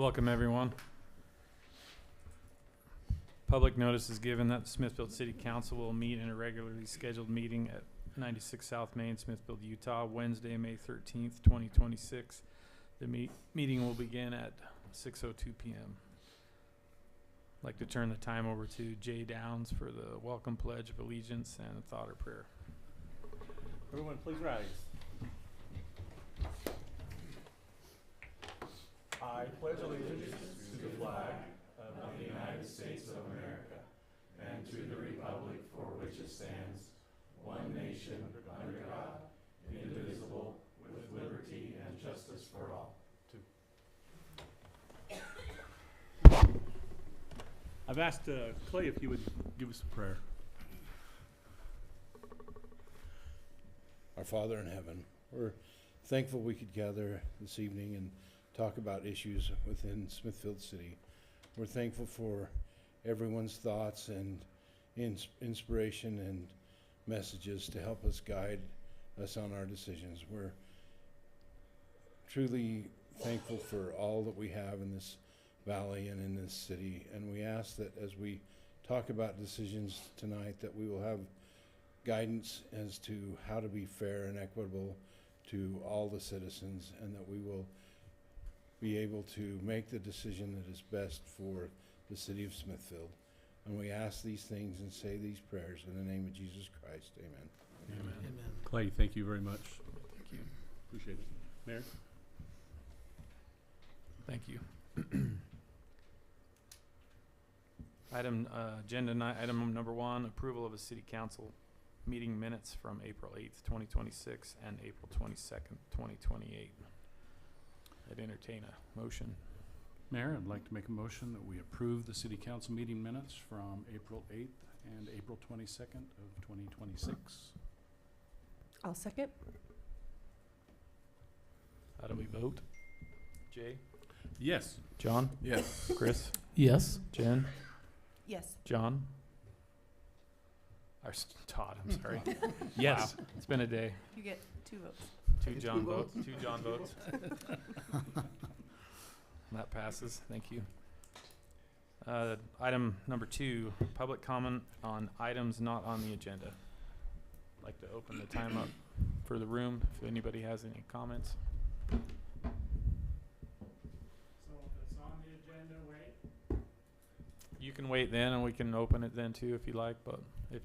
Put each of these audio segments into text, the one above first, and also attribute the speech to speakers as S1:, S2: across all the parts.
S1: Welcome, everyone. Public notice is given that the Smithfield City Council will meet in a regularly scheduled meeting at 96 South Main, Smithfield, Utah, Wednesday, May 13th, 2026. The meeting will begin at 6:02 p.m. I'd like to turn the time over to Jay Downs for the welcome pledge of allegiance and a thought or prayer.
S2: Everyone, please rise. I pledge allegiance to the flag of the United States of America and to the republic for which it stands, one nation under God, indivisible, with liberty and justice for all. I've asked Clay if he would give us a prayer.
S3: Our Father in heaven, we're thankful we could gather this evening and talk about issues within Smithfield City. We're thankful for everyone's thoughts and inspiration and messages to help us guide us on our decisions. We're truly thankful for all that we have in this valley and in this city, and we ask that as we talk about decisions tonight that we will have guidance as to how to be fair and equitable to all the citizens, and that we will be able to make the decision that is best for the city of Smithfield. And we ask these things and say these prayers in the name of Jesus Christ. Amen.
S2: Amen.
S4: Amen.
S2: Clay, thank you very much.
S1: Thank you.
S2: Appreciate it. Mayor?
S1: Thank you. Item number 1, approval of a city council meeting minutes from April 8th, 2026 and April 22nd, 2028. I'd entertain a motion.
S2: Mayor, I'd like to make a motion that we approve the city council meeting minutes from April 8th and April 22nd of 2026.
S4: I'll second.
S1: How do we vote? Jay?
S2: Yes.
S1: John?
S3: Yes.
S1: Chris?
S4: Yes.
S1: Jen?
S4: Yes.
S1: John? Todd, I'm sorry.
S2: Yes.
S1: Wow, it's been a day.
S4: You get 2 votes.
S1: Two John votes. That passes. Thank you. Item number 2, public comment on items not on the agenda. I'd like to open the time up for the room if anybody has any comments.
S5: So if it's on the agenda, wait.
S1: You can wait then, and we can open it then too if you like. But if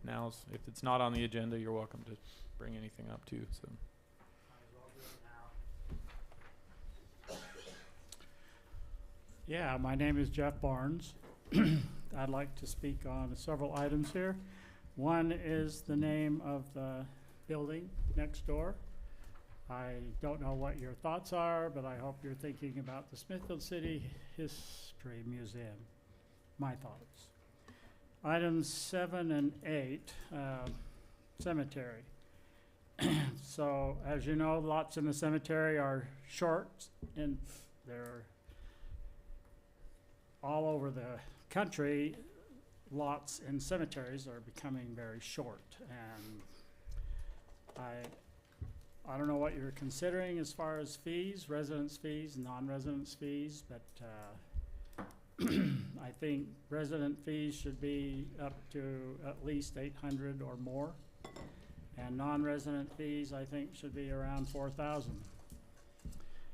S1: it's not on the agenda, you're welcome to bring anything up too. So.
S5: Might as well do it now. Yeah, my name is Jeff Barnes. I'd like to speak on several items here. One is the name of the building next door. I don't know what your thoughts are, but I hope you're thinking about the Smithfield City History Museum. My thoughts. Items 7 and 8, cemetery. So, as you know, lots in the cemetery are short, and they're all over the country. Lots in cemeteries are becoming very short, and I don't know what you're considering as far as fees, residence fees, non-residence fees, but I think resident fees should be up to at least $800 or more, and non-resident fees I think should be around $4,000.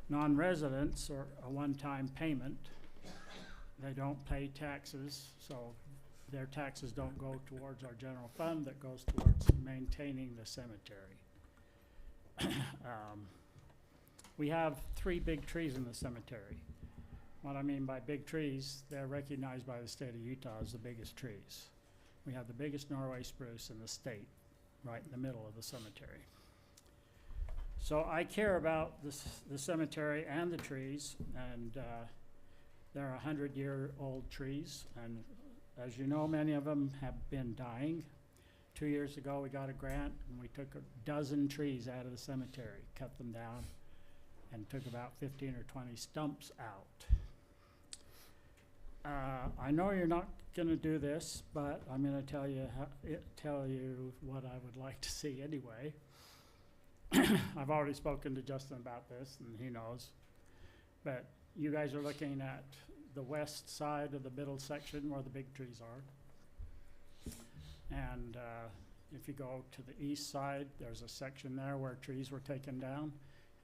S5: Non-residents are a one-time payment. They don't pay taxes, so their taxes don't go towards our general fund, that goes towards maintaining the cemetery. We have 3 big trees in the cemetery. What I mean by big trees, they're recognized by the state of Utah as the biggest trees. We have the biggest Norway spruce in the state, right in the middle of the cemetery. So I care about the cemetery and the trees, and they're 100-year-old trees, and as you know, many of them have been dying. 2 years ago, we got a grant, and we took a dozen trees out of the cemetery, cut them down, and took about 15 or 20 stumps out. I know you're not going to do this, but I'm going to tell you what I would like to see anyway. I've already spoken to Justin about this, and he knows. But You guys are looking at the west side of the middle section where the big trees are. And if you go to the east side, there's a section there where trees were taken down.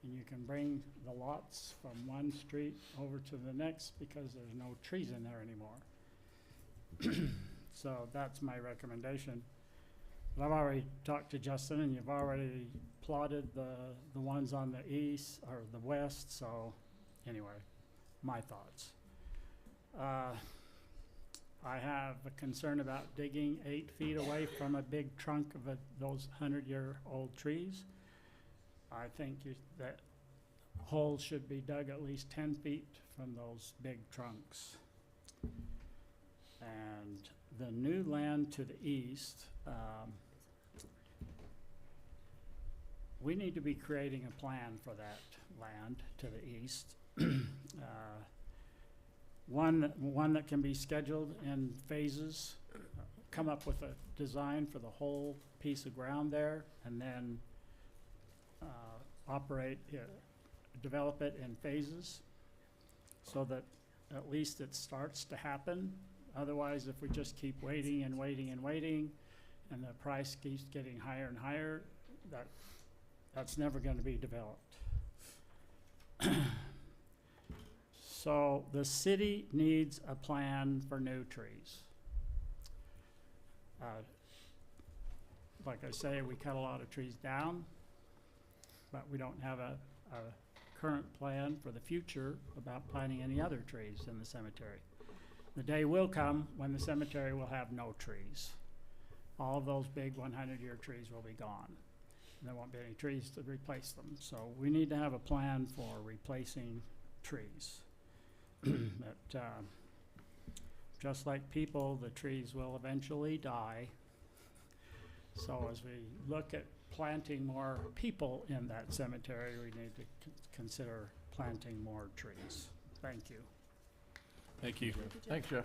S5: And you can bring the lots from one street over to the next because there's no trees in there anymore. So that's my recommendation. But I've already talked to Justin, and you've already plotted the ones on the east or the west, so anyway, my thoughts. I have a concern about digging 8 feet away from a big trunk of those 100-year-old trees. I think that holes should be dug at least 10 feet from those big trunks. And the new land to the east, we need to be creating a plan for that land to the east. One that can be scheduled in phases, come up with a design for the whole piece of ground there, and then develop it in phases so that at least it starts to happen. Otherwise, if we just keep waiting and waiting and waiting, and the price keeps getting higher and higher, that's never going to be developed. So the city needs a plan for new trees. Like I say, we cut a lot of trees down, but we don't have a current plan for the future about planting any other trees in the cemetery. The day will come when the cemetery will have no trees. All of those big 100-year trees will be gone. There won't be any trees to replace them. So we need to have a plan for replacing trees. But just like people, the trees will eventually die. So as we look at planting more people in that cemetery, we need to consider planting more trees. Thank you.
S1: Thank you.
S2: Thanks, Jeff.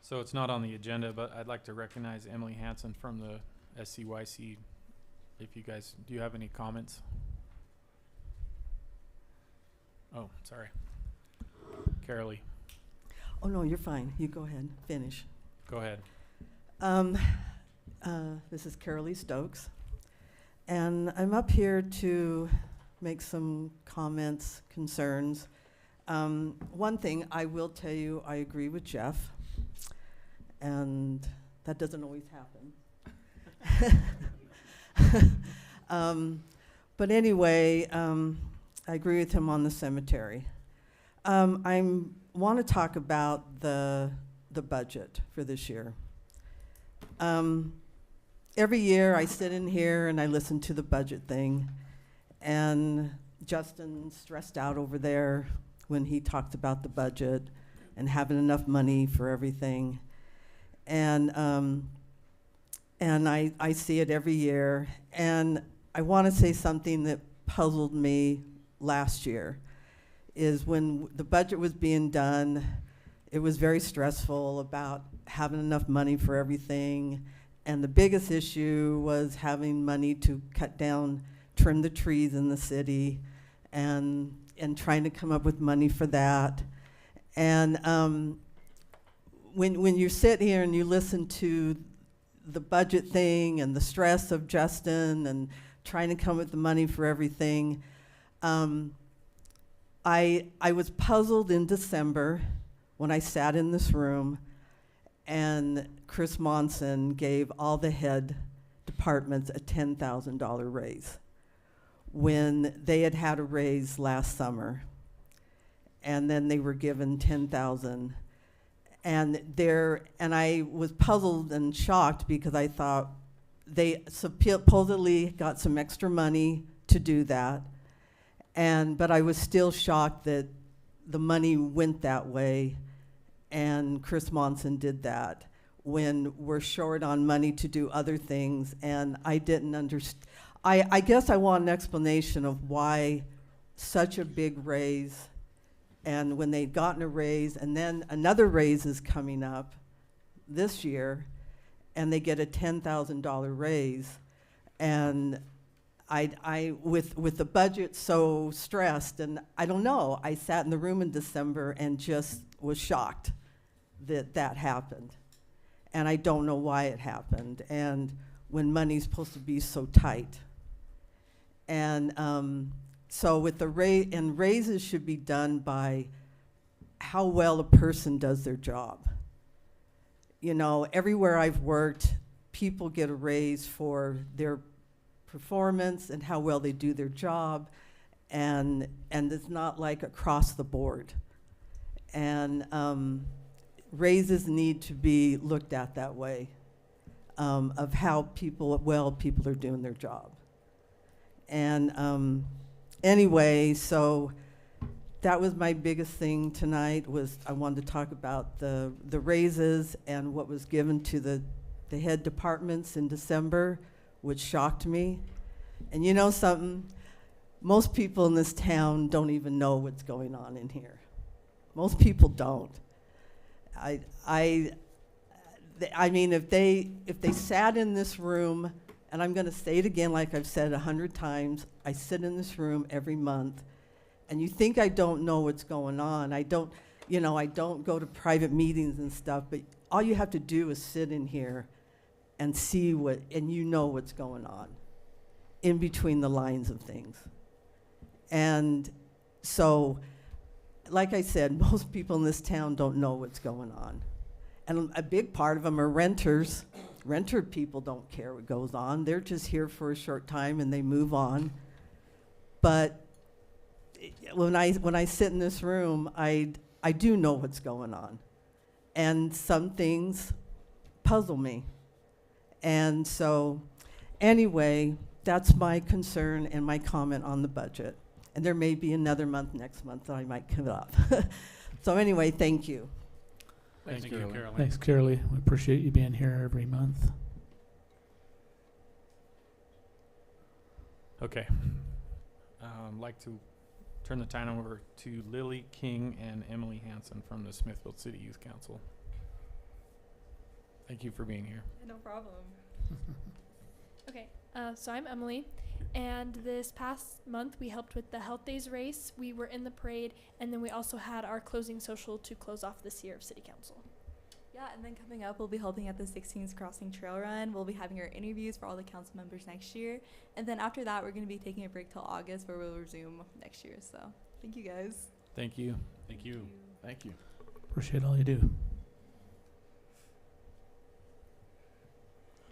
S1: So it's not on the agenda, but I'd like to recognize Emily Hansen from the SCYC. If you guys, do you have any comments? Oh, sorry. Carolee,
S6: Oh, no, you're fine. You go ahead, finish.
S1: go ahead.
S6: This is Carolee Stokes, and I'm up here to make some comments, concerns. One thing I will tell you, I agree with Jeff, and that doesn't always happen. But anyway, I agree with him on the cemetery. I want to talk about the budget for this year. Every year I sit in here and I listen to the budget thing, and Justin's stressed out over there when he talks about the budget and having enough money for everything. And I see it every year. And I want to say something that puzzled me last year is when the budget was being done, it was very stressful about having enough money for everything. And the biggest issue was having money to cut down, trim the trees in the city, and trying to come up with money for that. And when you sit here and you listen to the budget thing and the stress of Justin and trying to come up with the money for everything, I was puzzled in December when I sat in this room and Chris Monson gave all the head departments a $10,000 raise when they had a raise last summer, and then they were given $10,000. And I was puzzled and shocked because I thought they supposedly got some extra money to do that, but I was still shocked that the money went that way, and Chris Monson did that when we're short on money to do other things, and I didn't understand. I guess I want an explanation of why such a big raise, and when they'd gotten a raise, and then another raise is coming up this year, and they get a $10,000 raise, and with the budget so stressed, and I don't know, I sat in the room in December and just was shocked that that happened. And I don't know why it happened, and when money's supposed to be so tight. And so with the raises should be done by how well a person does their job. You know, everywhere I've worked, people get a raise for their performance and how well they do their job, and it's not like across the board. And raises need to be looked at that way, of how people are doing their job. And anyway, so that was my biggest thing tonight, was I wanted to talk about the raises and what was given to the head departments in December, which shocked me. And you know something? Most people in this town don't even know what's going on in here. Most people don't. I mean, if they sat in this room, and I'm going to say it again like I've said 100 times, I sit in this room every month, and you think I don't know what's going on. I don't go to private meetings and stuff, but all you have to do is sit in here and see and you know what's going on in between the lines of things. And so, like I said, most people in this town don't know what's going on. And a big part of them are renters. Renter people don't care what goes on. They're just here for a short time and they move on. But when I sit in this room, I do know what's going on. And some things puzzle me. And so, anyway, that's my concern and my comment on the budget. And there may be another month next month that I might come up. So anyway, thank you.
S1: Thank you, Caroline.
S7: Thanks, Carolee. We appreciate you being here every month.
S1: Okay. I'd like to turn the time over to Lily King and Emily Hanson from the Smithfield City Youth Council. Thank you for being here.
S8: No problem. Okay, so I'm Emily, and this past month we helped with the Health Days race. We were in the parade, and then we also had our closing social to close off this year of City Council.
S9: Yeah, and then coming up, we'll be helping at the 16th Crossing Trail Run. We'll be having our interviews for all the council members next year. And then after that, we're going to be taking a break till August, where we'll resume next year. So thank you, guys.
S1: Thank you.
S2: Thank you. Thank you.
S7: Appreciate all you do.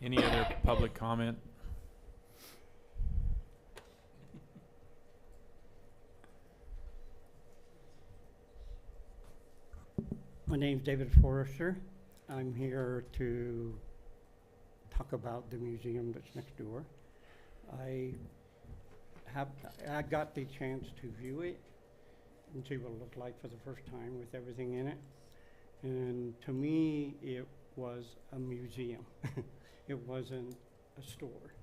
S1: Any other public comment?
S10: My name's David Forrester. I'm here to talk about the museum that's next door. I got the chance to view it and see what it looked like for the first time with everything in it. And to me, it was a museum. It wasn't a store.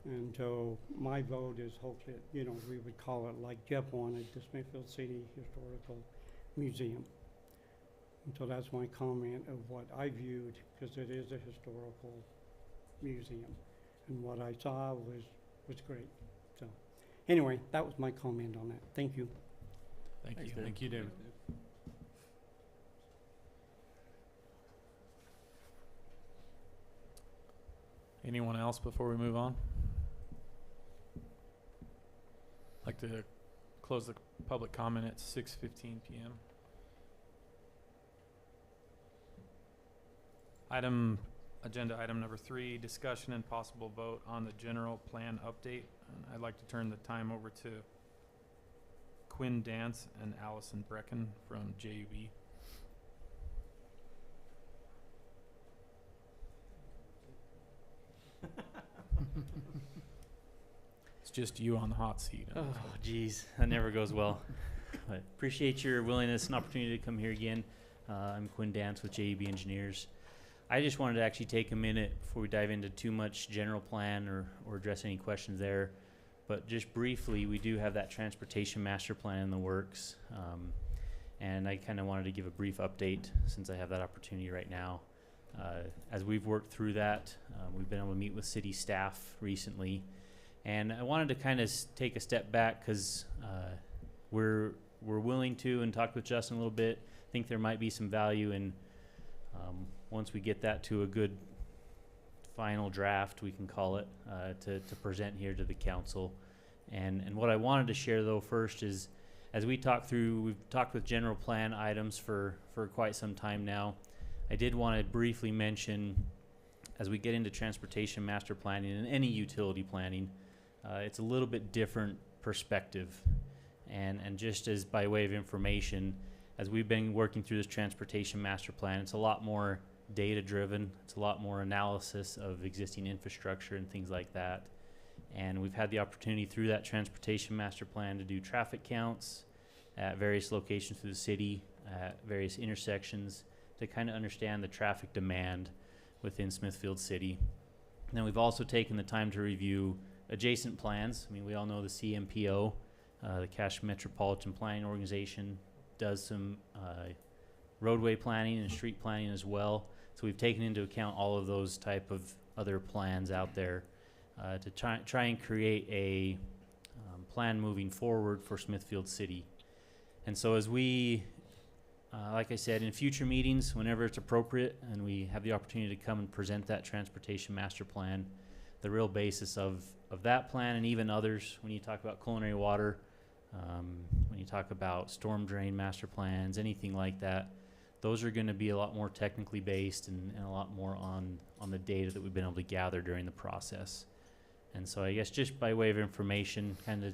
S10: And so my vote is hopefully, we would call it like Jeff wanted, the Smithfield City Historical Museum. And so that's my comment of what I viewed, because it is a historical museum. And what I saw was great. So anyway, that was my comment on that. Thank you.
S1: Thank
S2: Thanks,
S1: you.
S2: David.
S1: Thank you, David. Anyone else before we move on? I'd like to close the public comment at 6:15 p.m. Agenda item number 3, discussion and possible vote on the general plan update. And I'd like to turn the time over to Quinn Dance and Allison Brecken from JUB. It's just you on the hot seat.
S11: Oh, geez, that never goes well. But appreciate your willingness and opportunity to come here again. I'm Quinn Dance with JEB Engineers. I just wanted to actually take a minute before we dive into too much general plan or address any questions there. But just briefly, we do have that transportation master plan in the works. And I kind of wanted to give a brief update since I have that opportunity right now. As we've worked through that, we've been able to meet with city staff recently. And I wanted to kind of take a step back because we're willing to, and talk with Justin a little bit. I think there might be some value in once we get that to a good final draft, we can call it, to present here to the council. And what I wanted to share though first is, as we talk through, we've talked with general plan items for quite some time now. I did want to briefly mention, as we get into transportation master planning and any utility planning, it's a little bit different perspective. And just as by way of information, as we've been working through this transportation master plan, it's a lot more data driven. It's a lot more analysis of existing infrastructure and things like that. And we've had the opportunity through that transportation master plan to do traffic counts at various locations through the city, at various intersections, to kind of understand the traffic demand within Smithfield City. And then we've also taken the time to review adjacent plans. I mean, we all know the CMPO, the Cache Metropolitan Planning Organization, does some roadway planning and street planning as well. So we've taken into account all of those type of other plans out there to try and create a plan moving forward for Smithfield City. And so as we, like I said, in future meetings, whenever it's appropriate and we have the opportunity to come and present that transportation master plan, the real basis of that plan and even others, when you talk about culinary water, when you talk about storm drain master plans, anything like that, those are going to be a lot more technically based and a lot more on the data that we've been able to gather during the process. And so I guess just by way of information, kind of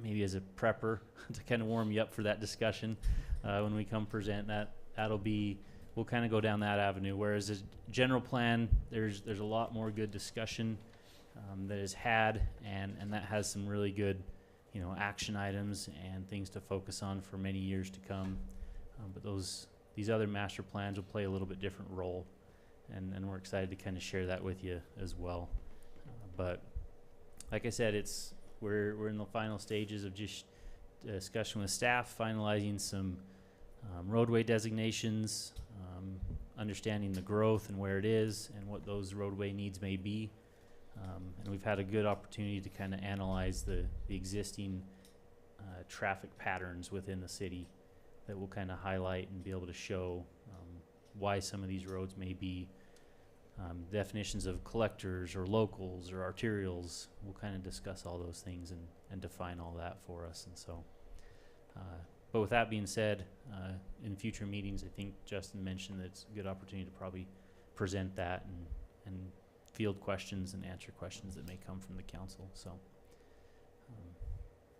S11: maybe as a prepper to kind of warm you up for that discussion, when we come present that'll be, we'll kind of go down that avenue. Whereas a general plan, there's a lot more good discussion that is had, and that has some really good, action items and things to focus on for many years to come. But these other master plans will play a little bit different role, and we're excited to kind of share that with you as well. But like I said, we're in the final stages of just discussion with staff, finalizing some roadway designations, understanding the growth and where it is and what those roadway needs may be. And we've had a good opportunity to kind of analyze the existing traffic patterns within the city that will kind of highlight and be able to show why some of these roads may be definitions of collectors or locals or arterials. We'll kind of discuss all those things and define all that for us. And so, but with that being said, in future meetings, I think Justin mentioned that it's a good opportunity to probably present that and field questions and answer questions that may come from the council. So,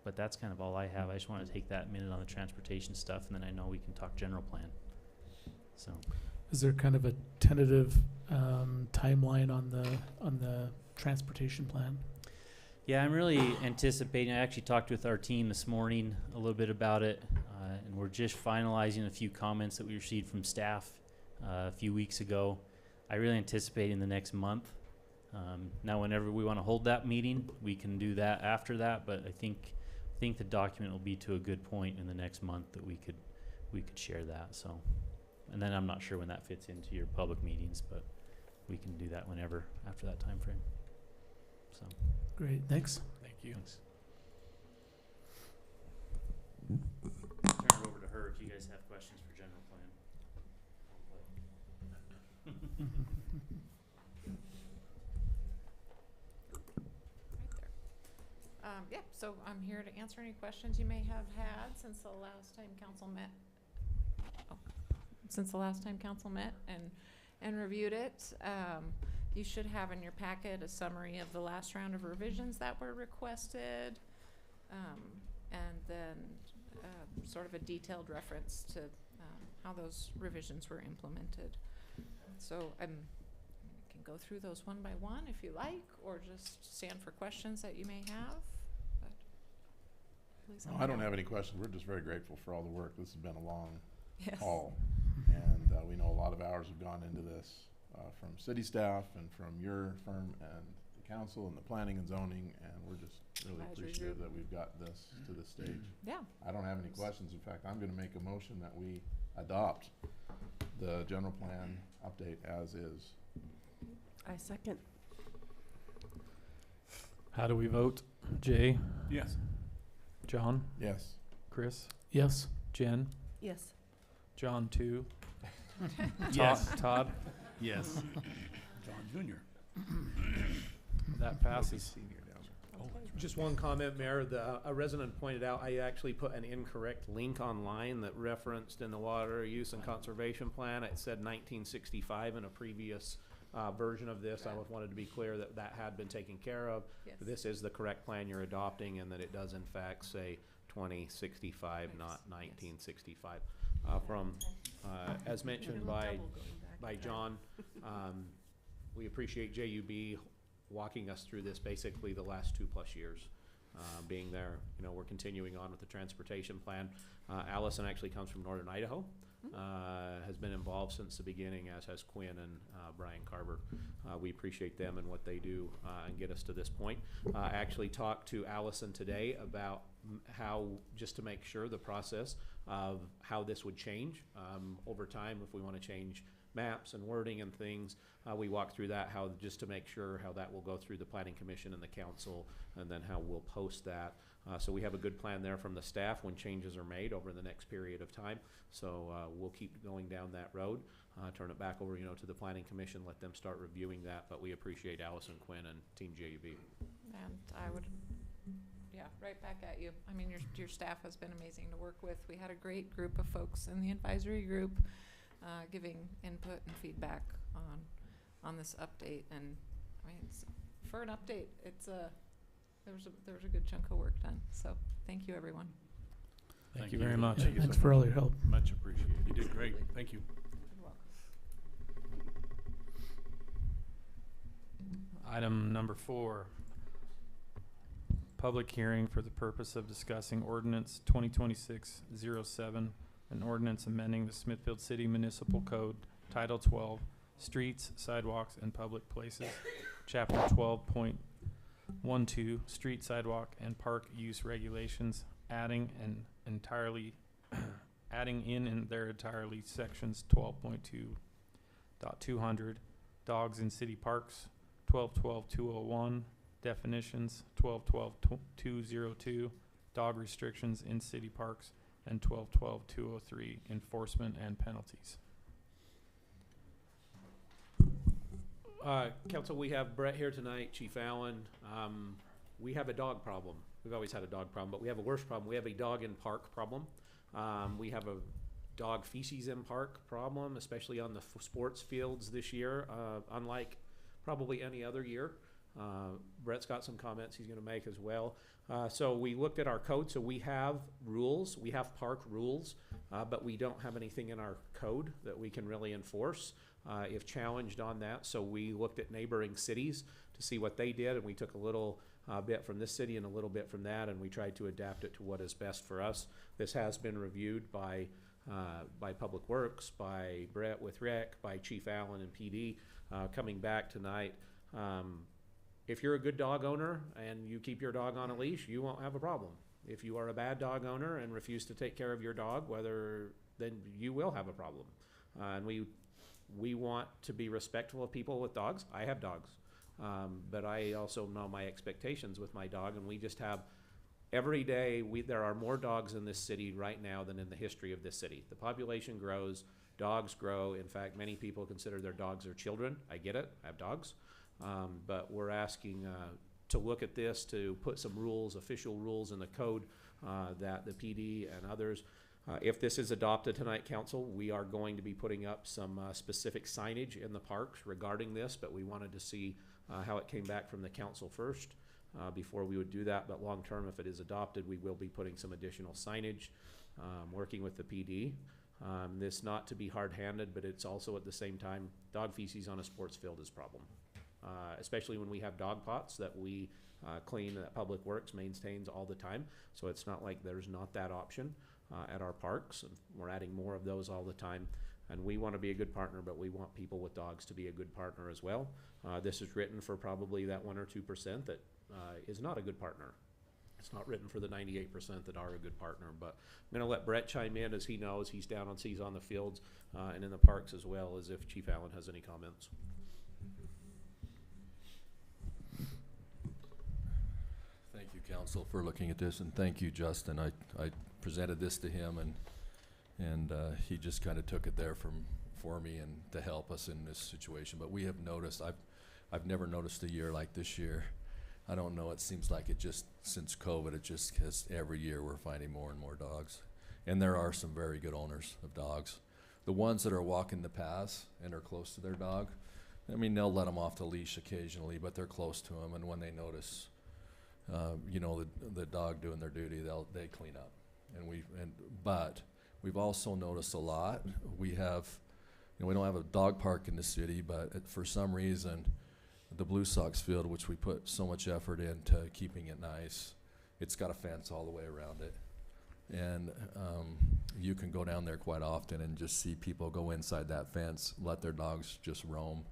S11: but that's kind of all I have. I just want to take that minute on the transportation stuff, and then I know we can talk general plan. So,
S7: Is there kind of a tentative timeline on the transportation plan?
S11: yeah, I'm really anticipating. I actually talked with our team this morning a little bit about it, and we're just finalizing a few comments that we received from staff a few weeks ago. I really anticipate in the next month. Now, whenever we want to hold that meeting, we can do that after that. But I think the document will be to a good point in the next month that we could share that. So, and then I'm not sure when that fits into your public meetings, but we can do that whenever after that time frame. So,
S7: Great, thanks.
S1: Thank you.
S11: thanks. Turn it over to her if you guys have questions for general plan.
S12: Yeah, so I'm here to answer any questions you may have had since the last time council met. And reviewed it. You should have in your packet a summary of the last round of revisions that were requested, and then sort of a detailed reference to how those revisions were implemented. So I can go through those one by one if you like, or just stand for questions that you may have. But please let me
S2: I don't
S12: know.
S2: have any questions. We're just very grateful for all the work. This has been a long
S12: Yes.
S2: haul, and we know a lot of hours have gone into this from city staff and from your firm and the council and the planning and zoning, and we're just really
S12: Advisory
S2: appreciative
S12: group.
S2: that we've got this to this stage.
S12: Yeah.
S2: I don't have any questions. In fact, I'm going to make a motion that we adopt the general plan update as is.
S4: I second.
S1: How do we vote? Jay?
S2: Yes.
S1: John?
S3: Yes.
S1: Chris?
S7: Yes.
S1: Jen?
S4: Yes.
S1: John, too.
S2: Yes.
S1: Todd?
S2: Yes. John Junior.
S1: That passes.
S13: Just one comment, Mayor. A resident pointed out I actually put an incorrect link online that referenced in the Water Use and Conservation Plan. It said 1965 in a previous version of this. I wanted to be clear that that had been taken care of.
S12: Yes.
S13: This is the correct plan you're adopting, and that it does in fact say 2065, not 1965. As mentioned by John, we appreciate JUB walking us through this basically the last 2+ years, being there. You know, we're continuing on with the transportation plan. Allison actually comes from northern Idaho, has been involved since the beginning, as has Quinn and Brian Carver. We appreciate them and what they do and get us to this point. I actually talked to Allison today about how, just to make sure the process of how this would change over time, if we want to change maps and wording and things. We walk through that, how, just to make sure how that will go through the Planning Commission and the council, and then how we'll post that. So we have a good plan there from the staff when changes are made over the next period of time. So we'll keep going down that road, turn it back over, to the Planning Commission, let them start reviewing that. But we appreciate Allison Quinn and Team JUB.
S12: And I would, right back at you. I mean, your staff has been amazing to work with. We had a great group of folks in the advisory group giving input and feedback on this update. And I mean, for an update, there was a good chunk of work done. So thank you, everyone.
S1: Thank you very much.
S7: Yeah, thanks for all your help.
S2: Much appreciated. You did great. Thank you.
S12: You're welcome.
S1: Item number 4, public hearing for the purpose of discussing ordinance 2026-07, an ordinance amending the Smithfield City Municipal Code, Title 12, Streets, Sidewalks, and Public Places, Chapter 12.12, Street, Sidewalk, and Park Use Regulations, adding in their entirely sections 12.2.200, dogs in city parks, 12.12.201, definitions, 12.12.202, dog restrictions in city parks, and 12.12.203, enforcement and penalties.
S13: Council, we have Brett here tonight, Chief Allen. We have a dog problem. We've always had a dog problem, but we have a worse problem. We have a dog in park problem. We have a dog feces in park problem, especially on the sports fields this year, unlike probably any other year. Brett's got some comments he's going to make as well. So we looked at our code. So we have rules. We have park rules, but we don't have anything in our code that we can really enforce if challenged on that. So we looked at neighboring cities to see what they did, and we took a little bit from this city and a little bit from that, and we tried to adapt it to what is best for us. This has been reviewed by Public Works, by Brett with Rec, by Chief Allen and PD. Coming back tonight, if you're a good dog owner and you keep your dog on a leash, you won't have a problem. If you are a bad dog owner and refuse to take care of your dog, then you will have a problem. And we want to be respectful of people with dogs. I have dogs, but I also know my expectations with my dog, and we just have, every day, there are more dogs in this city right now than in the history of this city. The population grows, dogs grow. In fact, many people consider their dogs their children. I get it, I have dogs. But we're asking to look at this, to put some rules, official rules in the code that the PD and others, if this is adopted tonight, Council, we are going to be putting up some specific signage in the parks regarding this, but we wanted to see how it came back from the council first before we would do that. But long term, if it is adopted, we will be putting some additional signage, working with the PD. This not to be hard-handed, but it's also at the same time, dog feces on a sports field is a problem. Especially when we have dog pots that we clean, that Public Works maintains all the time. So it's not like there's not that option at our parks. We're adding more of those all the time. And we want to be a good partner, but we want people with dogs to be a good partner as well. This is written for probably that 1 or 2% that is not a good partner. It's not written for the 98% that are a good partner. But I'm going to let Brett chime in, as he knows. He's on the fields and in the parks as well, as if Chief Allen has any comments.
S2: council, for looking at this, and thank you, Justin. I presented this to him, and he just kind of took it there for me and to help us in this situation. But we have noticed, I've never noticed a year like this year. I don't know, it seems like it just, since COVID, it just has, every year we're finding more and more dogs. And there are some very good owners of dogs. The ones that are walking the paths and are close to their dog, I mean, they'll let them off the leash occasionally, but they're close to them, and when they notice, you know, the dog doing their duty, they clean up. But we've also noticed a lot. We have, you know, we don't have a dog park in the city, but for some reason, the Blue Sox field, which we put so much effort into keeping it nice, it's got a fence all the way around it. And you can go down there quite often and just see people go inside that fence, let their dogs just roam,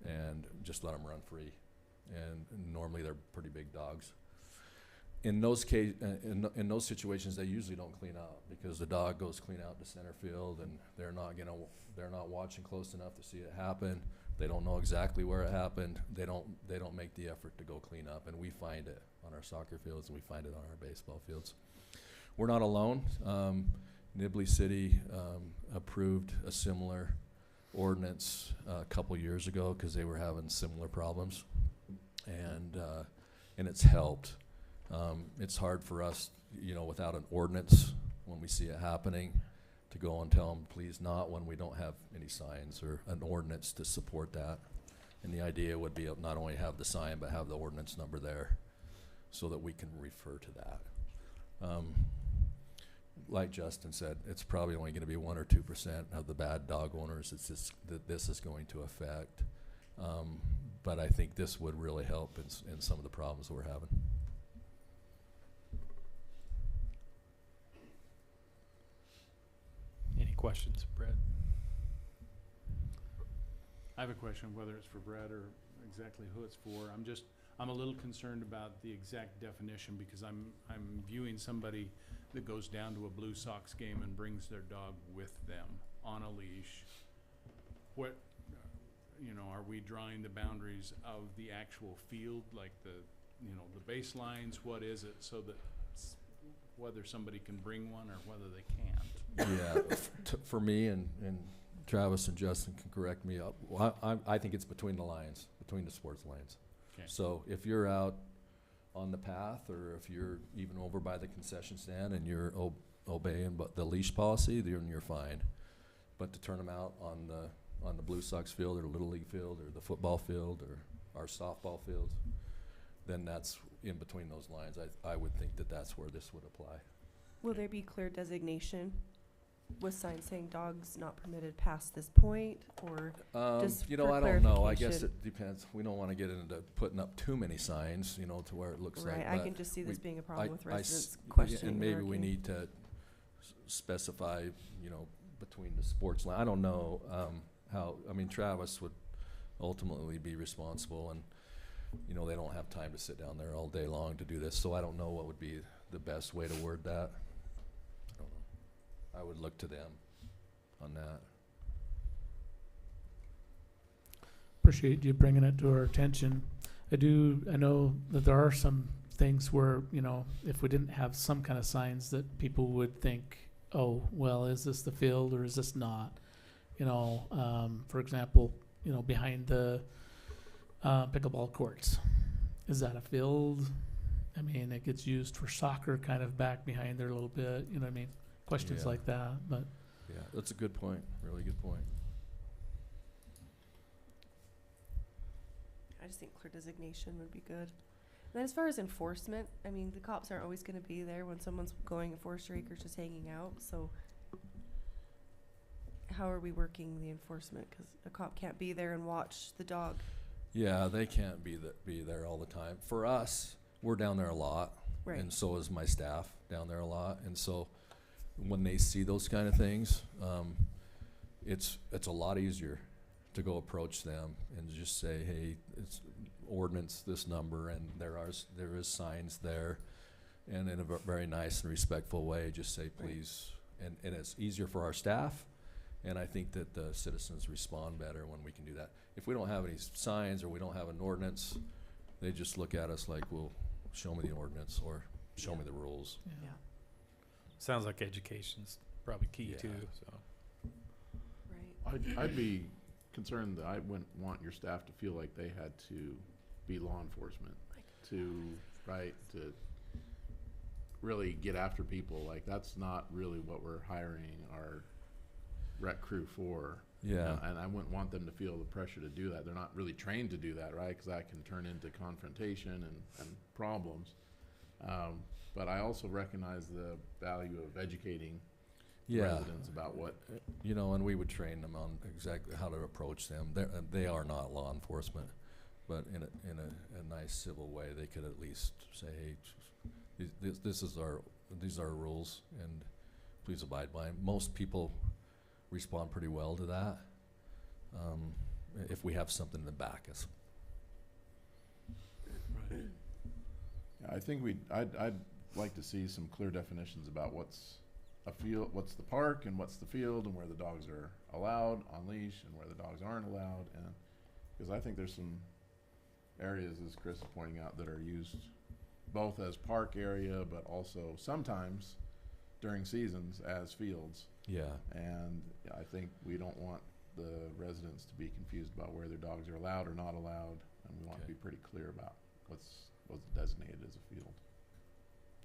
S2: and just let them run free. And normally they're pretty big dogs. In those in those situations, they usually don't clean up because the dog goes clean out to center field, and they're not watching close enough to see it happen. They don't know exactly where it happened. They don't make the effort to go clean up, and we find it on our soccer fields, and we find it on our baseball fields. We're not alone. Nibley City approved a similar ordinance a couple years ago because they were having similar problems, and it's helped. It's hard for us, you know, without an ordinance when we see it happening, to go and tell them please not, when we don't have any signs or an ordinance to support that. And the idea would be not only have the sign, but have the ordinance number there so that we can refer to that. Like Justin said, it's probably only going to be 1 or 2% of the bad dog owners that this is going to affect. But I think this would really help in some of the problems that we're having.
S1: Any questions, Brett?
S14: I have a question, whether it's for Brett or exactly who it's for. I'm a little concerned about the exact definition, because I'm viewing somebody that goes down to a Blue Sox game and brings their dog with them on a leash. What, you know, are we drawing the boundaries of the actual field, like the baselines? What is it, so that whether somebody can bring one or whether they can't?
S2: Yeah, for me, and Travis and Justin can correct me up, I think it's between the lines, between the sports lines.
S14: Okay.
S2: So if you're out on the path, or if you're even over by the concession stand and you're obeying the leash policy, then you're fine. But to turn them out on the Blue Sox field, or the Little League field, or the football field, or our softball fields, then that's in between those lines. I would think that's where this would apply.
S4: Will there be clear designation with signs saying dogs not permitted past this point, or just
S2: you know,
S4: for
S2: I don't know. I guess
S4: clarification?
S2: it depends. We don't want to get into putting up too many signs, you know, to where it looks like.
S4: Right, I
S2: but
S4: can just see this being a problem with residents
S2: yeah,
S4: questioning.
S2: and maybe
S4: and
S2: we
S4: arguing.
S2: need to specify, you know, between the sports line. I don't know how. I mean, Travis would ultimately be responsible, and you know, they don't have time to sit down there all day long to do this. So I don't know what would be the best way to word that. I don't know. I would look to them on that.
S7: Appreciate you bringing it to our attention. I know that there are some things where, you know, if we didn't have some kind of signs, that people would think, oh, well, is this the field or is this not? You know, for example, you know, behind the pickleball courts, is that a field? I mean, it gets used for soccer kind of back behind there a little bit, you know what I mean? Questions
S2: Yeah.
S7: like that, but.
S2: Yeah, that's a good point. Really good point.
S4: I just think clear designation would be good. And then as far as enforcement, I mean, the cops aren't always going to be there when someone's going a forestry acre just hanging out. So how are we working the enforcement? Because a cop can't be there and watch the dog.
S2: Yeah, they can't be there all the time. For us, we're down there a lot,
S4: Right.
S2: and so is my staff down there a lot. And so when they see those kind of things, it's a lot easier to go approach them and just say, hey, it's ordinance this number, and there is signs there, and in a very nice and respectful way, just say please. And it's easier for our staff, and I think that the citizens respond better when we can do that. If we don't have any signs or we don't have an ordinance, they just look at us like, well, show me the ordinance or show
S4: Yeah.
S2: me the rules.
S4: Yeah.
S1: Sounds like education's probably key
S2: Yeah.
S1: too, so.
S4: Right.
S15: I'd be concerned that I wouldn't want your staff to feel like they had to be law enforcement to really get after people. Like, that's not really what we're hiring our rec crew for.
S2: Yeah.
S15: And I wouldn't want them to feel the pressure to do that. They're not really trained to do that, right? Because that can turn into confrontation and problems. But I also recognize the value of educating residents about what.
S2: You know, and we would train them on exactly how to approach them. They are not law enforcement, but in a nice civil way, they could at least say, hey, these are our rules, and please abide by them. Most people respond pretty well to that, if we have something to back us.
S15: Yeah, I think I'd like to see some clear definitions about what's what's the park and what's the field, and where the dogs are allowed on leash and where the dogs aren't allowed, and because I think there's some areas, as Chris is pointing out, that are used both as park area, but also sometimes during seasons as fields.
S2: Yeah. And
S15: I think we don't want the residents to be confused about where their dogs are allowed or not allowed, and we want to be pretty clear about what's designated as a field.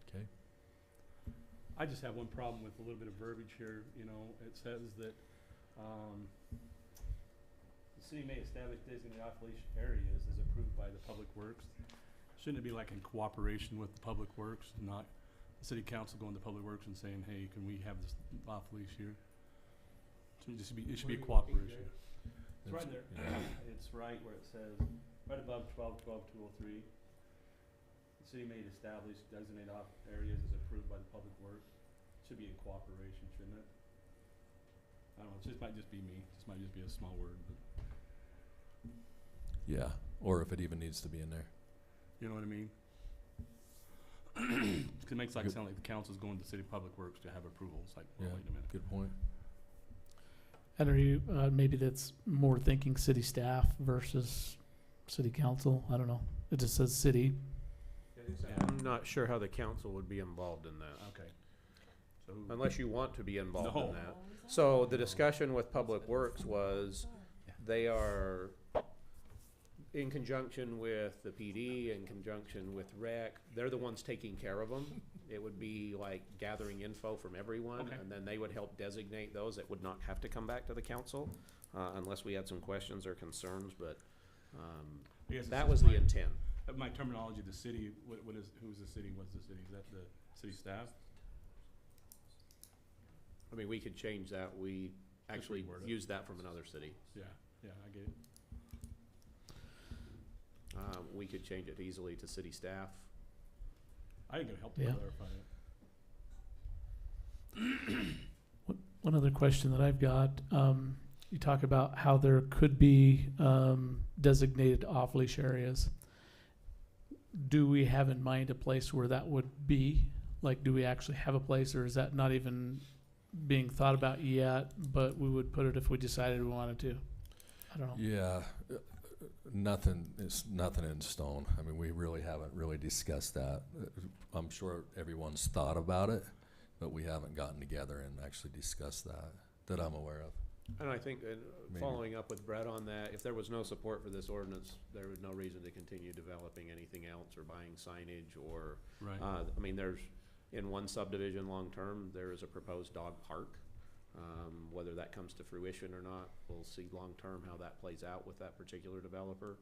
S2: Okay.
S16: I just have one problem with a little bit of verbiage here. You know, it says that the city may establish designated off-leash areas as approved by the Public Works. Shouldn't it be like in cooperation with the Public Works, not the city council going to Public Works and saying, hey, can we have this off-leash here? It should be a cooperation. It's right there. Yeah. It's right where it says, right above 12.12.203. The city may establish designated off areas as approved by the Public Works. Should be in cooperation, shouldn't it? I don't know, it just might just be me. This might just be a small word, but
S2: Yeah, or if it even needs to be in there.
S16: you know what I mean? 'Cause it makes it sound like the council's going to city Public Works to have approval. It's like, well,
S2: Yeah,
S16: wait a minute.
S2: good point.
S7: And are you, maybe that's more thinking city staff versus city council? I don't know. It just says city.
S13: I'm not sure how the council would be involved in that.
S16: Okay. So
S13: Unless you want to be involved
S16: No.
S13: in that. So the discussion with Public Works was, they are in conjunction with the PD, in conjunction with rec, they're the ones taking care of them. It would be like gathering info from everyone,
S16: Okay.
S13: and then they would help designate those. It would not have to come back to the council, unless we had some questions or concerns, but,
S16: I guess it's
S13: that
S16: just
S13: was the intent.
S16: my terminology, the city, who's the city, what's the city? Is that the city staff?
S13: I mean, we could change that. We actually
S16: reword it.
S13: used that from another city.
S16: Yeah, I get it.
S13: We could change it easily to city staff.
S16: I think it'd help to
S7: Yeah.
S16: clarify it.
S7: One other question that I've got, you talk about how there could be designated off-leash areas. Do we have in mind a place where that would be? Like, do we actually have a place, or is that not even being thought about yet, but we would put it if we decided we wanted to? I don't know.
S2: Yeah, nothing in stone. I mean, we really haven't really discussed that. I'm sure everyone's thought about it, but we haven't gotten together and actually discussed that I'm aware of.
S13: And I think,
S2: Maybe.
S13: following up with Brett on that, if there was no support for this ordinance, there was no reason to continue developing anything else or buying signage or,
S16: Right.
S13: I mean, there's, in one subdivision long-term, there is a proposed dog park. Whether that comes to fruition or not, we'll see long-term how that plays out with that particular developer.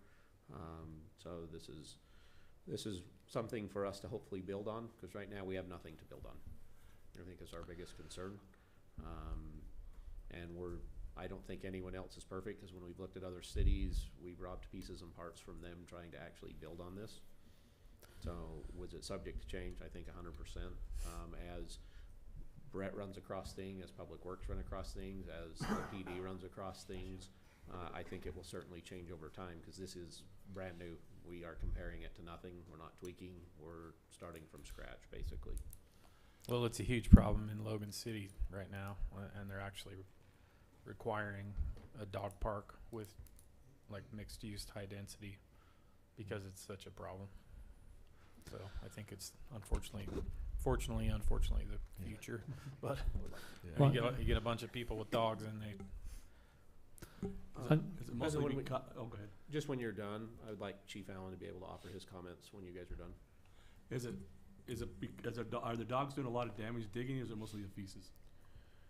S13: So this is something for us to hopefully build on, because right now we have nothing to build on. I think is our biggest concern. And I don't think anyone else is perfect, because when we've looked at other cities, we've robbed pieces and parts from them trying to actually build on this. So was it subject to change? I think 100%. As Brett runs across things, as Public Works run across things, as the PD runs across things, I think it will certainly change over time, because this is brand new. We are comparing it to nothing. We're not tweaking. We're starting from scratch, basically.
S1: Well, it's a huge problem in Logan City right now, and they're actually requiring a dog park with like mixed use, high density, because it's such a problem. So I think it's unfortunately the future. But
S7: Well-
S1: you get a bunch of people with dogs and they.
S16: Is it mostly
S13: when we-
S16: go ahead.
S13: Just when you're done, I would like Chief Allen to be able to offer his comments when you guys are done.
S16: Are the dogs doing a lot of damage digging, or is it mostly the feces?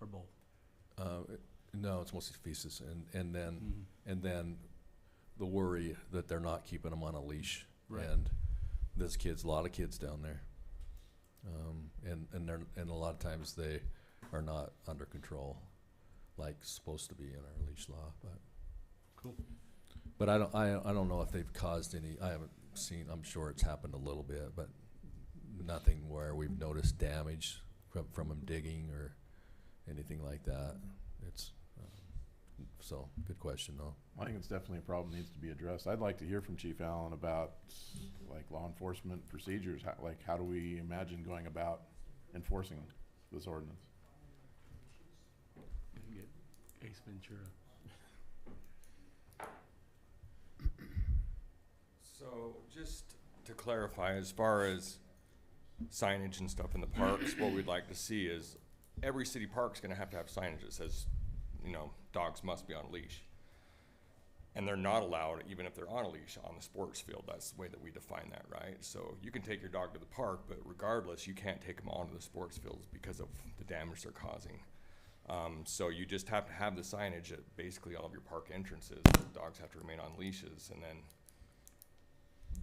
S16: Or both?
S2: No, it's mostly feces, and then
S16: Mhm.
S2: and then the worry that they're not keeping them on a leash,
S16: Right.
S2: and there's a lot of kids down there, and a lot of times they are not under control, like supposed to be in our leash law, but.
S16: Cool.
S2: But I don't know if they've caused any. I haven't seen. I'm sure it's happened a little bit, but nothing where we've noticed damage from them digging or anything like that. It's so good question though.
S15: I think it's definitely a problem that needs to be addressed. I'd like to hear from Chief Allen about like law enforcement procedures. How do we imagine going about enforcing this ordinance?
S16: You can get Ace Ventura.
S17: So just to clarify, as far as signage and stuff in the parks, what we'd like to see is every city park's gonna have to have signage that says, dogs must be on a leash. And they're not allowed, even if they're on a leash, on the sports field. That's the way that we define that, right? So you can take your dog to the park, but regardless, you can't take them onto the sports fields because of the damage they're causing. So you just have to have the signage at basically all of your park entrances. Dogs have to remain on leashes, and then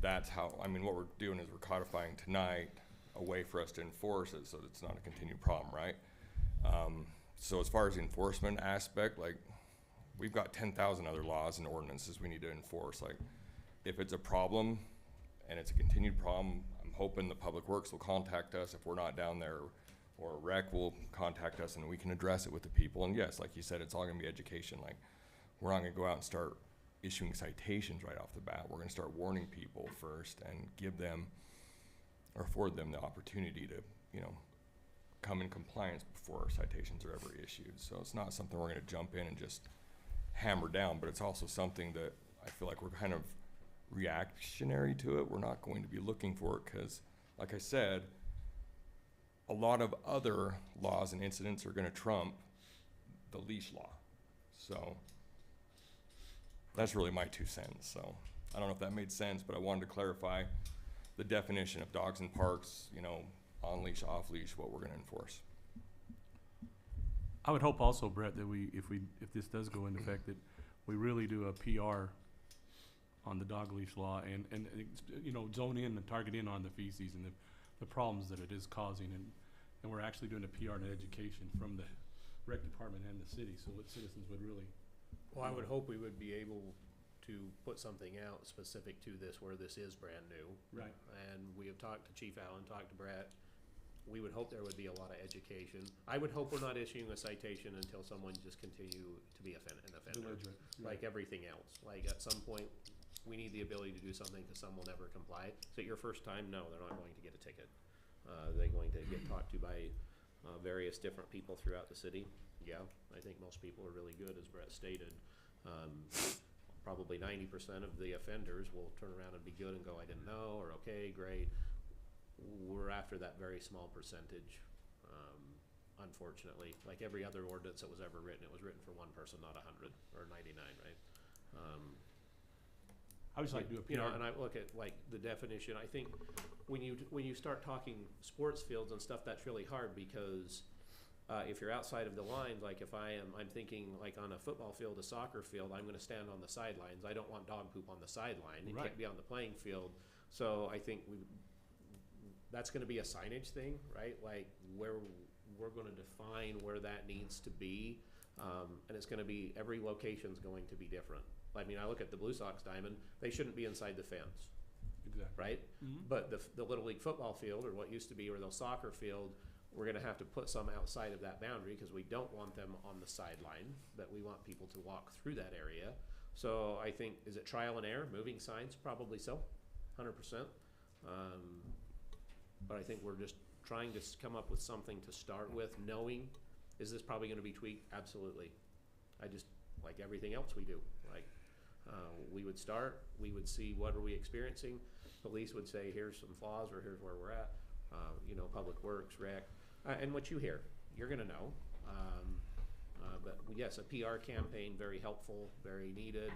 S17: that's how, what we're doing is we're codifying tonight a way for us to enforce it so that it's not a continued problem, right? So as far as the enforcement aspect, like, we've got 10,000 other laws and ordinances we need to enforce. Like, if it's a problem and it's a continued problem, I'm hoping the Public Works will contact us if we're not down there, or Rec will contact us and we can address it with the people. And yes, like you said, it's all gonna be education. Like, we're not gonna go out and start issuing citations right off the bat. We're gonna start warning people first and give them or afford them the opportunity to, come in compliance before citations are ever issued. So it's not something we're gonna jump in and just hammer down, but it's also something that I feel like we're kind of reactionary to it. We're not going to be looking for it because, like I said, a lot of other laws and incidents are gonna trump the leash law. So that's really my 2 cents. So I don't know if that made sense, but I wanted to clarify the definition of dogs in parks, on leash, off leash, what we're gonna enforce.
S16: I would hope also, Brett, that if this does go into effect, that we really do a PR on the dog leash law and zone in and target in on the feces and the problems that it is causing, and we're actually doing a PR and education from the rec department and the city, so that citizens would really.
S13: Well, I would hope we would be able to put something out specific to this where this is brand new.
S16: Right.
S13: And we have talked to Chief Allen, talked to Brett. We would hope there would be a lot of education. I would hope we're not issuing a citation until someone just continue to be an offender. Like everything else. Like at some point, we need the ability to do something because some will never comply. Is it your first time? No, they're not going to get a ticket. They're going to get talked to by various different people throughout the city. Yeah, I think most people are really good, as Brett stated. Probably 90% of the offenders will turn around and be good and go, I didn't know, or okay, great. We're after that very small percentage, unfortunately. Like every other ordinance that was ever written, it was written for one person, not 100 or 99, right?
S16: I would just like to do a PR.
S13: And I look at like the definition. I think when you start talking sports fields and stuff, that's really hard because if you're outside of the lines, like if I'm thinking like on a football field, a soccer field, I'm going to stand on the sidelines. I don't want dog poop on the sideline. It can't be on the playing field. So I think that's going to be a signage thing, right? Like where we're going to define where that needs to be, and it's going to be every location's going to be different. I mean, I look at the Blue Sox diamond; they shouldn't be inside the fence,
S16: exactly,
S13: right? Mm-hmm. But the Little League football field, or what used to be, or the soccer field, we're going to have to put some outside of that boundary because we don't want them on the sideline. But we want people to walk through that area. So I think, is it trial and error? Moving signs, probably so, 100%. But I think we're just trying to come up with something to start with, knowing, is this probably going to be tweaked? Absolutely. I just, like everything else we do, like we would start, we would see what are we experiencing. Police would say, here's some flaws, or here's where we're at. You know, Public Works, Rec, and what you hear, you're gonna know. But yes, a PR campaign, very helpful, very needed.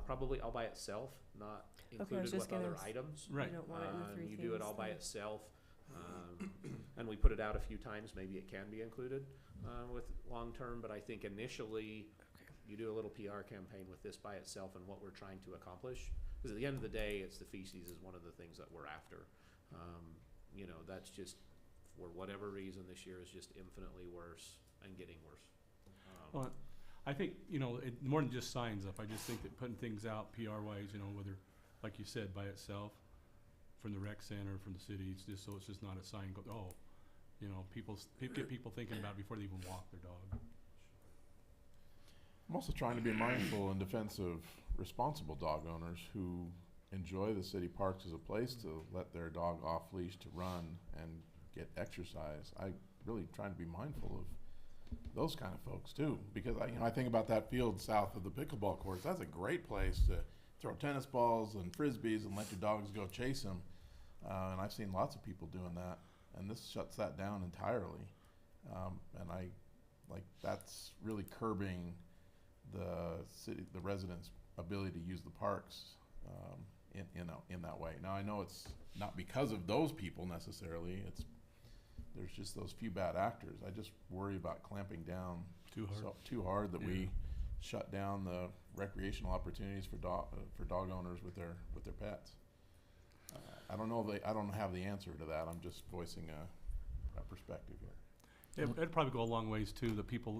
S13: Probably all by itself, not included with other items.
S16: Right.
S4: You don't want it in the three
S13: You do it
S4: things
S13: all by
S4: then.
S13: itself. And we put it out a few times, maybe it can be included with long-term, but I think initially you do a little PR campaign with this by itself and what we're trying to accomplish. Because at the end of the day, it's the feces is one of the things that we're after. You know, that's just, for whatever reason, this year is just infinitely worse and getting worse.
S16: Well, I think, you know, more than just signs up, I just think that putting things out PR-wise, you know, whether, like you said, by itself, from the rec center, from the city, it's just so it's just not a sign, you know, get people thinking about it before they even walk their dog.
S15: I'm also trying to be mindful in defense of responsible dog owners who enjoy the city parks as a place to let their dog off leash to run and get exercise. I really trying to be mindful of those kind of folks too, because I think about that field south of the pickleball courts. That's a great place to throw tennis balls and frisbees and let your dogs go chase them. And I've seen lots of people doing that, and this shuts that down entirely. And that's really curbing the residents' ability to use the parks in that way. Now I know it's not because of those people necessarily. There's just those few bad actors. I just worry about clamping down too hard that we shut down the recreational opportunities for dog owners with their pets. I don't know. I don't have the answer to that. I'm just voicing a perspective here.
S16: It'd probably go a long ways too.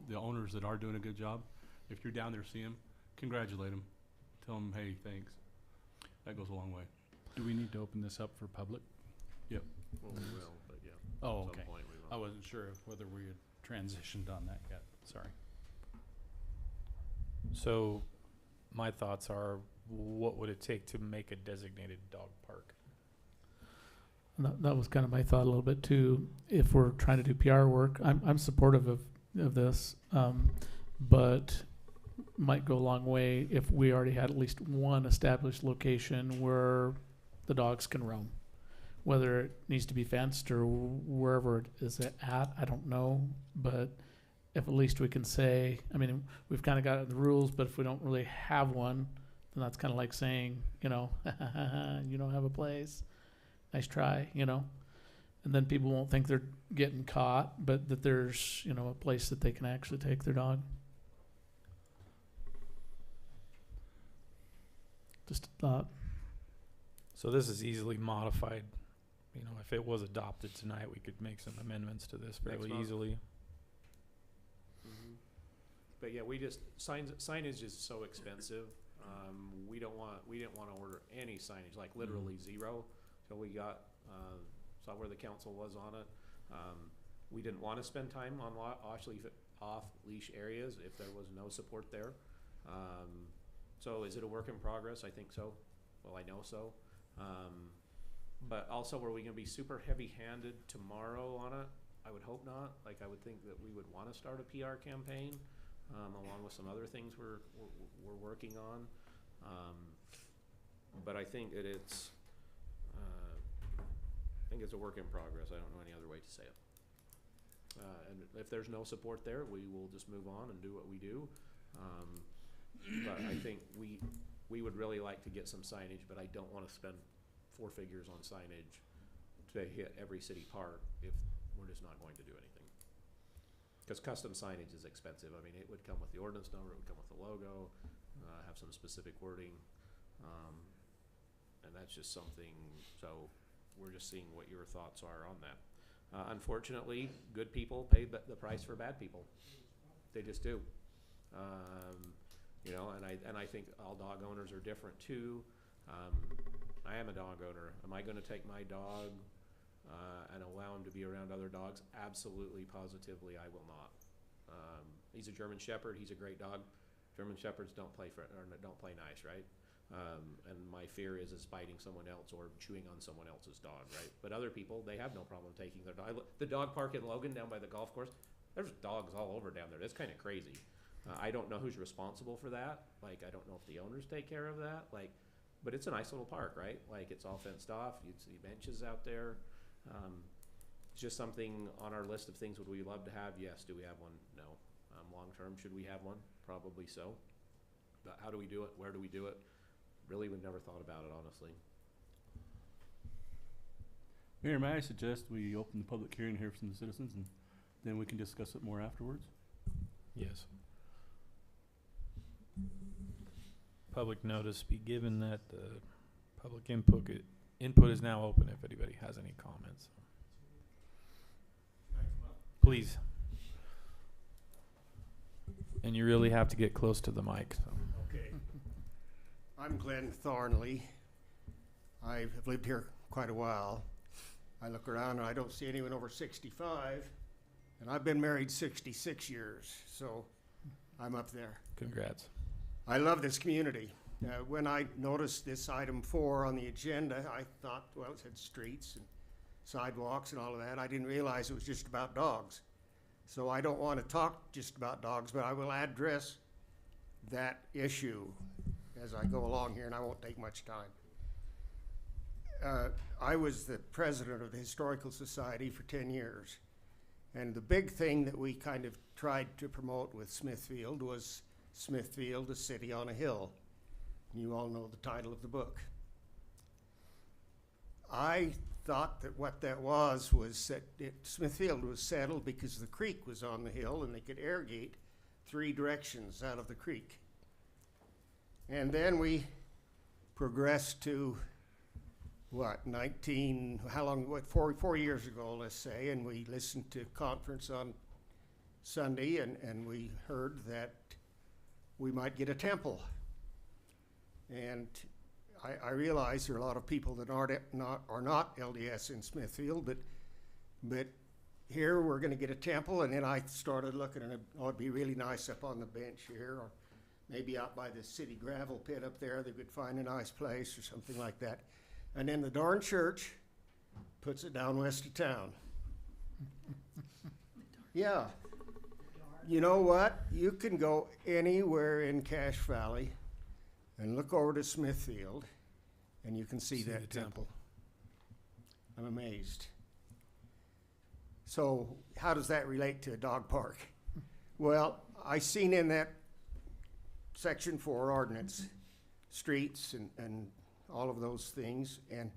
S16: The owners that are doing a good job, if you're down there, see them, congratulate them, tell them, hey, thanks. That goes a long way.
S14: Do we need to open this up for public?
S16: Yep.
S13: Well, we will, but yeah.
S14: Oh,
S13: at
S14: okay.
S13: some point we will.
S14: I wasn't sure whether we had transitioned on that yet. Sorry.
S1: So my thoughts are, what would it take to make a designated dog park?
S7: That was kind of my thought a little bit too. If we're trying to do PR work, I'm supportive of this, but might go a long way if we already had at least one established location where the dogs can roam. Whether it needs to be fenced or wherever it is at, I don't know. But if at least we can say, I mean, we've kind of got the rules, but if we don't really have one, then that's kind of like saying, you know, you don't have a place. Nice try, you know. And then people won't think they're getting caught, but that there's, you know, a place that they can actually take their dog. Just a thought.
S1: So this is easily modified. You know, if it was adopted tonight, we could make some amendments to this fairly easily.
S13: But yeah, signage is so expensive. We didn't want to order any signage, like literally zero, till we got saw where the council was on it. We didn't want to spend time on off leash areas if there was no support there. So is it a work in progress? I think so. Well, I know so. But also, were we going to be super heavy-handed tomorrow on it? I would hope not. Like, I would think that we would want to start a PR campaign, along with some other things we're working on. But I think it's a work in progress. I don't know any other way to say it. And if there's no support there, we will just move on and do what we do. But I think we would really like to get some signage, but I don't want to spend 4 figures on signage to hit every city park if we're just not going to do anything. Because custom signage is expensive. I mean, it would come with the ordinance number, it would come with the logo, have some specific wording, and that's just something, so we're just seeing what your thoughts are on that. Unfortunately, good people pay the price for bad people. They just do. You know, and I think all dog owners are different too. I am a dog owner. Am I going to take my dog and allow him to be around other dogs? Absolutely, positively, I will not. He's a German Shepherd. He's a great dog. German Shepherds don't play nice, right? And my fear is biting someone else or chewing on someone else's dog, right? But other people, they have no problem taking their dog. The dog park in Logan down by the golf course, there's dogs all over down there. That's kind of crazy. I don't know who's responsible for that. Like, I don't know if the owners take care of that. Like, but it's a nice little park, right? Like, it's all fenced off, you'd see benches out there. It's just something on our list of things would we love to have? Yes. Do we have one? No. Long-term, should we have one? Probably so. But how do we do it? Where do we do it? Really, we've never thought about it, honestly.
S16: Mayor, may I suggest we open the public hearing here from the citizens, and then we can discuss it more afterwards?
S1: Yes. Public notice be given that the public input is now open if anybody has any comments. Please. And you really have to get close to the mic. So.
S18: Okay. I'm Glenn Thornley. I've lived here quite a while. I look around and I don't see anyone over 65, and I've been married 66 years, so I'm up there.
S1: Congrats.
S18: I love this community. When I noticed this item 4 on the agenda, I thought, well, it said streets and sidewalks and all of that. I didn't realize it was just about dogs. So I don't want to talk just about dogs, but I will address that issue as I go along here, and I won't take much time. I was the president of the Historical Society for 10 years. And the big thing that we kind of tried to promote with Smithfield was Smithfield, a city on a hill. You all know the title of the book. I thought that what that was that Smithfield was settled because the creek was on the hill and they could irrigate 3 directions out of the creek. And then we progressed to what, 4 years ago, let's say, and we listened to a conference on Sunday, and we heard that we might get a temple. And I realize there are a lot of people that are not LDS in Smithfield, but here we're going to get a temple, and then I started looking, and it'd be really nice up on the bench here, or maybe out by the city gravel pit up there. They could find a nice place or something like that. And then the darn church puts it down west of town. Yeah. You know what? You can go anywhere in Cache Valley and look over to Smithfield, and you can see that temple. I'm amazed. So how does that relate to a dog park? Well, I seen in that Section 4 ordinance, streets and all of those things, and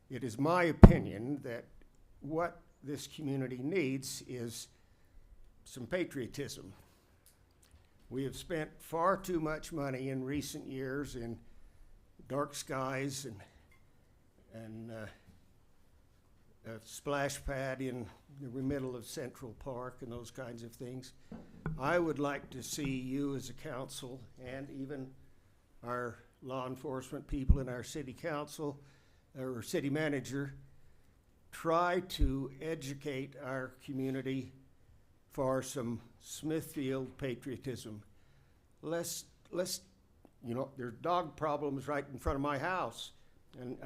S18: it is my opinion that what this community needs is some patriotism. We have spent far too much money in recent years in dark skies and a splash pad in the middle of Central Park and those kinds of things. I would like to see you as a council, and even our law enforcement people in our city council or city manager, try to educate our community for some Smithfield patriotism. Let's there's dog problems right in front of my house, and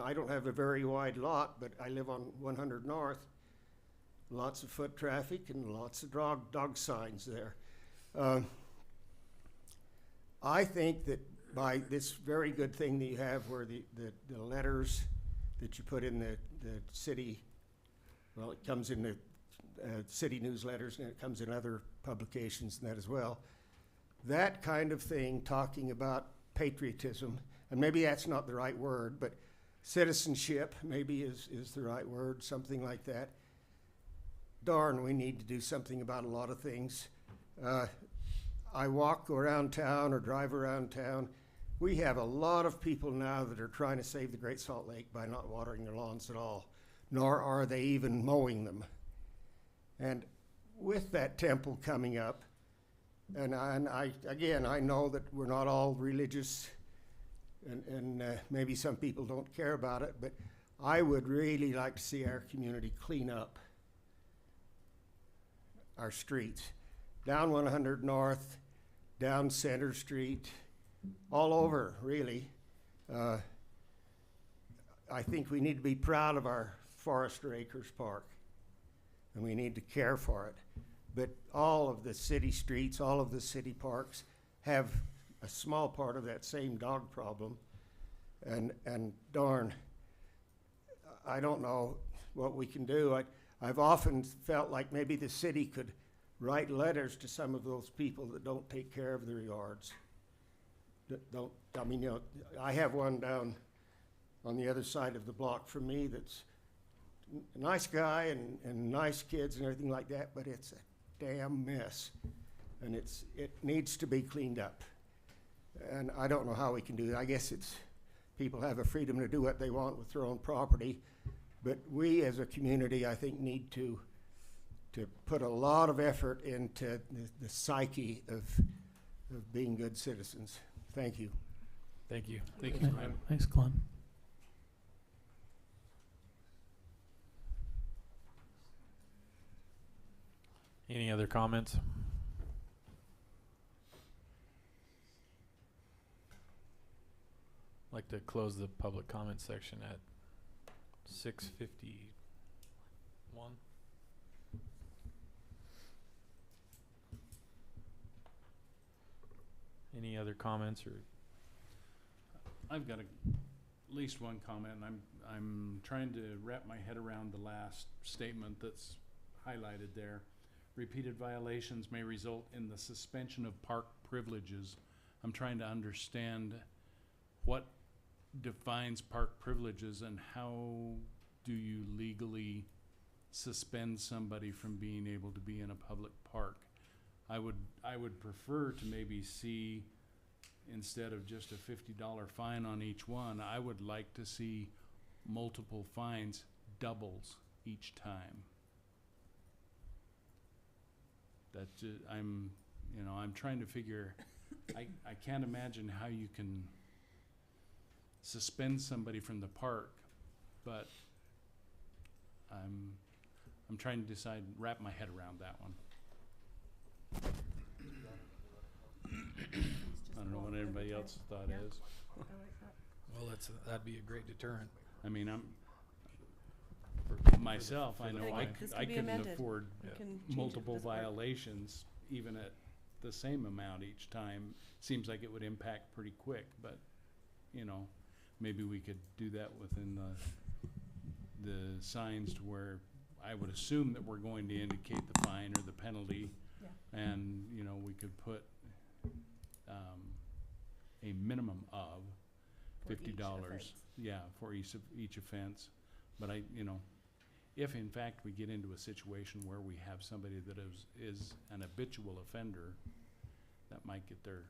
S18: I don't have a very wide lot, but I live on 100 North. Lots of foot traffic and lots of dog signs there. I think that by this very good thing that you have where the letters that you put in the city, well, it comes in the city newsletters and it comes in other publications and that as well. That kind of thing, talking about patriotism, and maybe that's not the right word, but citizenship maybe is the right word, something like that. Darn, we need to do something about a lot of things. I walk around town or drive around town. We have a lot of people now that are trying to save the Great Salt Lake by not watering their lawns at all, nor are they even mowing them. And with that temple coming up, and I know that we're not all religious, and maybe some people don't care about it, but I would really like to see our community clean up our streets. Down 100 North, down Center Street, all over, really. I think we need to be proud of our Forester Acres Park, and we need to care for it. But all of the city streets, all of the city parks have a small part of that same dog problem. And darn, I don't know what we can do. I've often felt like maybe the city could write letters to some of those people that don't take care of their yards. I mean, I have one down on the other side of the block from me that's a nice guy and nice kids and everything like that, but it's a damn mess. And it needs to be cleaned up. And I don't know how we can do that. I guess people have a freedom to do what they want with their own property, but we as a community, I think, need to put a lot of effort into the psyche of being good citizens. Thank you.
S1: Thank you.
S14: Thank you, Glenn.
S7: Thanks, Glenn.
S1: Any other comments? I'd like to close the public comment section at 6:51. Any other comments or?
S14: I've got at least one comment, and I'm trying to wrap my head around the last statement that's highlighted there. Repeated violations may result in the suspension of park privileges. I'm trying to understand what defines park privileges and how do you legally suspend somebody from being able to be in a public park. I would prefer to maybe see, instead of just a $50 fine on each one, I would like to see multiple fines, doubles each time. I'm trying to figure, I can't imagine how you can suspend somebody from the park, but I'm trying to wrap my head around that one. I don't know what everybody else's thought is.
S1: Well, that'd be a great deterrent.
S14: I mean, myself, I know I couldn't afford multiple violations, even at the same amount each time. Seems like it would impact pretty quick, but, maybe we could do that within the signs to where I would assume that we're going to indicate the fine or the penalty.
S4: Yeah.
S14: And, we could put a minimum of $50, for each offense. But if in fact we get into a situation where we have somebody that is an habitual offender, that might get their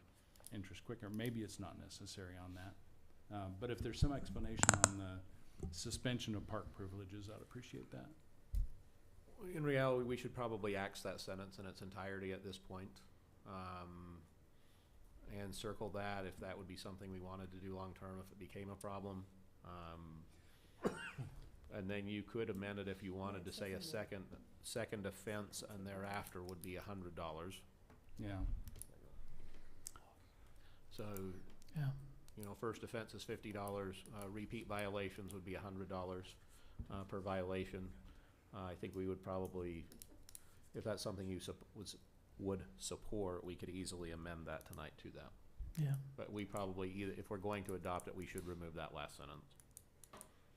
S14: interest quicker. Maybe it's not necessary on that. But if there's some explanation on the suspension of park privileges, I'd appreciate that.
S13: In reality, we should probably axe that sentence in its entirety at this point, and circle that if that would be something we wanted to do long term if it became a problem. And then you could amend it if you wanted to say a second offense and thereafter would be $100.
S14: Yeah.
S13: So,
S7: Yeah.
S13: First offense is $50. Repeat violations would be $100 per violation. I think we would probably, if that's something you would support, we could easily amend that tonight to that.
S7: Yeah,
S13: But we probably, if we're going to adopt it, we should remove that last sentence.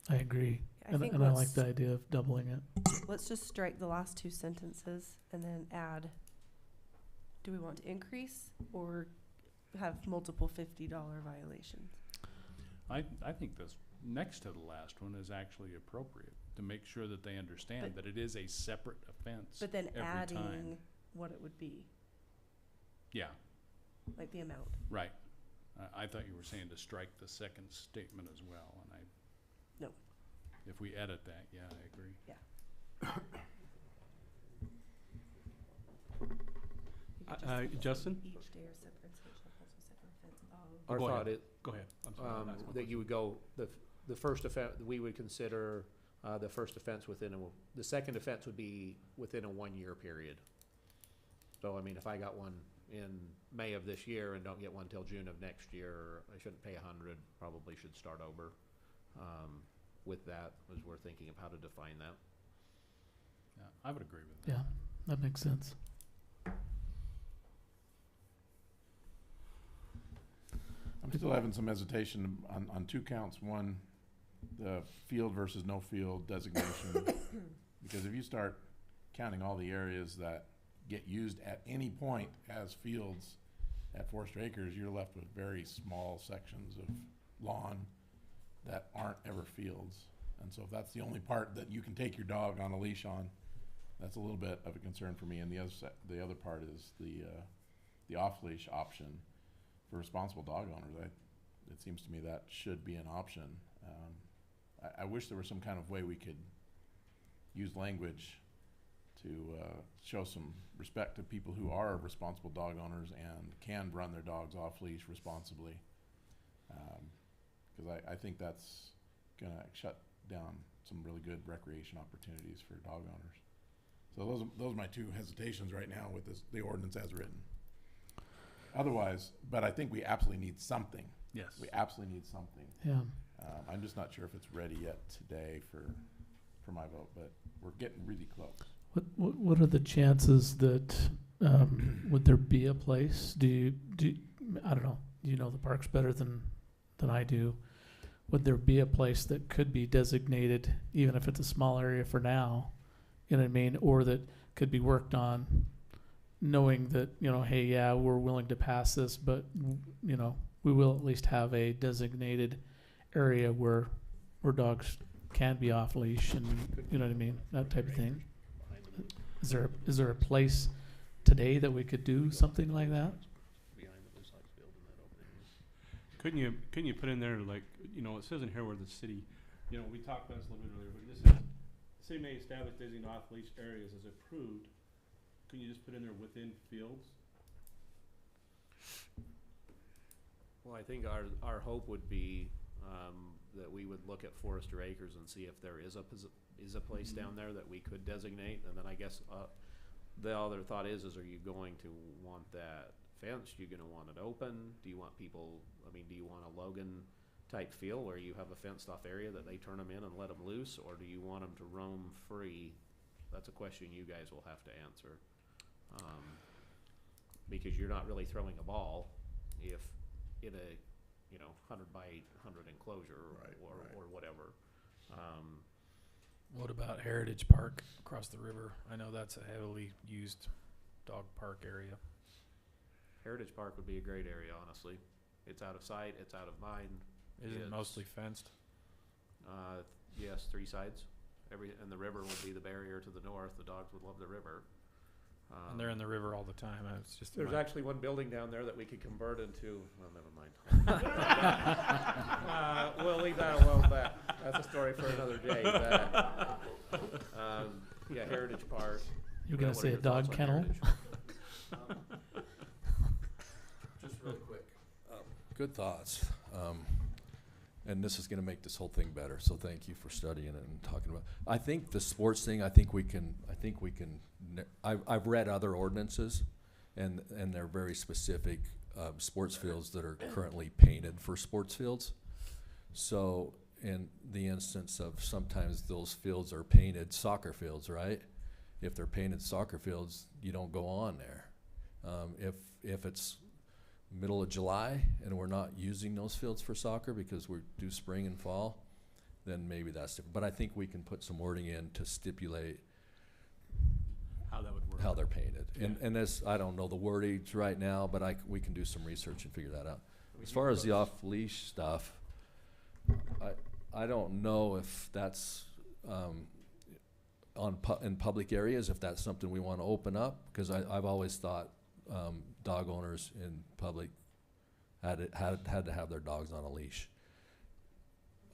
S7: I agree.
S4: I
S7: And
S4: think
S7: I like
S4: let's-
S7: the idea of doubling it.
S4: Let's just strike the last two sentences and then add, do we want to increase or have multiple $50 violations?
S14: I think this next to the last one is actually appropriate to make sure that they understand that it is a separate offense.
S4: But then
S14: every
S4: adding
S14: time.
S4: what it would be,
S14: Yeah,
S4: like the amount.
S14: right. I thought you were saying to strike the second statement as well, and
S4: No.
S14: if we edit that, yeah, I agree.
S4: Yeah.
S16: Justin?
S4: Each day or separate social also second offense of.
S13: Our
S16: Go
S13: thought
S16: ahead.
S13: is
S16: Go ahead. I'm sorry. That's my
S13: that
S16: question.
S13: you would go, the first offense, we would consider the first offense the second offense would be within a 1 year period. So, if I got one in May of this year and don't get one till June of next year, I shouldn't pay $100, probably should start over. With that, as we're thinking of how to define that.
S14: Yeah, I would agree with that.
S7: Yeah, that makes sense.
S15: I'm still having some hesitation on two counts. One, the field versus no field designation. Because if you start counting all the areas that get used at any point as fields at Forester Acres, you're left with very small sections of lawn that aren't ever fields. And so if that's the only part that you can take your dog on a leash on, that's a little bit of a concern for me. And the other part is the off-leash option for responsible dog owners. It seems to me that should be an option. I wish there was some kind of way we could use language to show some respect to people who are responsible dog owners and can run their dogs off leash responsibly. Because I think that's going to shut down some really good recreation opportunities for dog owners. So those are my two hesitations right now with the ordinance as written. Otherwise, but I think we absolutely need something.
S14: Yes.
S15: We absolutely need something.
S7: Yeah.
S15: I'm just not sure if it's ready yet today for my vote, but we're getting really close.
S7: What are the chances that would there be a place? Do I don't know. You know the parks better than I do. Would there be a place that could be designated, even if it's a small area for now? You know what I mean? Or that could be worked on, knowing that, you know, hey, yeah, we're willing to pass this, but you know, we will at least have a designated area where dogs can be off leash, and you know what I mean, that type of thing. Is there a place today that we could do something like that?
S16: Couldn't you put in there, like, you know, it says in here where the city, you know, we talked about this a little bit earlier, but this is, the city may establish designated off-leash areas as approved. Can you just put in there within fields?
S13: Well, I think our hope would be that we would look at Forester Acres and see if there is a place down there that we could designate, and then I guess the other thought is are you going to want that fenced? You going to want it open? Do you want people? I mean, do you want a Logan type feel where you have a fenced off area that they turn them in and let them loose, or do you want them to roam free? That's a question you guys will have to answer, because you're not really throwing a ball if in a 100 by 800 enclosure or whatever.
S1: What about Heritage Park across the river? I know that's a heavily used dog park area.
S13: Heritage Park would be a great area, honestly. It's out of sight, it's out of mind.
S1: Is it mostly fenced?
S13: Yes, 3 sides. And the river would be the barrier to the north. The dogs would love the river.
S1: And they're in the river all the time. It's just
S13: There's actually one building down there that we could convert into. Well, never mind. We'll leave that alone. That's a story for another day. Yeah, Heritage Park.
S7: You're gonna say a dog kennel?
S19: Just really quick. Good thoughts. And this is going to make this whole thing better. So thank you for studying it and talking about. I think the sports thing. I think we can. I've read other ordinances, and they're very specific sports fields that are currently painted for sports fields. So in the instance of sometimes those fields are painted soccer fields, right? If they're painted soccer fields, you don't go on there. If it's middle of July and we're not using those fields for soccer because we do spring and fall, then maybe that's different. But I think we can put some wording in to stipulate
S16: how that would work,
S19: how they're painted.
S16: Yeah.
S19: And this, I don't know the wordage right now, but we can do some research and figure that out. As far as the off-leash stuff, I don't know if that's in public areas, if that's something we want to open up, because I've always thought dog owners in public had to have their dogs on a leash.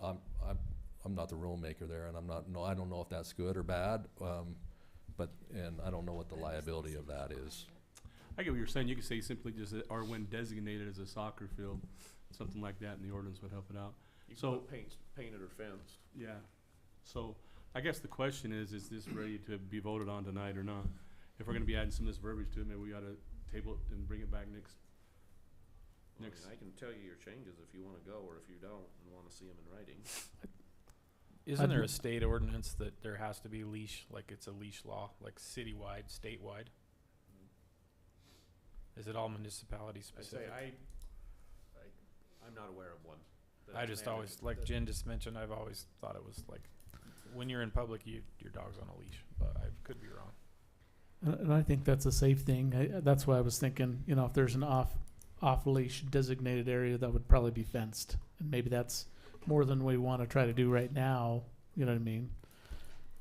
S19: I'm not the rule maker there, and I don't know if that's good or bad, and I don't know what the liability of that is.
S16: I get what you're saying. You could say simply just or when designated as a soccer field, something like that, and the ordinance would help it out.
S13: You can put painted or fenced.
S16: Yeah. So I guess the question is this ready to be voted on tonight or not? If we're going to be adding some of this verbiage to it, maybe we got to table it and bring it back next.
S13: I can tell you your changes if you want to go or if you don't and want to see them in writing.
S1: Isn't there a state ordinance that there has to be leash, like it's a leash law, like citywide, statewide? Is it all municipality specific?
S13: I'm I'm not aware of one.
S1: I
S13: that's
S1: just
S13: mandated.
S1: always, like Jen just mentioned, I've always thought it was like, when you're in public, your dog's on a leash, but I could be wrong.
S7: And I think that's a safe thing. That's why I was thinking, you know, if there's an off-leash designated area, that would probably be fenced. And maybe that's more than we want to try to do right now, you know what I mean?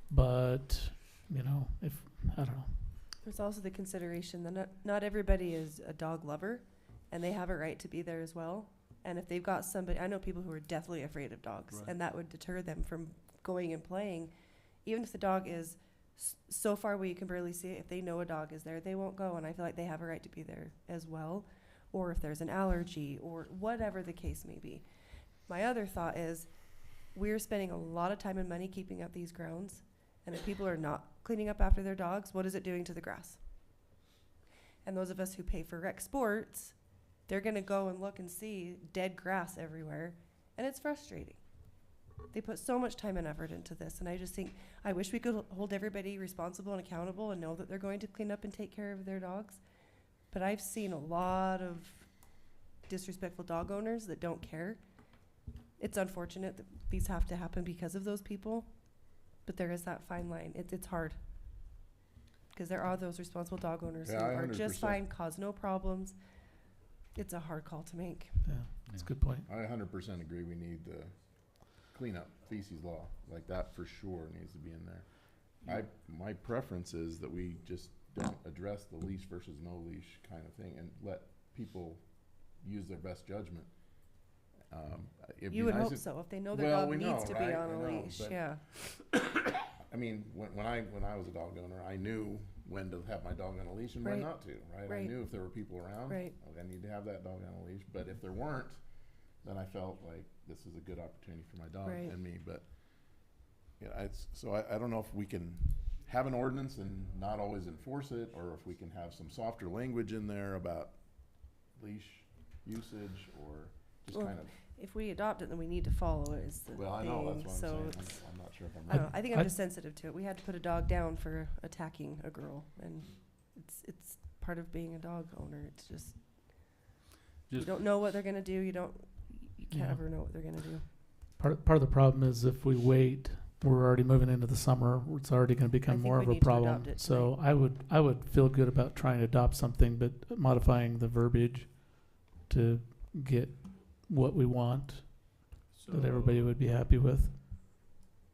S7: But, you know, I don't know.
S4: There's also the consideration that not everybody is a dog lover, and they have a right to be there as well. And if they've got somebody, I know people who are deathly afraid of dogs,
S14: Right.
S4: and that would deter them from going and playing. Even if the dog is so far where you can barely see it, if they know a dog is there, they won't go, and I feel like they have a right to be there as well. Or if there's an allergy, or whatever the case may be. My other thought is, we're spending a lot of time and money keeping up these grounds, and if people are not cleaning up after their dogs, what is it doing to the grass? And those of us who pay for rec sports, they're gonna go and look and see dead grass everywhere, and it's frustrating. They put so much time and effort into this, and I just think, I wish we could hold everybody responsible and accountable and know that they're going to clean up and take care of their dogs. But I've seen a lot of disrespectful dog owners that don't care. It's unfortunate that these have to happen because of those people, but there is that fine line. It's hard. Because there are those responsible dog owners who are just
S3: 100%.
S4: fine, cause no problems. It's a hard call to make.
S7: Yeah, that's a good point.
S3: I 100% agree we need the cleanup feces law, like that for sure needs to be in there. My preference is that we just don't address the leash versus no leash kind of thing and let people use their best judgment. It'd
S4: You
S3: be
S4: would
S3: nice
S4: hope
S3: if-
S4: so, if they know their
S3: Well,
S4: dog
S3: we
S4: needs
S3: know,
S4: to
S3: right?
S4: be on
S3: I
S4: a
S3: know,
S4: leash,
S3: but-
S4: yeah.
S3: I mean, when I was a dog owner, I knew when to have my dog on a leash and when
S4: Right.
S3: not to, right? I
S4: Right.
S3: knew if there were people around,
S4: Right.
S3: I need to have that dog on a leash. But if there weren't, then I felt like this is a good opportunity for my dog
S4: Right.
S3: and me. But yeah, I don't know if we can have an ordinance and not always enforce it, or if we can have some softer language in there about leash usage, or just
S4: Well,
S3: kind of.
S4: If we adopt it, then we need to follow it, is the
S3: Well, I
S4: thing.
S3: know, that's what I'm
S4: So
S3: saying.
S4: it's,
S3: I'm not sure if I'm
S4: I don't
S3: right.
S4: know, I think I'm just sensitive to it. We had to put a dog down for attacking a girl, and it's part of being a dog owner. It's just, you
S14: Just-
S4: don't know what they're gonna do. You can't
S7: Yeah.
S4: ever know what they're gonna do.
S7: Part of the problem is if we wait, we're already moving into the summer. It's already going to become
S4: think
S7: more
S4: we
S7: of a
S4: need to
S7: problem.
S4: adopt it
S7: So I would feel good about trying to adopt something, but modifying the verbiage to get what we want that everybody would be happy with.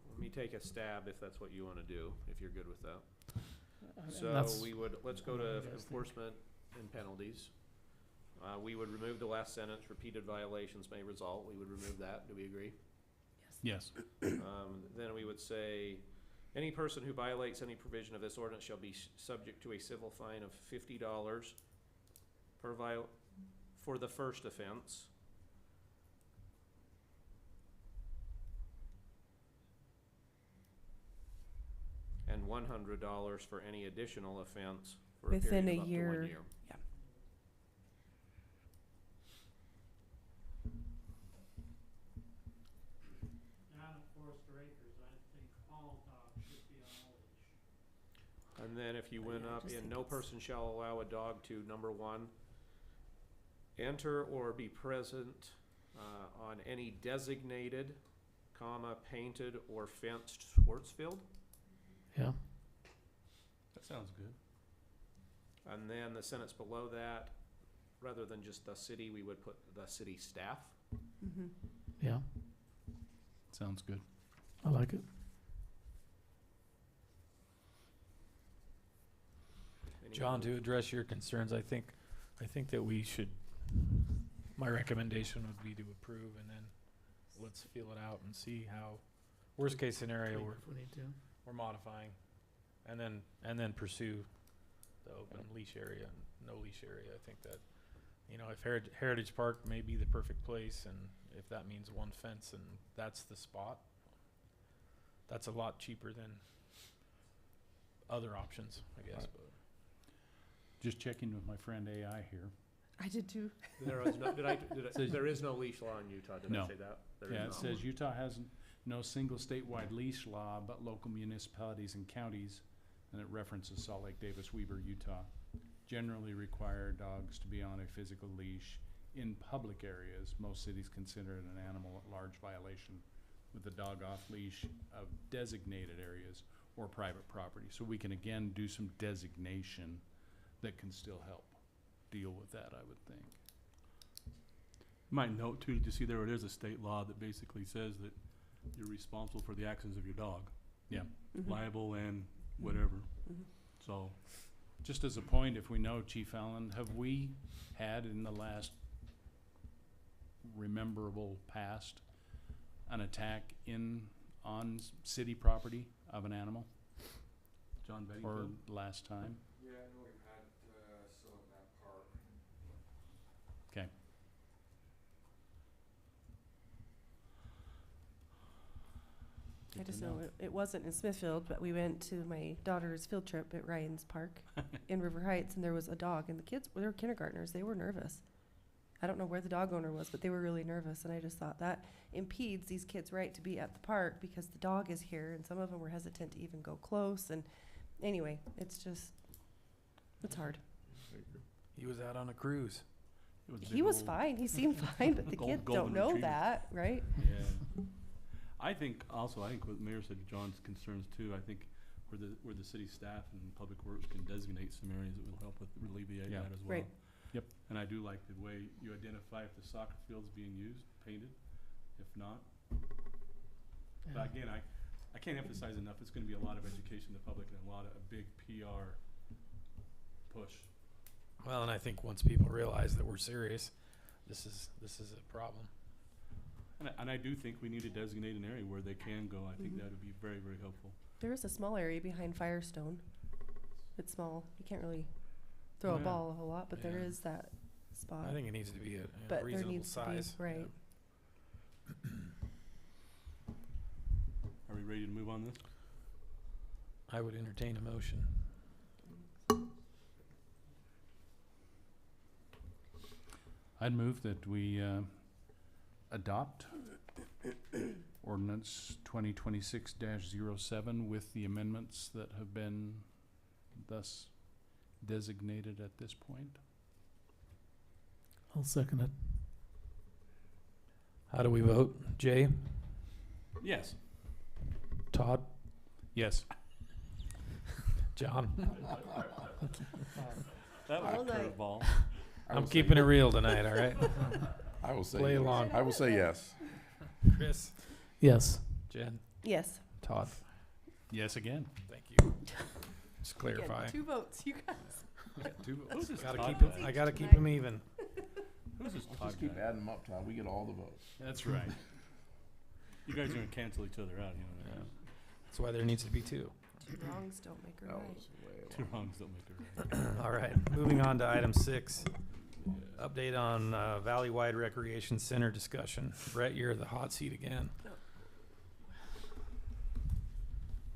S13: Let me take a stab if that's what you want to do, if you're good with that. So
S7: That's-
S13: let's go to enforcement and penalties. We would remove the last sentence, repeated violations may result. We would remove that. Do we agree?
S14: Yes.
S13: Then we would say, any person who violates any provision of this ordinance shall be subject to a civil fine of $50 for the first offense. And $100 for any additional offense for a
S4: Within
S13: period
S4: a
S13: of up to 1
S4: year.
S13: year.
S4: Yeah.
S13: And then if you went
S4: Yeah, I
S13: up
S4: just
S13: in
S4: think
S13: no
S4: it's-
S13: person shall allow a dog to, number one, enter or be present on any designated, painted or fenced sports field.
S7: Yeah.
S14: That sounds good.
S13: And then the sentence below that, rather than just the city, we would put the city staff.
S4: Mm-hmm.
S7: Yeah,
S14: Sounds good.
S7: I like it.
S13: Any
S1: John,
S13: other-
S1: to address your concerns, I think that we should, my recommendation would be to approve, and then let's feel it out and see how, worst case scenario,
S7: Tweak if we need to.
S1: we're modifying, and then pursue the open leash area, no leash area. I think that, you know, if Heritage Park may be the perfect place, and if that means one fence and that's the spot, that's a lot cheaper than other options, I guess.
S3: Right.
S1: But
S14: Just checking with my friend AI here.
S4: I did too.
S13: There is no,
S14: Says-
S13: there is no leash law in Utah, did I
S14: No.
S13: say that? There
S14: Yeah,
S13: is
S14: it
S13: not.
S14: says Utah has no single statewide leash law, but local municipalities and counties, and it references Salt Lake, Davis, Weber, Utah, generally require dogs to be on a physical leash in public areas, most cities consider it an animal at large violation with the dog off leash of designated areas or private property. So we can again do some designation that can still help deal with that, I would think.
S16: Might note too, to see there it is a state law that basically says that you're responsible for the actions of your dog.
S14: Yeah.
S4: Mhm.
S16: Liable and whatever.
S4: Mhm.
S16: So,
S14: Just as a point, if we know, Chief Allen, have we had in the last rememberable past an attack on city property of an animal?
S16: John Betty.
S14: Or last time?
S17: Yeah, I know we've had, some in that park.
S14: Okay.
S4: I just know it wasn't in Smithfield, but we went to my daughter's field trip at Ryan's Park in River Heights, and there was a dog, and the kids, they were kindergartners, they were nervous. I don't know where the dog owner was, but they were really nervous, and I just thought that impedes these kids' right to be at the park because the dog is here, and some of them were hesitant to even go close, and anyway, it's hard.
S1: He was out on a cruise.
S16: it was a
S4: He
S16: big
S4: was
S16: old-
S4: fine, he seemed fine, but the
S16: Gold-
S4: kids
S16: golden
S4: don't know
S16: retriever.
S4: that, right?
S16: Yeah. I think what Mayor said, John's concerns too, I think where the city staff and public works can designate some areas that will help with alleviate
S14: Yeah.
S16: that as well.
S4: Right.
S14: Yep.
S16: And I do like the way you identify if the soccer field's being used, painted, if not. But again, I can't emphasize enough, it's gonna be a lot of education to the public and a big PR push.
S1: Well, and I think once people realize that we're serious, this is a problem.
S16: And I do think we need to designate an area where they can go. I think
S4: Mhm.
S16: that would be very, very helpful.
S4: There is a small area behind Firestone. It's small. You can't really throw a
S16: Yeah.
S4: ball a whole lot, but there
S1: Yeah.
S4: is that spot.
S1: I think it needs to be a
S4: But there
S1: reasonable
S4: needs to be,
S1: size.
S4: right.
S16: Are we ready to move on this?
S1: I would entertain a motion.
S14: I'd move that we adopt ordinance 2026-07 with the amendments that have been thus designated at this point.
S7: I'll second it.
S1: How do we vote? Jay?
S16: Yes.
S1: Todd?
S14: Yes.
S1: John?
S16: That was a
S4: All night.
S16: curveball.
S1: I'm keeping it real tonight, all right?
S15: I will say
S1: Play
S15: yes.
S1: along.
S15: I will say yes.
S1: Chris?
S7: Yes.
S1: Jen?
S4: Yes.
S1: Todd?
S14: Yes again.
S1: Thank you. Just
S4: Again,
S1: clarify.
S4: 2 votes, you guys.
S16: Who's this
S1: Gotta
S16: Todd
S1: keep it,
S16: guy?
S1: I gotta keep
S4: Tonight.
S1: them even.
S16: Who's this
S15: Let's
S16: Todd
S15: just keep
S16: guy?
S15: adding them up, Todd. We get all the votes.
S14: That's right.
S16: You guys are gonna cancel each other out, you know.
S1: Yeah. That's why there needs to be 2.
S4: 2 wrongs don't make a
S15: That
S4: right.
S15: was way
S16: Two
S15: long.
S16: wrongs don't make a right.
S1: All right, moving on to item 6. Update on Valley-wide Recreation Center discussion. Brett, you're the hot seat again.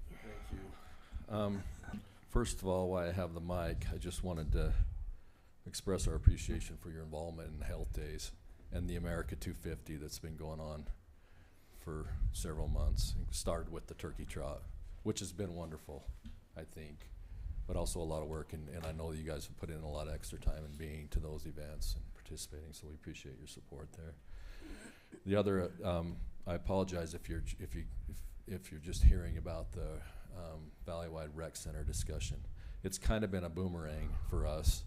S19: Thank you. First of all, while I have the mic, I just wanted to express our appreciation for your involvement in Health Days and the America 250 that's been going on for several months. It started with the turkey trot, which has been wonderful, I think, but also a lot of work, and I know that you guys have put in a lot of extra time in being to those events and participating, so we appreciate your support there. The other, I apologize if you're just hearing about the Valley-wide Rec Center discussion. It's kind of been a boomerang for us,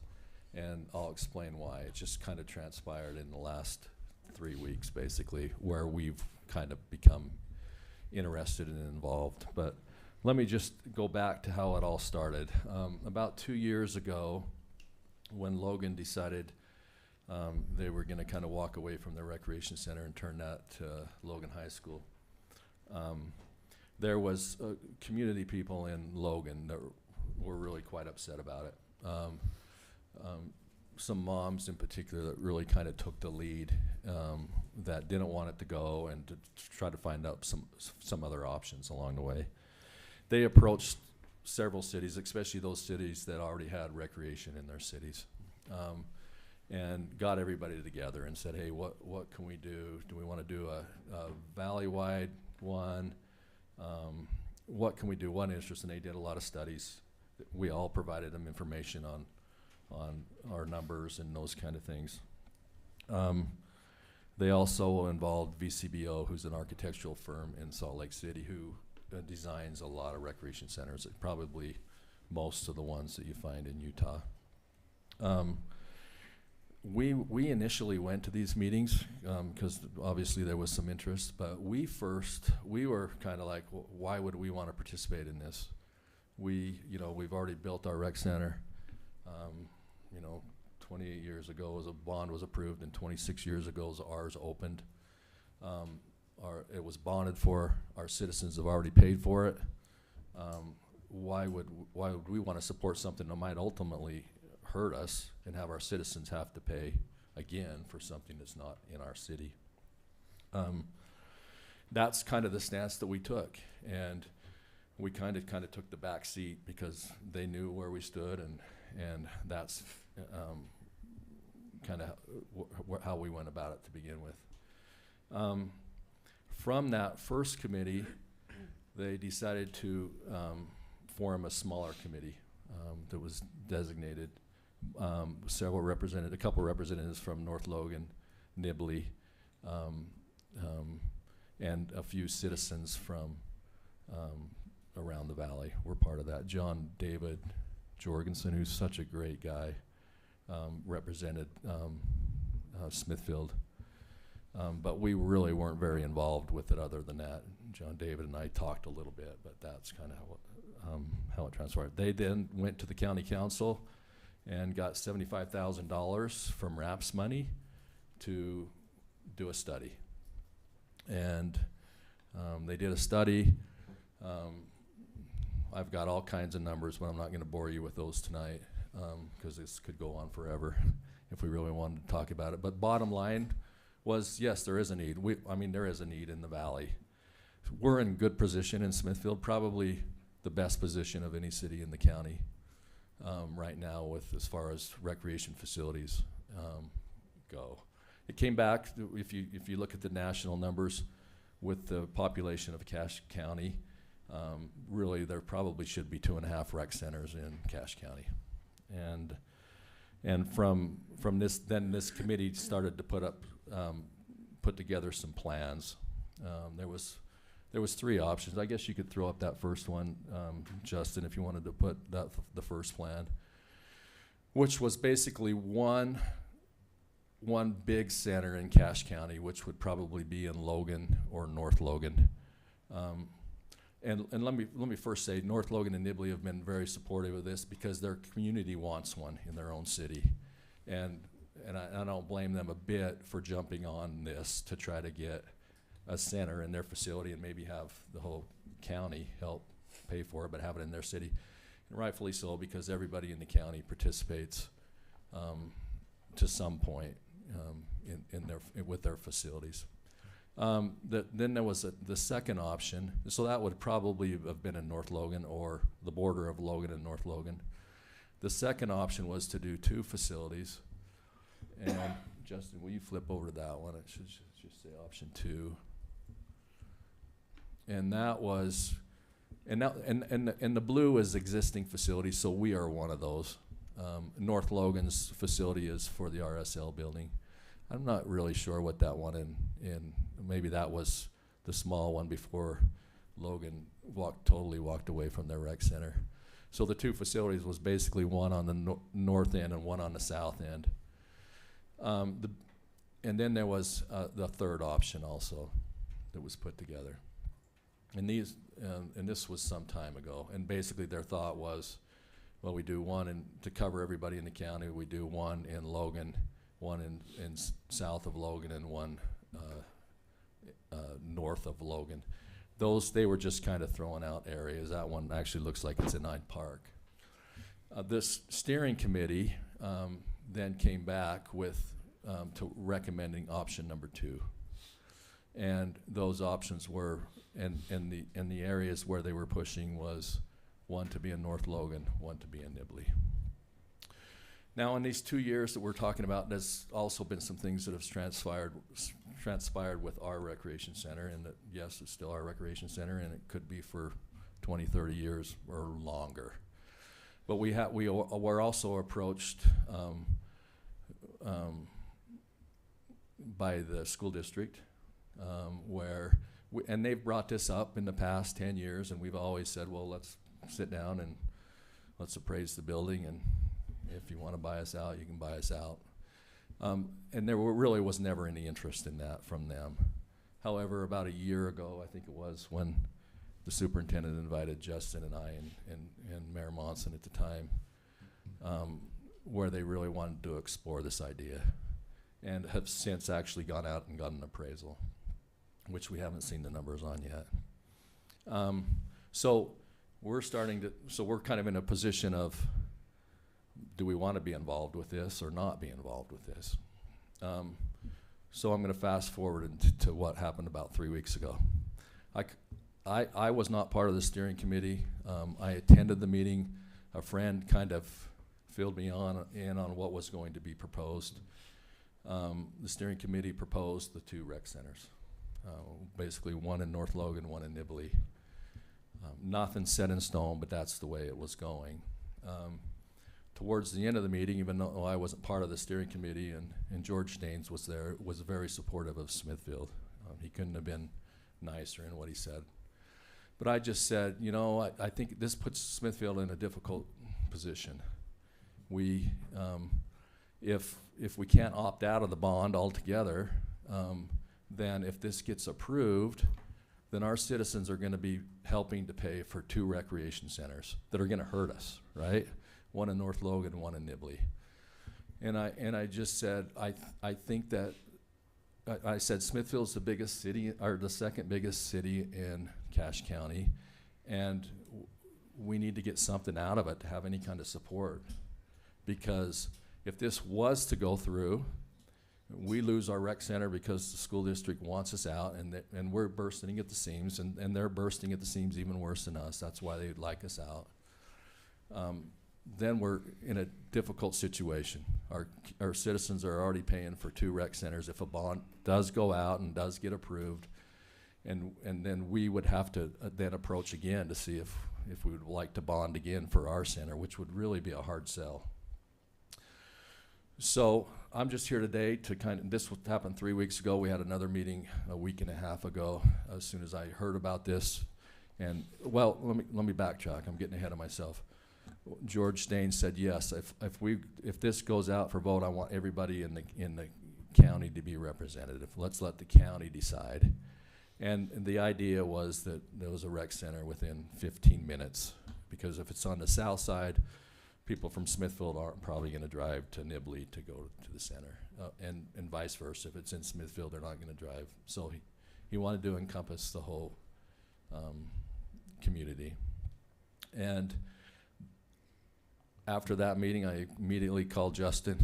S19: and I'll explain why. It just kind of transpired in the last 3 weeks, basically, where we've kind of become interested and involved. But let me just go back to how it all started. About 2 years ago, when Logan decided they were going to kind of walk away from their recreation center and turn that to Logan High School, there was community people in Logan that were really quite upset about it. Some moms in particular that really kind of took the lead, that didn't want it to go, and to try to find out some other options along the way. They approached several cities, especially those cities that already had recreation in their cities, and got everybody together and said, hey, what can we do? Do we want to do a valley-wide one? What can we do? One interest, and they did a lot of studies. We all provided them information on our numbers and those kind of things. They also involved VCBO, who's an architectural firm in Salt Lake City, who designs a lot of recreation centers, probably most of the ones that you find in Utah. We initially went to these meetings because obviously there was some interest, but we were kind of like, why would we want to participate in this? We've already built our rec center. 28 years ago, as a bond was approved, and 26 years ago, as ours opened. It was bonded for. Our citizens have already paid for it. Why would we want to support something that might ultimately hurt us and have our citizens have to pay again for something that's not in our city? That's kind of the stance that we took, and we kind of took the back seat because they knew where we stood, and that's kind of how we went about it to begin with. From that first committee, they decided to form a smaller committee that was designated. A couple representatives from North Logan, Nibley, and a few citizens from around the valley were part of that. John David Jorgensen, who's such a great guy, represented Smithfield. But we really weren't very involved with it other than that. John David and I talked a little bit, but that's kind of how it transpired. They then went to the county council and got $75,000 from RAPS money to do a study. And they did a study. I've got all kinds of numbers, but I'm not going to bore you with those tonight because this could go on forever if we really wanted to talk about it. But bottom line was, yes, there is a need. There is a need in the valley. We're in good position in Smithfield, probably the best position of any city in the county right now with as far as recreation facilities go. It came back, if you look at the national numbers with the population of Cache County, really there probably should be 2.5 rec centers in Cache County. And from this, then this committee started to put together some plans. There was 3 options. I guess you could throw up that first one, Justin, if you wanted to put the first plan, which was basically one big center in Cache County, which would probably be in Logan or North Logan. And let me first say, North Logan and Nibley have been very supportive of this because their community wants one in their own city, and I don't blame them a bit for jumping on this to try to get a center in their facility and maybe have the whole county help pay for it, but have it in their city, and rightfully so because everybody in the county participates to some point with their facilities. Then there was the second option, so that would probably have been in North Logan or the border of Logan and North Logan. The second option was to do 2 facilities, and Justin, will you flip over to that one? It should just say option 2. And that was, and the blue is existing facilities, so we are one of those. North Logan's facility is for the RSL building. I'm not really sure what that one in maybe that was the small one before Logan totally walked away from their rec center. So the 2 facilities was basically one on the north end and one on the south end. And then there was the third option also that was put together. And this was some time ago. And basically their thought was, well, we do one to cover everybody in the county. We do one in Logan, one in south of Logan, and one north of Logan. They were just kind of throwing out areas. That one actually looks like it's in Hyde Park. This steering committee then came back with to recommending option number 2. And those options were, and the areas where they were pushing was one to be in North Logan, one to be in Nibley. Now, in these 2 years that we're talking about, there's also been some things that have transpired with our recreation center, and that, yes, it's still our recreation center, and it could be for 20, 30 years or longer. But were also approached by the school district, where, and they've brought this up in the past 10 years, and we've always said, well, let's sit down and let's appraise the building, and if you want to buy us out, you can buy us out. And there really was never any interest in that from them. However, about a year ago, I think it was, when the superintendent invited Justin and I and Mayor Monson at the time, where they really wanted to explore this idea, and have since actually gone out and got an appraisal, which we haven't seen the numbers on yet. So we're kind of in a position of, do we want to be involved with this or not be involved with this? So I'm going to fast forward to what happened about 3 weeks ago. I was not part of the steering committee. I attended the meeting. A friend kind of filled me in on what was going to be proposed. The steering committee proposed the 2 rec centers, basically one in North Logan, one in Nibley. Nothing set in stone, but that's the way it was going. Towards the end of the meeting, even though I wasn't part of the steering committee, and George Staines was there, was very supportive of Smithfield. He couldn't have been nicer in what he said. But I just said, you know, I think this puts Smithfield in a difficult position. We, if we can't opt out of the bond altogether, then if this gets approved, then our citizens are going to be helping to pay for 2 recreation centers that are going to hurt us, right? One in North Logan, one in Nibley. And I just said, I think that, I said Smithfield's the biggest city, or the second biggest city in Cache County, and we need to get something out of it to have any kind of support. Because if this was to go through, we lose our rec center because the school district wants us out, and we're bursting at the seams, and they're bursting at the seams even worse than us. That's why they'd like us out. Then we're in a difficult situation. Our citizens are already paying for 2 rec centers. If a bond does go out and does get approved, and then we would have to then approach again to see if we would like to bond again for our center, which would really be a hard sell. So I'm just here today to this happened 3 weeks ago. We had another meeting a week and a half ago as soon as I heard about this. And well, let me backtrack. I'm getting ahead of myself. George Staines said, yes, if this goes out for vote, I want everybody in the county to be represented. Let's let the county decide. And the idea was that there was a rec center within 15 minutes, because if it's on the south side, people from Smithfield aren't probably going to drive to Nibley to go to the center, and vice versa. If it's in Smithfield, they're not going to drive. So he wanted to encompass the whole community. And after that meeting, I immediately called Justin.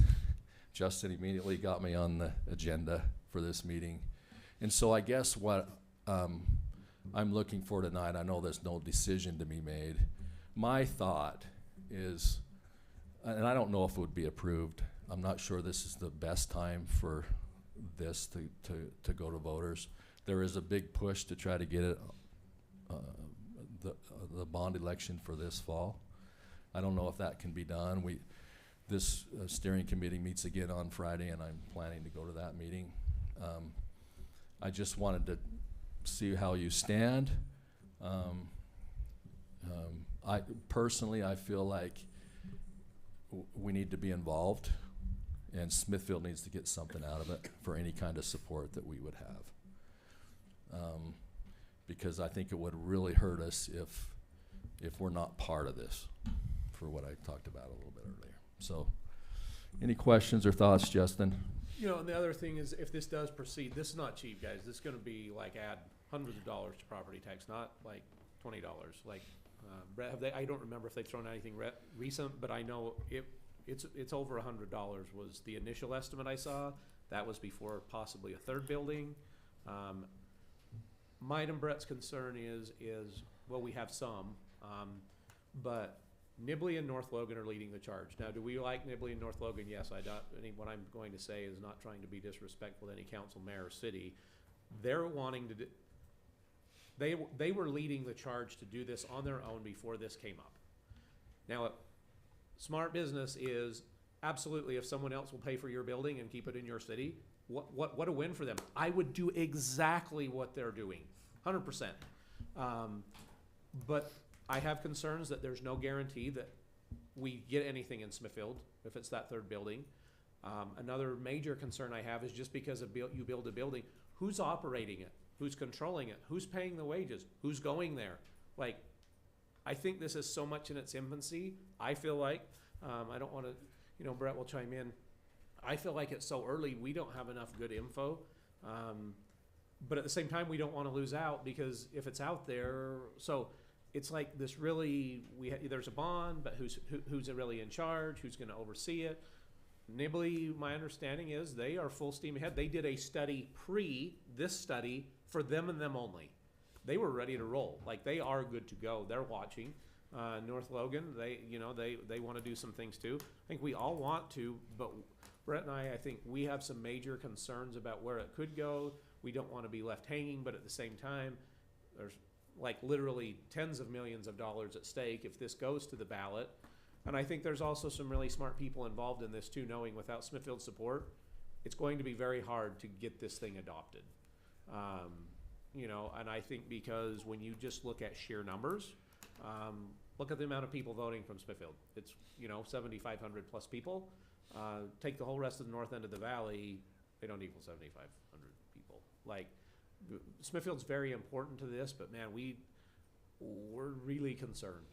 S19: Justin immediately got me on the agenda for this meeting. And so I guess what I'm looking for tonight, I know there's no decision to be made. My thought is, and I don't know if it would be approved, I'm not sure this is the best time for this to go to voters. There is a big push to try to get it, the bond election for this fall. I don't know if that can be done. This steering committee meets again on Friday, and I'm planning to go to that meeting. I just wanted to see how you stand. I personally feel like we need to be involved, and Smithfield needs to get something out of it for any kind of support that we would have. Because I think it would really hurt us if we're not part of this, for what I talked about a little bit earlier. So, any questions or thoughts, Justin?
S13: You know, and the other thing is, if this does proceed, this is not cheap, guys. This is going to be like add hundreds of dollars to property tax, not like $20. Like, I don't remember if they've thrown anything recent, but I know it's over $100 was the initial estimate I saw. That was before possibly a third building. Mine and Brett's concern is well, we have some, but Nibley and North Logan are leading the charge. Now, do we like Nibley and North Logan? Yes, I don't. What I'm going to say is not trying to be disrespectful to any council, mayor, or city. They're wanting to they were leading the charge to do this on their own before this came up. Now, smart business is absolutely, if someone else will pay for your building and keep it in your city, what a win for them. I would do exactly what they're doing, 100%. But I have concerns that there's no guarantee that we get anything in Smithfield if it's that third building. Another major concern I have is just because you build a building, who's operating it? Who's controlling it? Who's paying the wages? Who's going there? Like, I think this is so much in its infancy. I feel like, I don't want to, Brett will chime in. I feel like it's so early, we don't have enough good info. But at the same time, we don't want to lose out, because if it's out there, so it's like this really, there's a bond, but who's really in charge? Who's going to oversee it? Nibley, my understanding is they are full steam ahead. They did a study this study for them and them only. They were ready to roll. Like, they are good to go. They're watching. North Logan, they want to do some things too. I think we all want to, but Brett and I think we have some major concerns about where it could go. We don't want to be left hanging, but at the same time, there's like literally tens of millions of dollars at stake if this goes to the ballot. And I think there's also some really smart people involved in this too, knowing without Smithfield support, it's going to be very hard to get this thing adopted. And I think because when you just look at sheer numbers, look at the amount of people voting from Smithfield. It's, 7,500 plus people. Take the whole rest of the north end of the valley, they don't equal 7,500 people. Like, Smithfield's very important to this, but man, we're really concerned,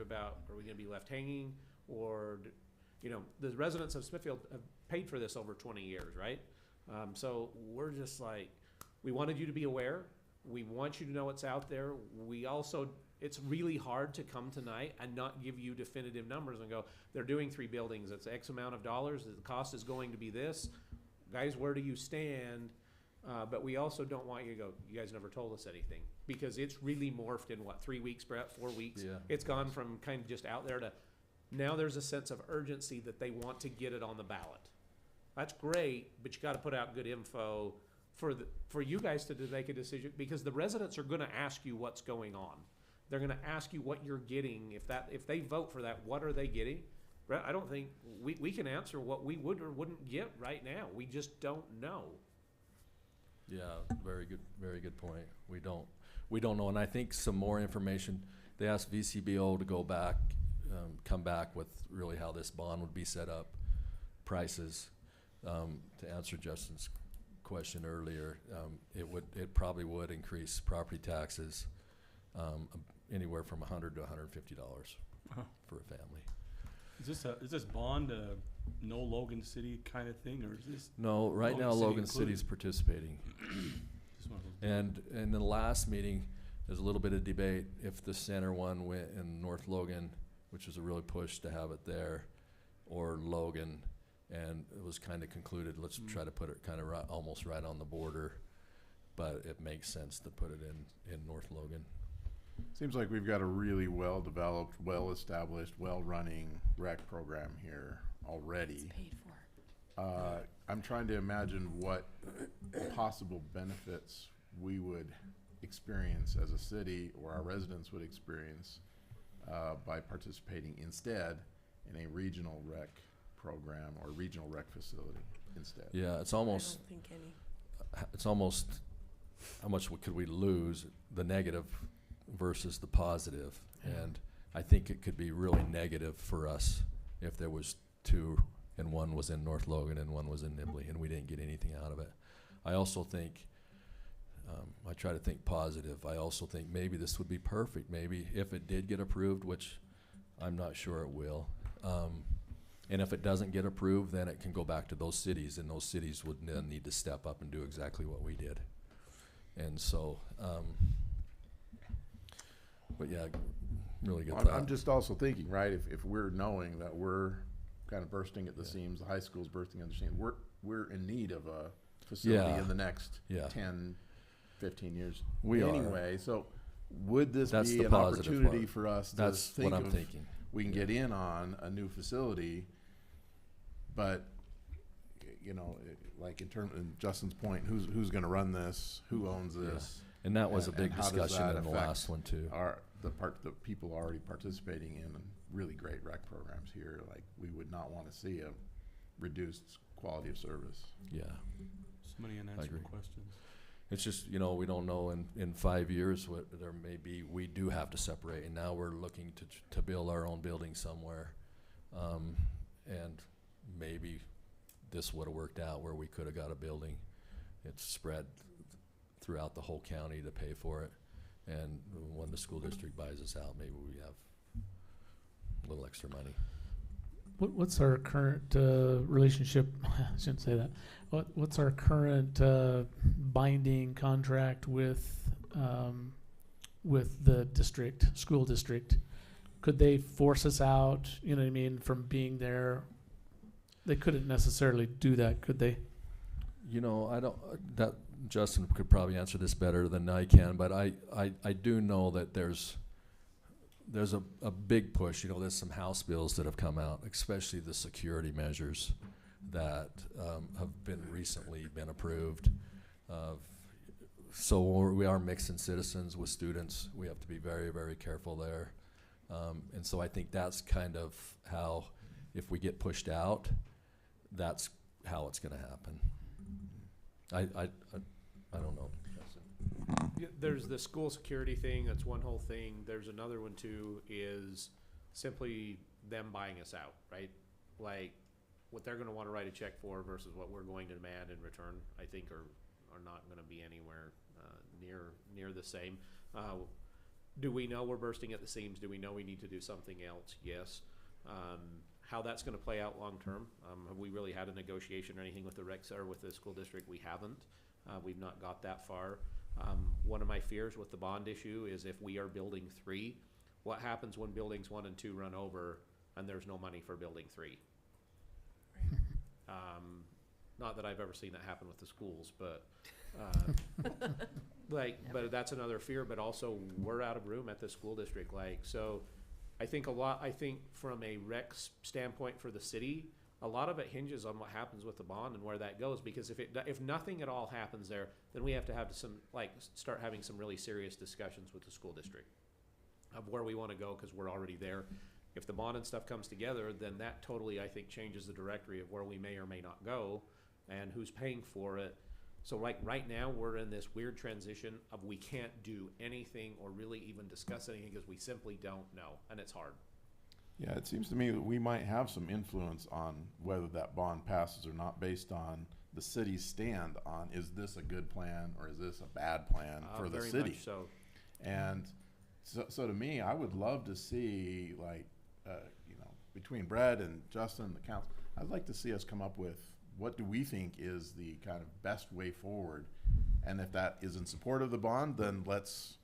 S13: about, are we going to be left hanging, or, the residents of Smithfield have paid for this over 20 years, right? So we're just like, we wanted you to be aware. We want you to know what's out there. We also, it's really hard to come tonight and not give you definitive numbers and go, they're doing 3 buildings. It's X amount of dollars. The cost is going to be this. Guys, where do you stand? But we also don't want you to go, you guys never told us anything, because it's really morphed in 3 weeks, Brett, 4 weeks.
S19: Yeah.
S13: It's gone from kind of just out there to now there's a sense of urgency that they want to get it on the ballot. That's great, but you got to put out good info for you guys to make a decision, because the residents are going to ask you what's going on. They're going to ask you what you're getting. If they vote for that, what are they getting? Brett, I don't think we can answer what we would or wouldn't get right now. We just don't know.
S19: Yeah, very good point. We don't know, and I think some more information. They asked VCBO to go back, come back with really how this bond would be set up, prices. To answer Justin's question earlier, it probably would increase property taxes anywhere from $100 to $150 for a family.
S16: Is this bond a no Logan City kind of thing, or is this?
S19: No, right now Logan City's participating. And in the last meeting, there's a little bit of debate if the center one went in North Logan, which was a really push to have it there, or Logan, and it was kind of concluded, let's try to put it kind of almost right on the border, but it makes sense to put it in North Logan.
S15: Seems like we've got a really well-developed, well-established, well-running rec program here already.
S12: It's paid for.
S15: I'm trying to imagine what possible benefits we would experience as a city, or our residents would experience by participating instead in a regional rec program or regional rec facility instead.
S19: Yeah, it's almost.
S4: I don't think any.
S19: It's almost how much could we lose, the negative versus the positive, and I think it could be really negative for us if there was 2 and one was in North Logan and one was in Nibley and we didn't get anything out of it. I also think, I try to think positive. I also think maybe this would be perfect. Maybe if it did get approved, which I'm not sure it will, and if it doesn't get approved, then it can go back to those cities, and those cities would then need to step up and do exactly what we did. And so, but yeah, really good thought.
S15: I'm just also thinking, right, if we're knowing that we're kind of bursting at the seams, the high school's bursting at the seams, we're in need of a facility in the next 10, 15 years anyway. So would this be an opportunity for us to think of, we can get in on a new facility, but like in Justin's point, who's going to run this, who owns this?
S19: And that was a big discussion in the last one too.
S15: The people already participating in really great rec programs here, like we would not want to see a reduced quality of service.
S19: Yeah.
S16: So many unanswered questions.
S19: It's just, you know, we don't know in 5 years what there may be. We do have to separate, and now we're looking to build our own building somewhere. And maybe this would have worked out where we could have got a building. It's spread throughout the whole county to pay for it. And when the school district buys us out, maybe we have a little extra money.
S7: What's our current relationship? I shouldn't say that. What's our current binding contract with the school district? Could they force us out? You know what I mean, from being there? They couldn't necessarily do that, could they?
S19: You know, I don't. That Justin could probably answer this better than I can, but I do know that there's a big push. You know, there's some House bills that have come out, especially the security measures that have been recently been approved. So we are mixing citizens with students. We have to be very, very careful there. And so I think that's kind of how, if we get pushed out, that's how it's going to happen. I don't know.
S13: Yeah, there's the school security thing. That's one whole thing. There's another one too, is simply them buying us out, right? Like what they're going to want to write a check for versus what we're going to demand in return, I think are not going to be anywhere near the same. Do we know we're bursting at the seams? Do we know we need to do something else? Yes. How that's going to play out long term? Have we really had a negotiation or anything with the Rex or with the school district? We haven't. We've not got that far. One of my fears with the bond issue is if we are building 3, what happens when buildings 1 and 2 run over and there's no money for building 3? Not that I've ever seen that happen with the schools, but but that's another fear. But also we're out of room at the school district. So I think from a rec standpoint for the city, a lot of it hinges on what happens with the bond and where that goes. Because if nothing at all happens there, then we have to have start having some really serious discussions with the school district of where we want to go, because we're already there. If the bond and stuff comes together, then that totally, I think, changes the directory of where we may or may not go and who's paying for it. So right now we're in this weird transition of we can't do anything or really even discuss anything because we simply don't know, and it's hard.
S15: Yeah, it seems to me that we might have some influence on whether that bond passes or not based on the city's stand on, is this a good plan or is this a bad plan for the
S13: very
S15: city?
S13: Much so.
S15: And so to me, I would love to see, between Brett and Justin, the council, I'd like to see us come up with what do we think is the kind of best way forward. And if that is in support of the bond, then let's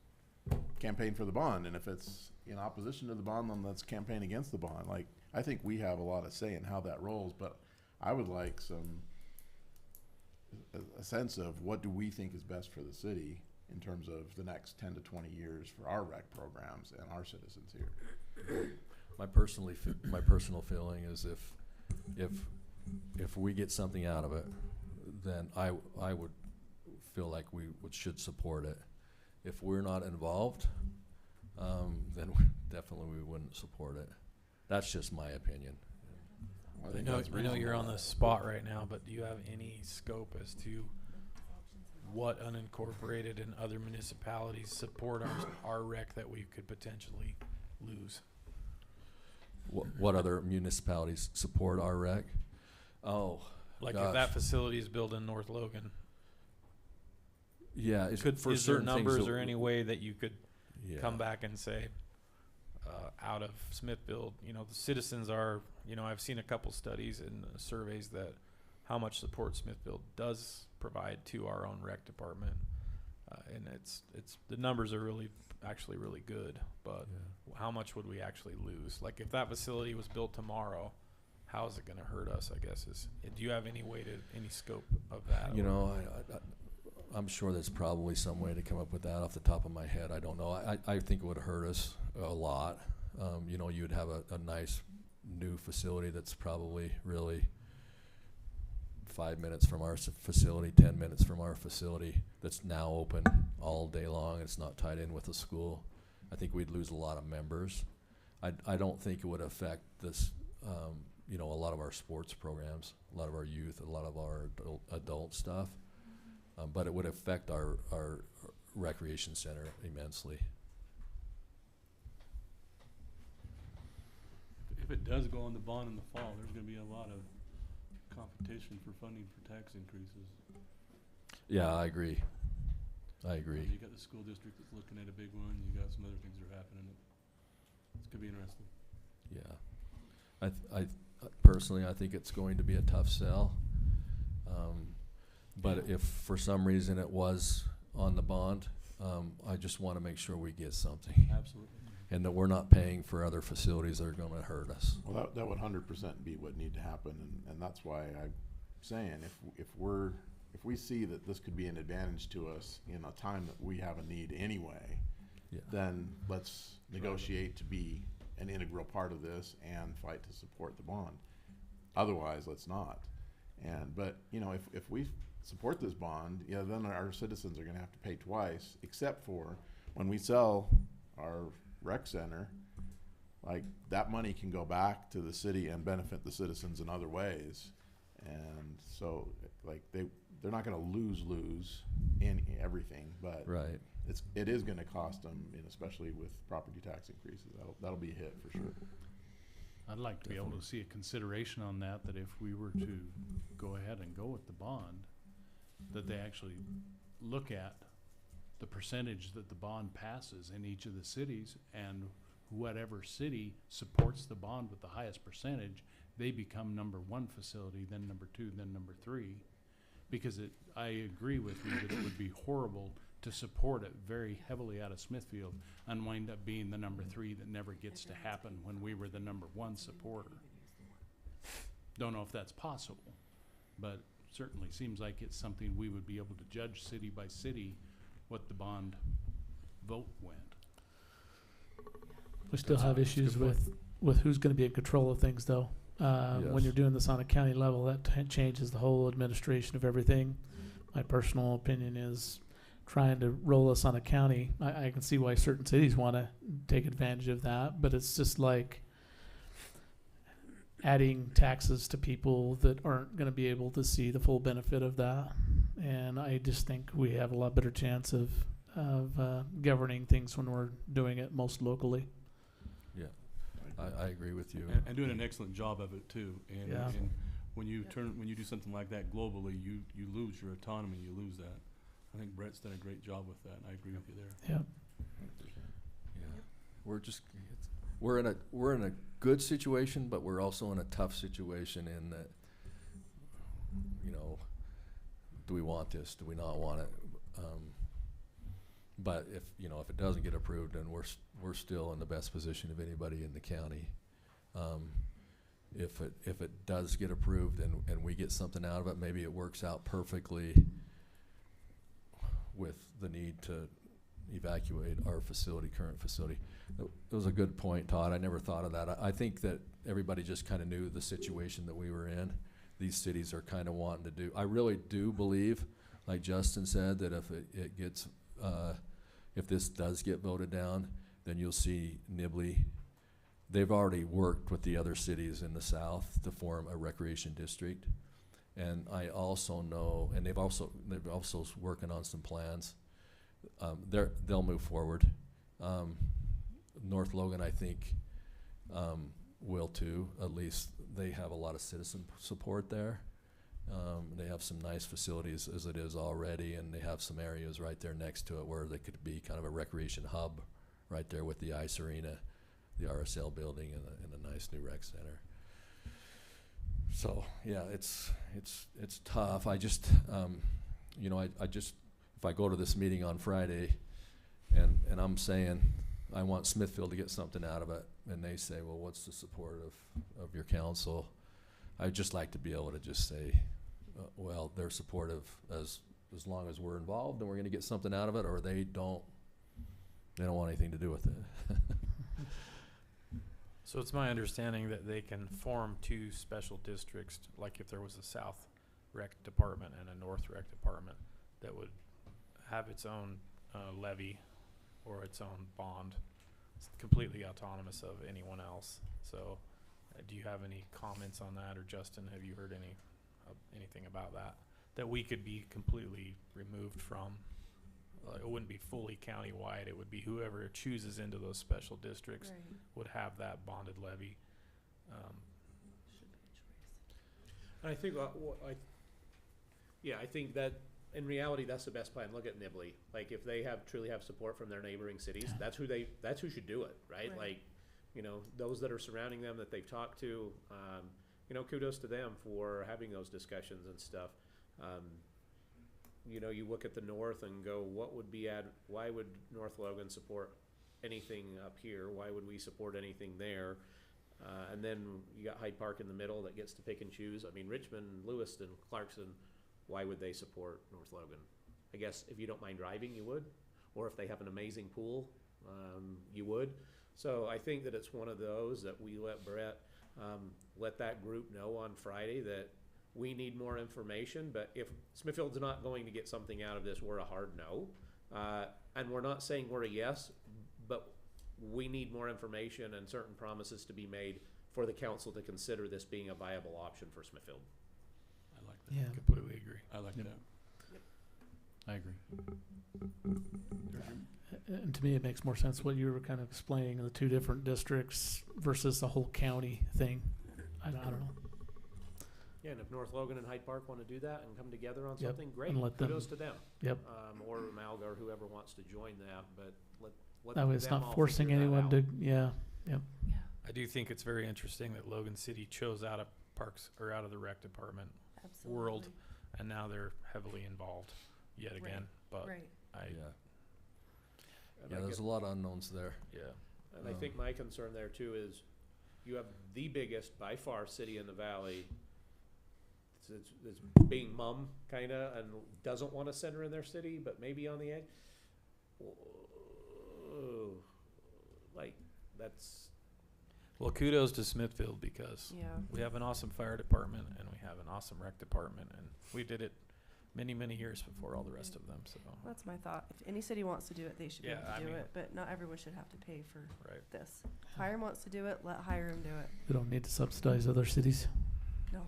S15: campaign for the bond. And if it's in opposition to the bond, then let's campaign against the bond. I think we have a lot of say in how that rolls, but I would like a sense of what do we think is best for the city in terms of the next 10 to 20 years for our rec programs and our citizens here.
S19: My personal feeling is if we get something out of it, then I would feel like we should support it. If we're not involved, then definitely we wouldn't support it. That's just my opinion.
S1: I know you're on the spot right now, but do you have any scope as to what unincorporated and other municipalities support our rec that we could potentially lose?
S19: What other municipalities support our rec? Oh,
S1: like
S19: gosh.
S1: If that facility is built in North Logan.
S19: Yeah,
S1: is there numbers or any way that you could come back and say, out of Smithfield, the citizens are, I've seen a couple studies and surveys that how much support Smithfield does provide to our own rec department, and it's the numbers are actually really good, but how much would we actually lose? Like if that facility was built tomorrow, how is it going to hurt us? I guess do you have any scope of that?
S19: I'm sure there's probably some way to come up with that off the top of my head. I don't know. I think it would hurt us a lot. You'd have a nice new facility that's probably really 5 minutes from our facility, 10 minutes from our facility, that's now open all day long. It's not tied in with the school. I think we'd lose a lot of members. I don't think it would affect this you know, a lot of our sports programs, a lot of our youth, a lot of our adult stuff. But it would affect our recreation center immensely.
S16: If it does go on the bond in the fall, there's gonna be a lot of competition for funding for tax increases.
S19: Yeah, I agree. I agree.
S16: You got the school district that's looking at a big one, you got some other things that are happening. It's gonna be interesting.
S19: Yeah. I personally, I think it's going to be a tough sell. But if for some reason it was on the bond, I just want to make sure we get something.
S16: Absolutely.
S19: And that we're not paying for other facilities that are going to hurt us.
S15: Well, that would 100% be what need to happen, and that's why I'm saying if we see that this could be an advantage to us in a time that we have a need anyway,
S19: yeah,
S15: then let's negotiate to be an integral part of this and fight to support the bond. Otherwise, let's not. But you know, if we support this bond, yeah, then our citizens are going to have to pay twice, except for when we sell our rec center. Like, that money can go back to the city and benefit the citizens in other ways. And so, like, they're not going to lose in everything, but
S19: right,
S15: it is going to cost them, and especially with property tax increases. That'll be a hit for sure.
S14: I'd like to be able to see a consideration on that if we were to go ahead and go with the bond, that they actually look at the percentage that the bond passes in each of the cities, and whatever city supports the bond with the highest percentage, they become number one facility, then number two, then number three. Because I agree with you that it would be horrible to support it very heavily out of Smithfield and wind up being the number three that never gets to happen when we were the number one supporter. Don't know if that's possible, but certainly seems like it's something we would be able to judge city by city what the bond vote went.
S7: We still have issues with who's going to be in control of things, though. When you're doing this on a county level, that changes the whole administration of everything. My personal opinion is trying to roll us on a county. I can see why certain cities want to take advantage of that, but it's just like adding taxes to people that aren't going to be able to see the full benefit of that. And I just think we have a lot better chance of governing things when we're doing it most locally.
S19: Yeah, I agree with you.
S16: And doing an excellent job of it too. And,
S7: yeah.
S16: And when you do something like that globally, you lose your autonomy. You lose that. I think Brett's done a great job with that, and I agree with you there.
S7: Yeah.
S19: Yeah, we're in a good situation, but we're also in a tough situation in that, you know, do we want this? Do we not want it? But if it doesn't get approved, then we're still in the best position of anybody in the county. If it does get approved and we get something out of it, maybe it works out perfectly with the need to evacuate our current facility. It was a good point, Todd. I never thought of that. I think that everybody just kind of knew the situation that we were in. These cities are kind of wanting to do. I really do believe, like Justin said, that if this does get voted down, then you'll see Nibley. They've already worked with the other cities in the south to form a recreation district. And I also know, and they've also working on some plans. They'll move forward. North Logan, I think, will too. At least they have a lot of citizen support there. They have some nice facilities as it is already, and they have some areas right there next to it where they could be kind of a recreation hub right there with the ice arena, the RSL building, and a nice new rec center. So yeah, it's tough. I just, if I go to this meeting on Friday, and I'm saying I want Smithfield to get something out of it, and they say, well, what's the support of your council? I'd just like to be able to just say, well, they're supportive as long as we're involved and we're going to get something out of it, or they don't want anything to do with it.
S1: So it's my understanding that they can form two special districts, like if there was a South Rec Department and a North Rec Department, that would have its own levy or its own bond. It's completely autonomous of anyone else. So Do you have any comments on that, or Justin, have you heard anything about that? That we could be completely removed from? It wouldn't be fully countywide, it would be whoever chooses into those special districts
S4: Right.
S1: would have that bonded levy.
S13: And I think, I think that in reality, that's the best plan. Look at Nibley. Like, if they truly have support from their neighboring cities, that's who should do it, right?
S4: Right.
S13: Like, those that are surrounding them that they've talked to, kudos to them for having those discussions and stuff. You look at the north and go, why would North Logan support anything up here? Why would we support anything there? And then you got Hyde Park in the middle that gets to pick and choose. I mean, Richmond, Lewiston, Clarkson, why would they support North Logan? I guess if you don't mind driving, you would. Or if they have an amazing pool, you would. So I think that it's one of those that we let Brett, let that group know on Friday that we need more information. But if Smithfield's not going to get something out of this, we're a hard no. And we're not saying we're a yes, but we need more information and certain promises to be made for the council to consider this being a viable option for Smithfield.
S16: I like that.
S7: Yeah.
S1: Completely agree.
S16: I like
S14: Yep.
S16: that.
S14: I agree.
S7: And to me, it makes more sense what you were kind of explaining, the two different districts versus the whole county thing. I don't know.
S13: Yeah, and if North Logan and Hyde Park want to do that and come together on
S7: Yep,
S13: something, great.
S7: and let them-
S13: Kudos to them.
S7: Yep.
S13: Or Malga or whoever wants to join that, but let
S7: That way it's
S13: them
S7: not
S13: all
S7: forcing
S13: figure that
S7: anyone
S13: out.
S7: to, yeah, yep.
S1: I do think it's very interesting that Logan City chose out of parks, or out of the rec department
S4: Absolutely.
S1: world, and now they're heavily involved yet
S4: Right.
S1: again. But
S4: Right.
S19: Yeah,
S13: And
S19: yeah,
S13: I
S19: there's
S13: get-
S19: a lot of unknowns there.
S1: yeah.
S13: And I think my concern there too is you have the biggest, by far, city in the valley. It's being mum, kinda, and doesn't want a center in their city, but maybe on the edge. Like, that's,
S1: Well, kudos to Smithfield, because
S4: Yeah.
S1: we have an awesome fire department and we have an awesome rec department, and we did it many, many years before all the rest of them, so.
S4: That's my thought. If any city wants to do it, they should be
S1: Yeah,
S4: able to
S1: I
S4: do
S1: mean-
S4: it, but not everyone should have to pay for
S1: Right.
S4: this. Hiram wants to do it, let Hiram do it.
S7: We don't need to subsidize other cities.
S4: No.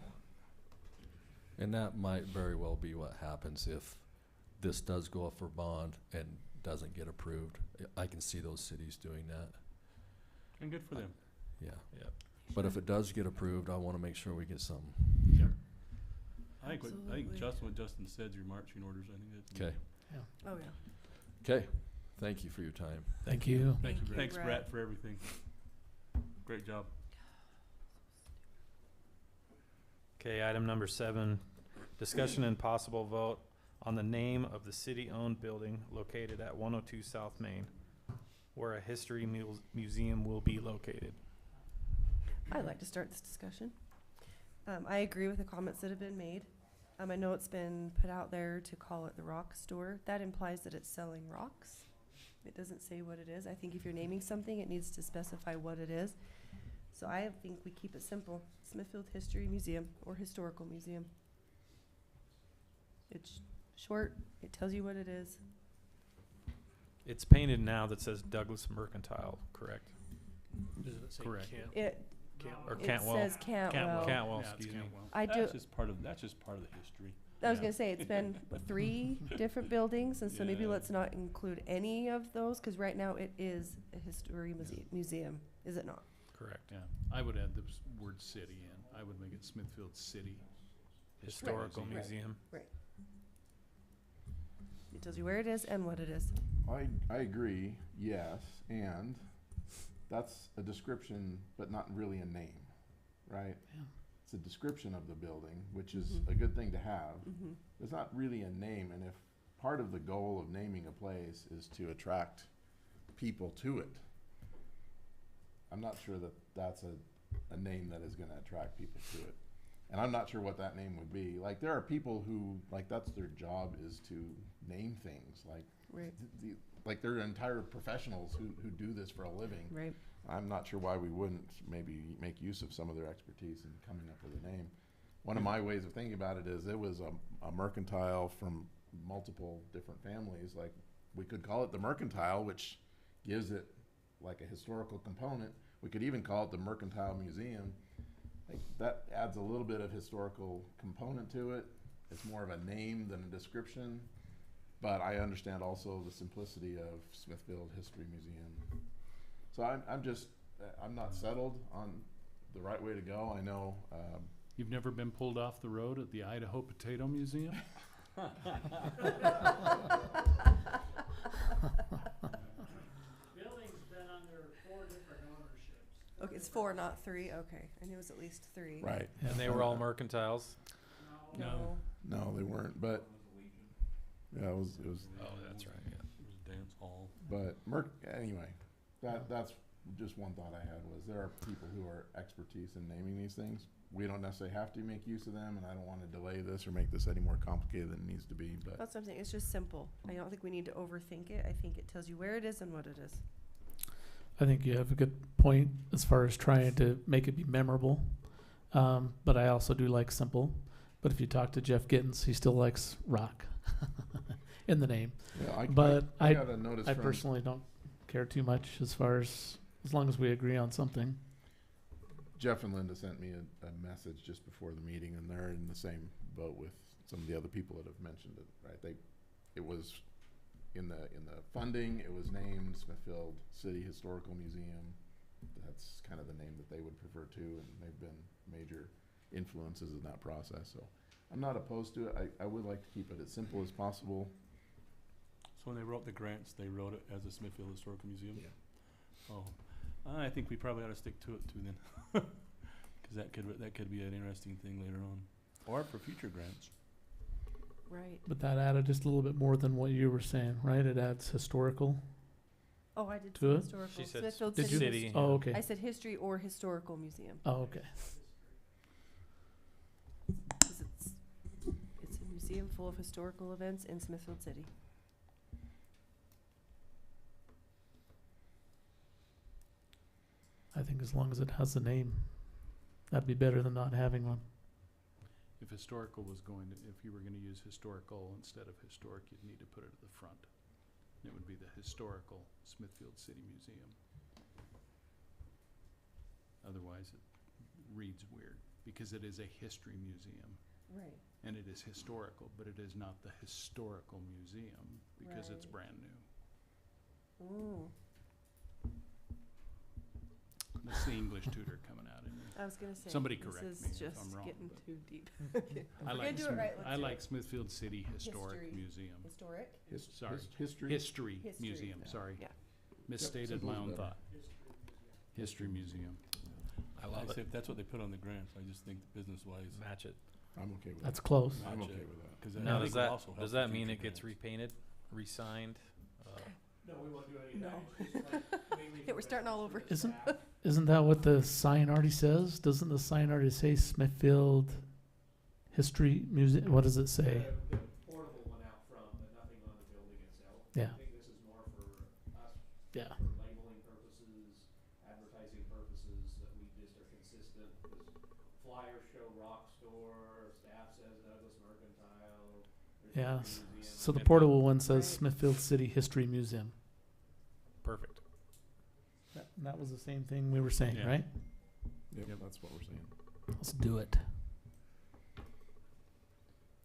S19: And that might very well be what happens if this does go up for bond and doesn't get approved. I can see those cities doing that,
S16: And good for them.
S19: yeah.
S1: Yep.
S19: But if it does get approved, I wanna make sure we get some.
S16: I think
S4: Absolutely.
S16: what Justin said, your marching orders, I think that's.
S19: Okay,
S4: Oh, yeah.
S19: okay, thank you for your time.
S7: Thank you.
S14: Thank you, Brett.
S16: Thanks,
S4: Brett.
S16: Brett, for everything. Great job.
S1: Okay, item number 7, discussion and possible vote on the name of the city-owned building located at 102 South Main, where a history museum will be located.
S4: I'd like to start this discussion. I agree with the comments that have been made. I know it's been put out there to call it the rock store. That implies that it's selling rocks. It doesn't say what it is. I think if you're naming something, it needs to specify what it is. So I think we keep it simple. Smithfield History Museum or Historical Museum. It's short. It tells you what it is.
S1: It's painted now that says Douglas Mercantile, correct?
S13: does it say
S1: Correct.
S4: It
S1: Or
S4: it
S1: Cantwell.
S4: says Cantwell.
S1: Cantwell,
S14: Yeah, it's
S1: excuse me.
S14: Cantwell.
S4: I do.
S16: That's just part of the history.
S4: I was
S1: Yeah.
S4: gonna say, it's been what, 3 different buildings, and so maybe
S16: Yeah.
S4: let's not include any of those, cause right now it is a history museum, is it not?
S1: Correct.
S14: Yeah, I would add the word city in. I would make it Smithfield City
S1: Historical
S4: Right.
S1: Museum.
S4: It tells you where it is and what it is.
S15: I agree, yes, and that's a description, but not really a name, right?
S7: Yeah.
S15: It's a description of the building, which is
S4: Mhm.
S15: a good thing to have.
S4: Mm-hmm.
S15: It's not really a name, and if part of the goal of naming a place is to attract people to it, I'm not sure that that's a name that is gonna attract people to it. And I'm not sure what that name would be. Like, there are people who, like, that's their job, is to name things, like,
S4: Right,
S15: like they're entire professionals who do this for a living.
S4: right.
S15: I'm not sure why we wouldn't maybe make use of some of their expertise in coming up with a name. One of my ways of thinking about it is it was a mercantile from multiple different families. Like, we could call it the Mercantile, which gives it like a historical component. We could even call it the Mercantile Museum, like, that adds a little bit of historical component to it. It's more of a name than a description, but I understand also the simplicity of Smithfield History Museum. So I'm not settled on the right way to go. I know,
S14: You've never been pulled off the road at the Idaho Potato Museum?
S5: Building's been under 4 different ownerships.
S4: Okay, it's 4, not 3. Okay, I knew it was at least 3.
S3: Right.
S1: And they were all mercantiles.
S4: No.
S3: No, they weren't, but, yeah, it was,
S1: Oh, that's right, yeah.
S16: It was a dance hall.
S3: but anyway, that's just one thought I had was there are people who are expertise in naming these things. We don't necessarily have to make use of them, and I don't want to delay this or make this any more complicated than it needs to be, but.
S4: That's something. It's just simple. I don't think we need to overthink it. I think it tells you where it is and what it is.
S7: I think you have a good point as far as trying to make it be memorable. But I also do like simple. But if you talk to Jeff Gittens, he still likes rock in the name.
S3: Yeah,
S7: But
S3: I got a notice
S7: I
S3: from-
S7: personally don't care too much as long as we agree on something.
S3: Jeff and Linda sent me a message just before the meeting, and they're in the same boat with some of the other people that have mentioned it, right? It was in the funding, it was named Smithfield City Historical Museum. That's kind of the name that they would prefer to, and they've been major influences in that process. So I'm not opposed to it. I would like to keep it as simple as possible.
S16: So when they wrote the grants, they wrote it as a Smithfield Historical Museum?
S3: Yeah.
S16: Oh, I think we probably ought to stick to it too then. Because that could be an interesting thing later on. Or for future grants.
S4: Right.
S7: But that added just a little bit more than what you were saying, right? It adds historical.
S4: Oh, I did
S7: To
S4: say
S7: it?
S4: historical.
S1: She said
S4: Smithfield
S7: Did you?
S1: City.
S7: Oh, okay.
S4: I said history or historical museum.
S7: Oh, okay.
S4: 'Cause it's a museum full of historical events in Smithfield City.
S7: I think as long as it has a name, that'd be better than not having one.
S14: If historical was if you were gonna use historical instead of historic, you'd need to put it at the front. It would be the Historical Smithfield City Museum. Otherwise, it reads weird, because it is a history museum.
S4: Right.
S14: And it is historical, but it is not the historical museum, because it's
S4: Right.
S14: brand new.
S4: Ooh.
S14: That's the English tutor coming out in me.
S4: I was gonna say.
S14: Somebody
S4: this
S14: correct
S4: is
S14: me if
S4: just
S14: I'm wrong.
S4: getting
S14: but
S4: too deep. Okay.
S14: I
S4: We're
S14: like
S4: gonna do it right. Let's
S14: I
S4: do
S14: like
S4: it.
S14: Smithfield City Historic
S4: History.
S14: Museum.
S4: Historic.
S14: Sorry.
S3: History.
S14: History
S4: History.
S14: Museum, sorry.
S4: Yeah.
S14: Misstated
S3: simple
S14: my
S3: is
S14: own
S3: better.
S14: thought. History Museum. I love
S16: Say
S14: it.
S16: if that's what they put on the grants, I just think business-wise.
S1: Match it.
S3: I'm okay with
S7: That's
S3: that.
S7: close.
S3: I'm
S16: match
S3: okay
S16: it,
S3: with that.
S16: 'cause
S1: Now,
S16: I think
S1: does
S16: will
S1: that,
S16: also help
S1: does
S16: for
S1: that mean
S16: future
S1: it gets
S16: grants.
S1: repainted, re-signed?
S10: No, we won't do any
S4: No.
S10: of that. It's just like mainly
S4: Yeah, we're starting all over.
S7: Isn't that what the sign already says? Doesn't the sign already say Smithfield History Museum? What does it say?
S13: The portable one out front, but nothing on the building itself.
S7: Yeah.
S13: I think this is more for us,
S7: Yeah.
S13: for labeling purposes, advertising purposes, that we just are consistent. 'Cause flyers show Rock Store, staff says Douglas Mercantile. there's
S7: Yeah.
S13: History Museum.
S7: So the
S1: Smithfield.
S7: portable one says
S4: Right.
S7: Smithfield City History Museum.
S1: Perfect.
S7: That was the same thing we were saying,
S14: Yeah.
S7: right?
S3: Yep, that's what we're saying.
S7: Let's do it.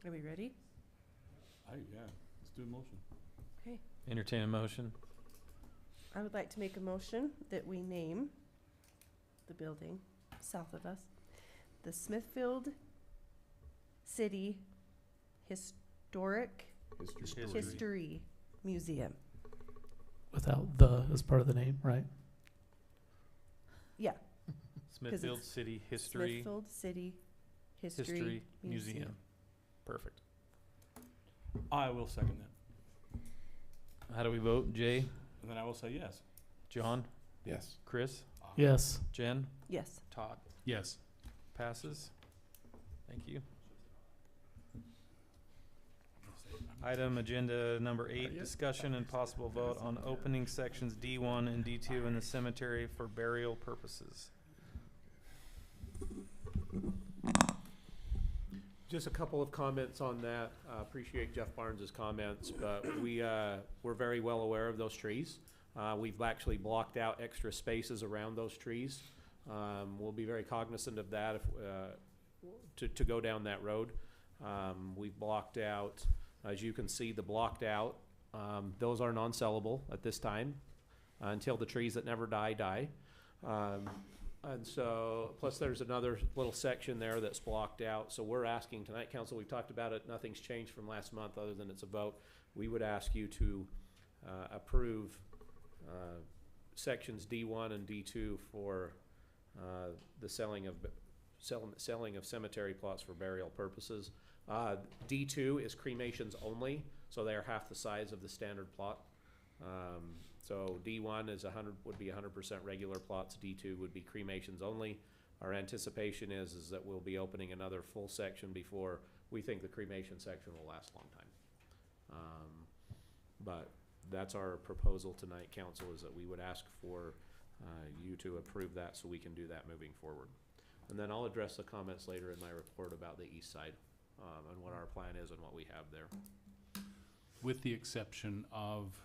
S4: Are we ready?
S16: Yeah, let's do a motion.
S4: Okay.
S1: Entertain a motion.
S4: I would like to make a motion that we name the building south of us the Smithfield City Historic History Museum.
S7: Without the as part of the name, right?
S4: Yeah.
S1: Smithfield City History.
S4: Smithfield City History,
S1: History
S4: Museum.
S1: Museum. Perfect.
S16: I will second that.
S1: How do we vote? Jay?
S16: And then I will say yes.
S1: John?
S3: Yes.
S1: Chris?
S7: Yes.
S1: Jen?
S4: Yes.
S1: Todd?
S14: Yes.
S1: Passes. Thank you. Item agenda number 8, discussion and possible vote on opening sections D1 and D2 in the cemetery for burial purposes.
S13: Just a couple of comments on that. Appreciate Jeff Barnes's comments, but we're very well aware of those trees. We've actually blocked out extra spaces around those trees. We'll be very cognizant of that if, to go down that road. We've blocked out, as you can see, the blocked out. Those are non-sellable at this time until the trees that never die die. And so, plus there's another little section there that's blocked out. So we're asking tonight, council, we've talked about it, nothing's changed from last month other than it's a vote. We would ask you to approve sections D1 and D2 for the selling of cemetery plots for burial purposes. D2 is cremations only, so they are half the size of the standard plot. So D1 is would be 100% regular plots. D2 would be cremations only. Our anticipation is that we'll be opening another full section before we think the cremation section will last a long time. But that's our proposal tonight, council, is that we would ask for you to approve that so we can do that moving forward. And then I'll address the comments later in my report about the east side and what our plan is and what we have there.
S14: With the exception of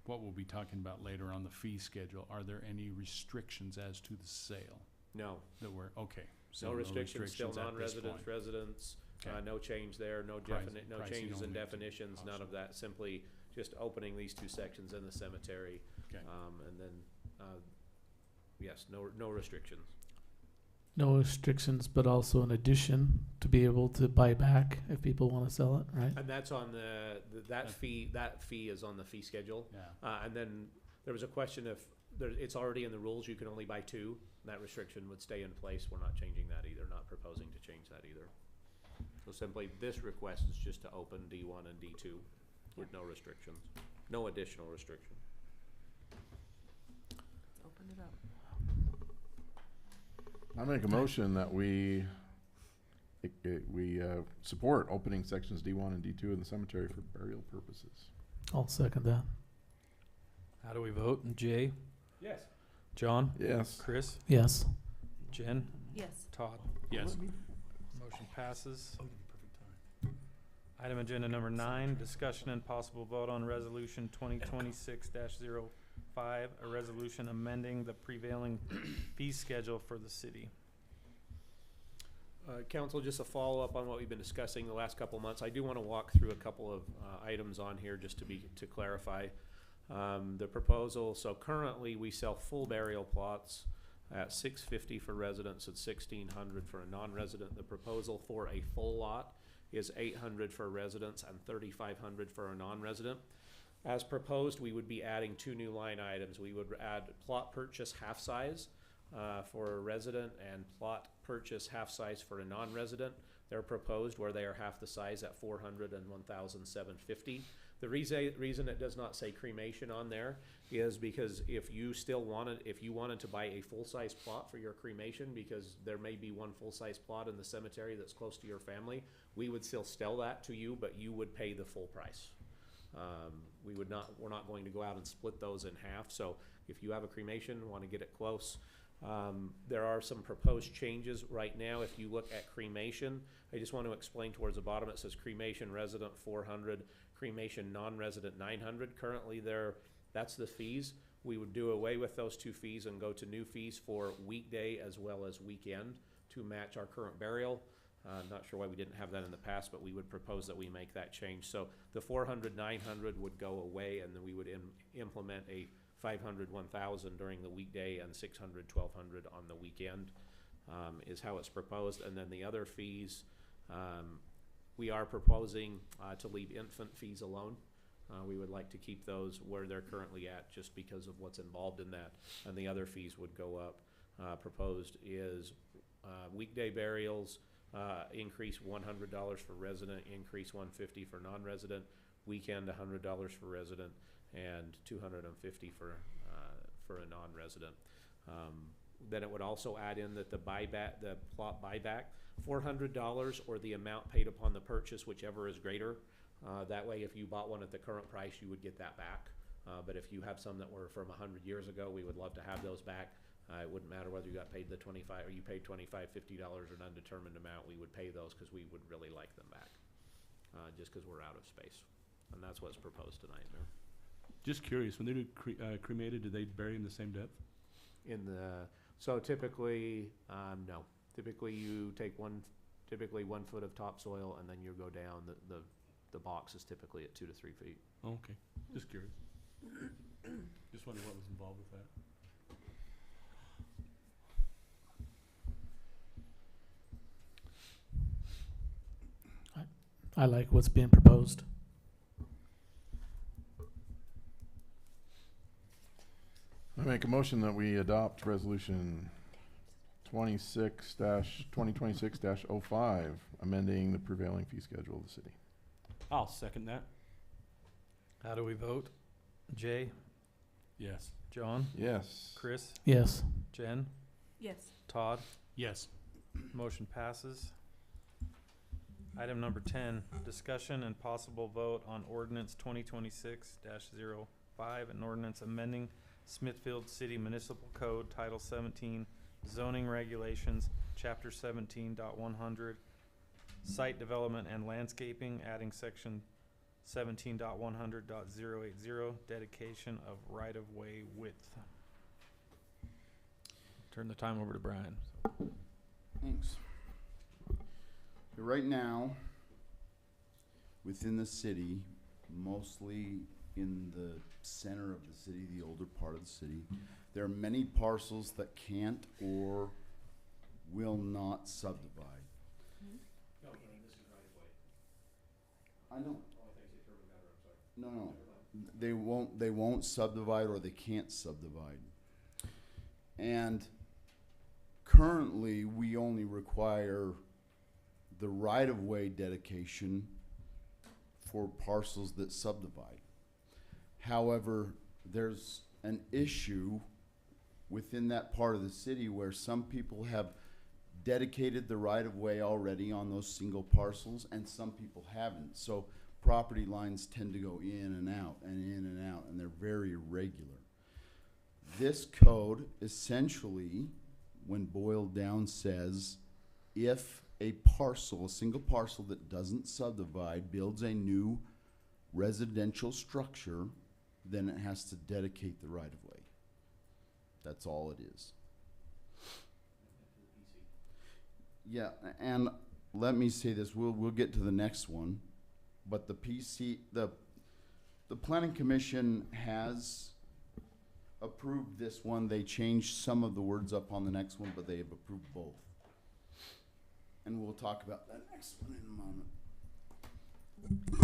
S14: what we'll be talking about later on the fee schedule, are there any restrictions as to the sale?
S13: No.
S14: That we're, okay.
S13: So no restrictions, still non-residents, residents,
S14: okay.
S13: No change there, no
S14: Pricing
S13: changes in
S14: only.
S13: definitions, none of that, simply just opening these two sections in the cemetery.
S14: Okay.
S13: And then, yes, no restrictions.
S7: No restrictions, but also an addition to be able to buy back if people want to sell it, right?
S13: And that's on that fee is on the fee schedule.
S14: Yeah.
S13: And then there was a question if it's already in the rules, you can only buy two. That restriction would stay in place. We're not changing that either, not proposing to change that either. So simply, this request is just to open D1 and D2 with no restrictions, no additional restriction.
S4: Let's open it up.
S15: I make a motion that we support opening sections D1 and D2 in the cemetery for burial purposes.
S7: I'll second that.
S1: How do we vote? Jay?
S13: Yes.
S1: John?
S15: Yes.
S1: Chris?
S7: Yes.
S1: Jen?
S4: Yes.
S1: Todd?
S14: Yes.
S1: Motion passes. Item agenda number 9, discussion and possible vote on resolution 2026-05, a resolution amending the prevailing fee schedule for the city.
S13: Council, just a follow-up on what we've been discussing the last couple of months. I do want to walk through a couple of items on here just to clarify the proposal. So currently, we sell full burial plots at $650 for residents and $1,600 for a non-resident. The proposal for a full lot is $800 for residents and $3,500 for a non-resident. As proposed, we would be adding 2 new line items. We would add plot purchase half size for a resident and plot purchase half size for a non-resident. They're proposed where they are half the size at $400 and $1,750. The reason it does not say cremation on there is because if you wanted to buy a full-size plot for your cremation, because there may be one full-size plot in the cemetery that's close to your family, we would still sell that to you, but you would pay the full price. We're not going to go out and split those in half. So if you have a cremation, want to get it close, there are some proposed changes right now. If you look at cremation, I just want to explain towards the bottom, it says cremation resident $400, cremation non-resident $900. Currently that's the fees. We would do away with those 2 fees and go to new fees for weekday as well as weekend to match our current burial. Not sure why we didn't have that in the past, but we would propose that we make that change. So the $400, $900 would go away, and then we would implement a $500, $1,000 during the weekday and $600, $1,200 on the weekend, is how it's proposed. And then the other fees, we are proposing to leave infant fees alone. We would like to keep those where they're currently at just because of what's involved in that, and the other fees would go up. Proposed is weekday burials, increase $100 for resident, increase $150 for non-resident, weekend $100 for resident, and $250 for a non-resident. Then it would also add in that the plot buyback, $400 or the amount paid upon the purchase, whichever is greater. That way, if you bought one at the current price, you would get that back. But if you have some that were from 100 years ago, we would love to have those back. It wouldn't matter whether you got paid the $25 or you paid $25, $50 or an undetermined amount. We would pay those because we would really like them back, just because we're out of space. And that's what's proposed tonight.
S16: Just curious, when they do cremated, do they bury in the same depth?
S13: in the, so typically, no. Typically you take typically 1 foot of topsoil and then you go down. The box is typically at 2 to 3 feet.
S16: Okay, just curious. Just wondering what was involved with that.
S7: I like what's being proposed.
S15: I make a motion that we adopt resolution 2026-05, amending the prevailing fee schedule of the city.
S16: I'll second that.
S1: How do we vote? Jay?
S16: Yes.
S1: John?
S15: Yes.
S1: Chris?
S7: Yes.
S1: Jen?
S9: Yes.
S1: Todd?
S16: Yes.
S1: Motion passes. Item number 10, discussion and possible vote on ordinance 2026-05, an ordinance amending Smithfield City Municipal Code, Title 17, zoning regulations, Chapter 17.100, site development and landscaping, adding section 17.100.080, dedication of right-of-way width. Turn the time over to Brian.
S20: Thanks. Right now, within the city, mostly in the center of the city, the older part of the city, there are many parcels that can't or will not subdivide.
S13: No, this is right of way.
S20: I know.
S13: Oh, I think it's a matter, I'm sorry.
S20: No. They won't subdivide or they can't subdivide. And currently, we only require the right-of-way dedication for parcels that subdivide. However, there's an issue within that part of the city where some people have dedicated the right-of-way already on those single parcels and some people haven't. So property lines tend to go in and out and in and out, and they're very irregular. This code essentially, when boiled down, says if a parcel, a single parcel that doesn't subdivide, builds a new residential structure, then it has to dedicate the right-of-way. That's all it is. Yeah, and let me say this, we'll get to the next one, but the Planning Commission has approved this one. They changed some of the words up on the next one, but they have approved both. And we'll talk about that next one in a moment.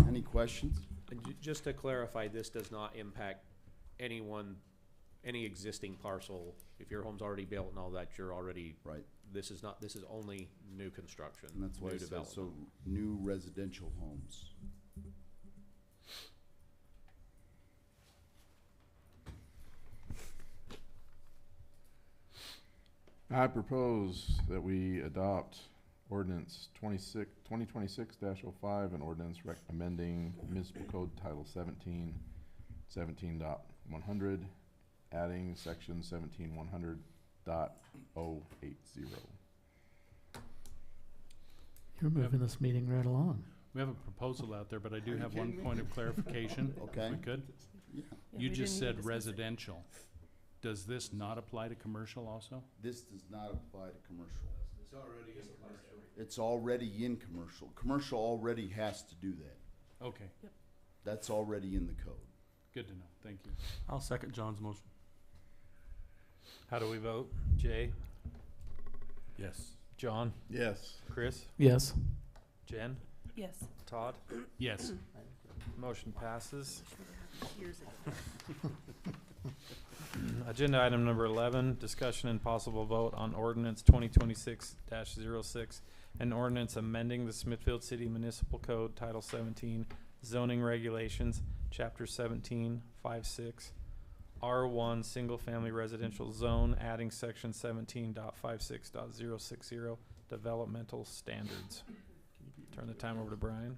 S20: Any questions?
S13: And just to clarify, this does not impact any existing parcel. If your home's already built and all that, you're already
S20: right.
S13: This is only new construction.
S20: And that's why
S13: new
S20: it says,
S13: development.
S20: so new residential homes.
S15: I propose that we adopt ordinance 2026-05, an ordinance amending municipal code title 17.100, adding section 17.100.080.
S7: You're moving this meeting right along.
S14: We have a proposal out there, but I do have one point of clarification.
S20: Okay.
S14: If we could.
S20: Yeah.
S14: You just said residential. Does this not apply to commercial also?
S20: This does not apply to commercial.
S3: It's already in commercial.
S20: It's already in commercial. Commercial already has to do that.
S14: Okay.
S8: Yep.
S20: That's already in the code.
S14: Good to know. Thank you.
S16: I'll second John's motion.
S1: How do we vote? Jay?
S16: Yes.
S1: John?
S15: Yes.
S1: Chris?
S7: Yes.
S1: Jen?
S4: Yes.
S1: Todd?
S14: Yes.
S1: Motion passes. Agenda item number 11, discussion and possible vote on ordinance 2026-06, an ordinance amending the Smithfield City Municipal Code, Title 17, zoning regulations, Chapter 17.56, R1 single-family residential zone, adding section 17.56.060, developmental standards. Turn the time over to Brian.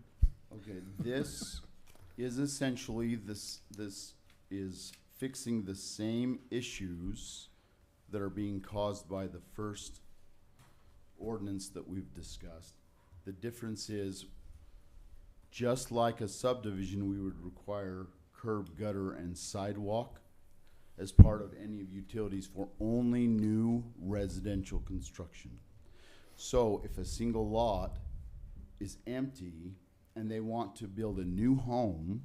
S20: Okay, this is essentially, this is fixing the same issues that are being caused by the first ordinance that we've discussed. The difference is, just like a subdivision, we would require curb, gutter, and sidewalk. as part of any of utilities for only new residential construction. So if a single lot is empty and they want to build a new home,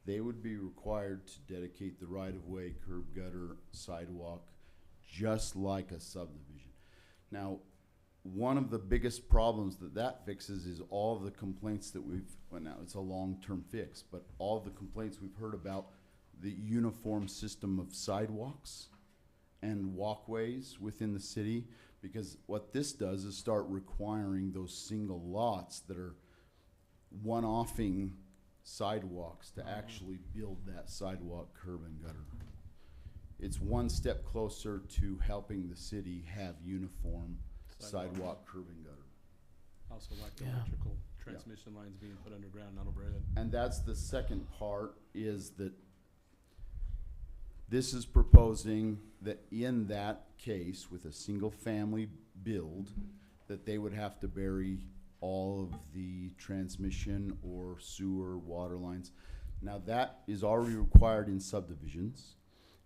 S20: they would be required to dedicate the right-of-way, curb, gutter, sidewalk, just like a subdivision. Now, one of the biggest problems that fixes is all of the complaints that well, now it's a long-term fix, but all of the complaints we've heard about the uniform system of sidewalks and walkways within the city, because what this does is start requiring those single lots that are one-offing sidewalks to actually build that sidewalk, curb, and gutter. It's one step closer to helping the city have uniform sidewalk, curb, and gutter.
S16: Also like the electrical transmission lines being put underground, not overhead.
S20: And that's the second part, is that this is proposing that in that case, with a single family build, that they would have to bury all of the transmission or sewer water lines. Now that is already required in subdivisions.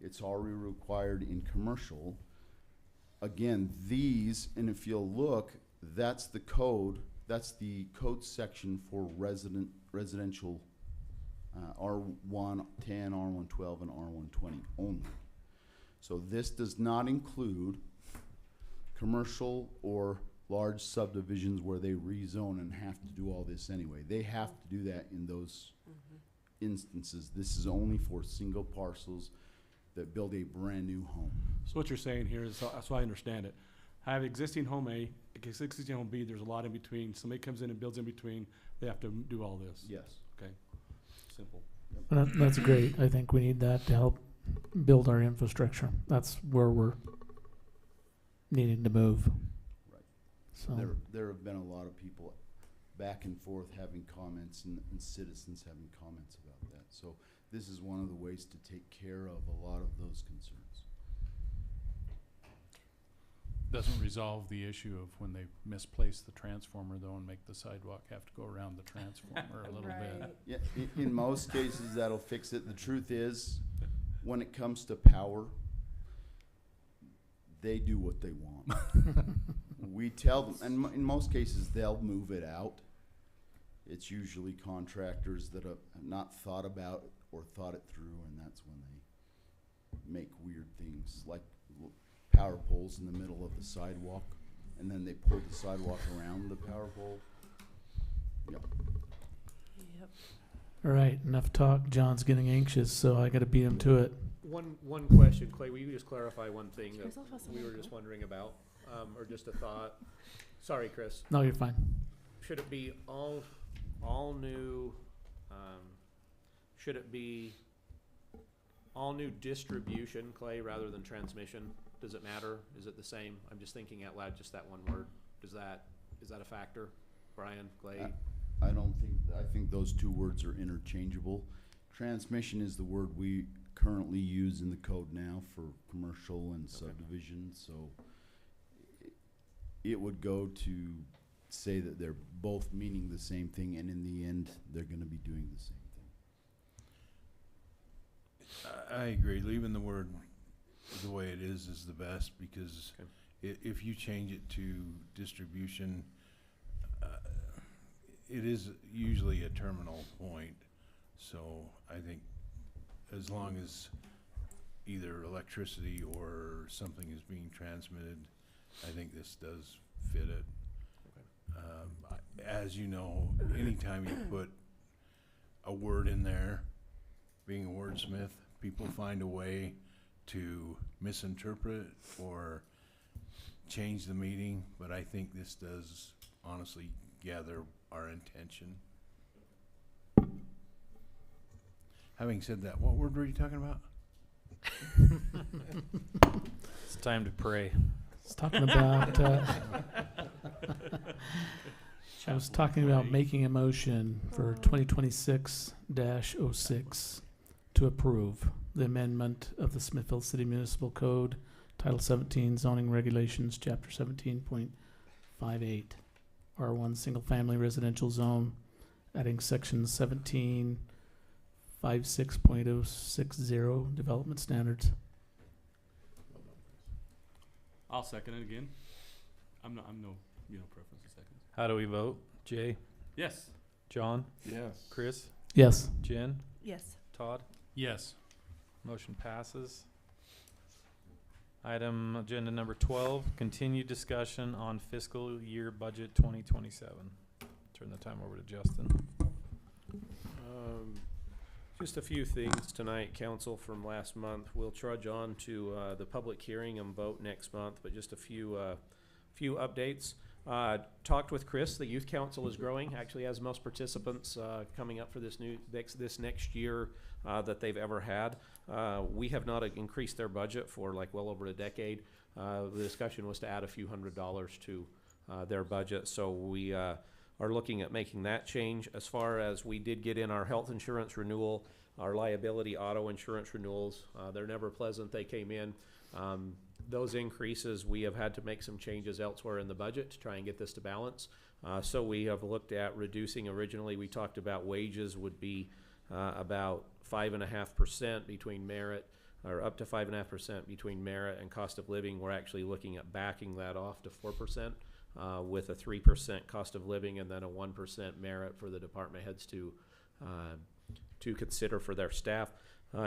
S20: It's already required in commercial. Again, these, and if you'll look, that's the code section for residential R110, R112, and R120 only. So this does not include commercial or large subdivisions where they rezone and have to do all this anyway. They have to do that in those instances. This is only for single parcels that build a brand new home.
S16: So what you're saying here is, so I understand it. I have existing home A, existing home B, there's a lot in between. Somebody comes in and builds in between, they have to do all this.
S20: Yes.
S16: Okay, simple.
S7: That's great. I think we need that to help build our infrastructure. That's where we're needing to move.
S20: Right.
S7: So
S20: There have been a lot of people back and forth having comments and citizens having comments about that. So this is one of the ways to take care of a lot of those concerns.
S14: Doesn't resolve the issue of when they misplace the transformer though and make the sidewalk have to go around the transformer a little bit.
S20: Yeah, in most cases that'll fix it. The truth is, when it comes to power, they do what they want. We tell them, and in most cases they'll move it out. It's usually contractors that have not thought about it or thought it through, and that's when they make weird things like power poles in the middle of the sidewalk, and then they pull the sidewalk around the power pole. Yep.
S7: all right, enough talk. John's getting anxious, so I got to beat him to it.
S13: One question, Clay, will you just clarify one thing that we were just wondering about, or just a thought? Sorry, Chris.
S7: No, you're fine.
S13: Should it be all new, should it be all new distribution, Clay, rather than transmission? Does it matter? Is it the same? I'm just thinking out loud, just that one word. Is that a factor? Brian, Clay?
S20: I think those two words are interchangeable. Transmission is the word we currently use in the code now for commercial and subdivision, so it would go to say that they're both meaning the same thing, and in the end, they're gonna be doing the same thing.
S3: I agree. Leaving the word the way it is the best, because if you change it to distribution, it is usually a terminal point. So I think as long as either electricity or something is being transmitted, I think this does fit it. As you know, anytime you put a word in there, being a wordsmith, people find a way to misinterpret or change the meaning, but I think this does honestly gather our intention. Having said that, what word were you talking about?
S1: It's time to pray.
S7: It's talking about. I was talking about making a motion for 2026-06 to approve the amendment of the Smithfield City Municipal Code, Title 17, Zoning Regulations, Chapter 17.58, R1 Single Family Residential Zone, adding Section 17.56.060 Development Standards.
S16: I'll second it again. I'm no preference in seconds.
S1: How do we vote? Jay?
S16: Yes.
S1: John?
S15: Yes.
S1: Chris?
S7: Yes.
S1: Jen?
S4: Yes.
S1: Todd?
S14: Yes.
S1: Motion passes. Item agenda number 12, continued discussion on fiscal year budget 2027. Turn the time over to Justin.
S13: Just a few things tonight, council, from last month. We'll trudge on to the public hearing and vote next month, but just a few updates. Talked with Chris. The youth council is growing. Actually has most participants coming up for this next year that they've ever had. We have not increased their budget for like well over a decade. The discussion was to add a few $100s to their budget, so we are looking at making that change. As far as we did get in our health insurance renewal, our liability auto insurance renewals, they're never pleasant. They came in. Those increases, we have had to make some changes elsewhere in the budget to try and get this to balance. So we have looked at reducing. Originally, we talked about wages would be about 5.5% between merit, or up to 5.5% between merit and cost of living. We're actually looking at backing that off to 4%. With a 3% cost of living and then a 1% merit for the department heads to consider for their staff.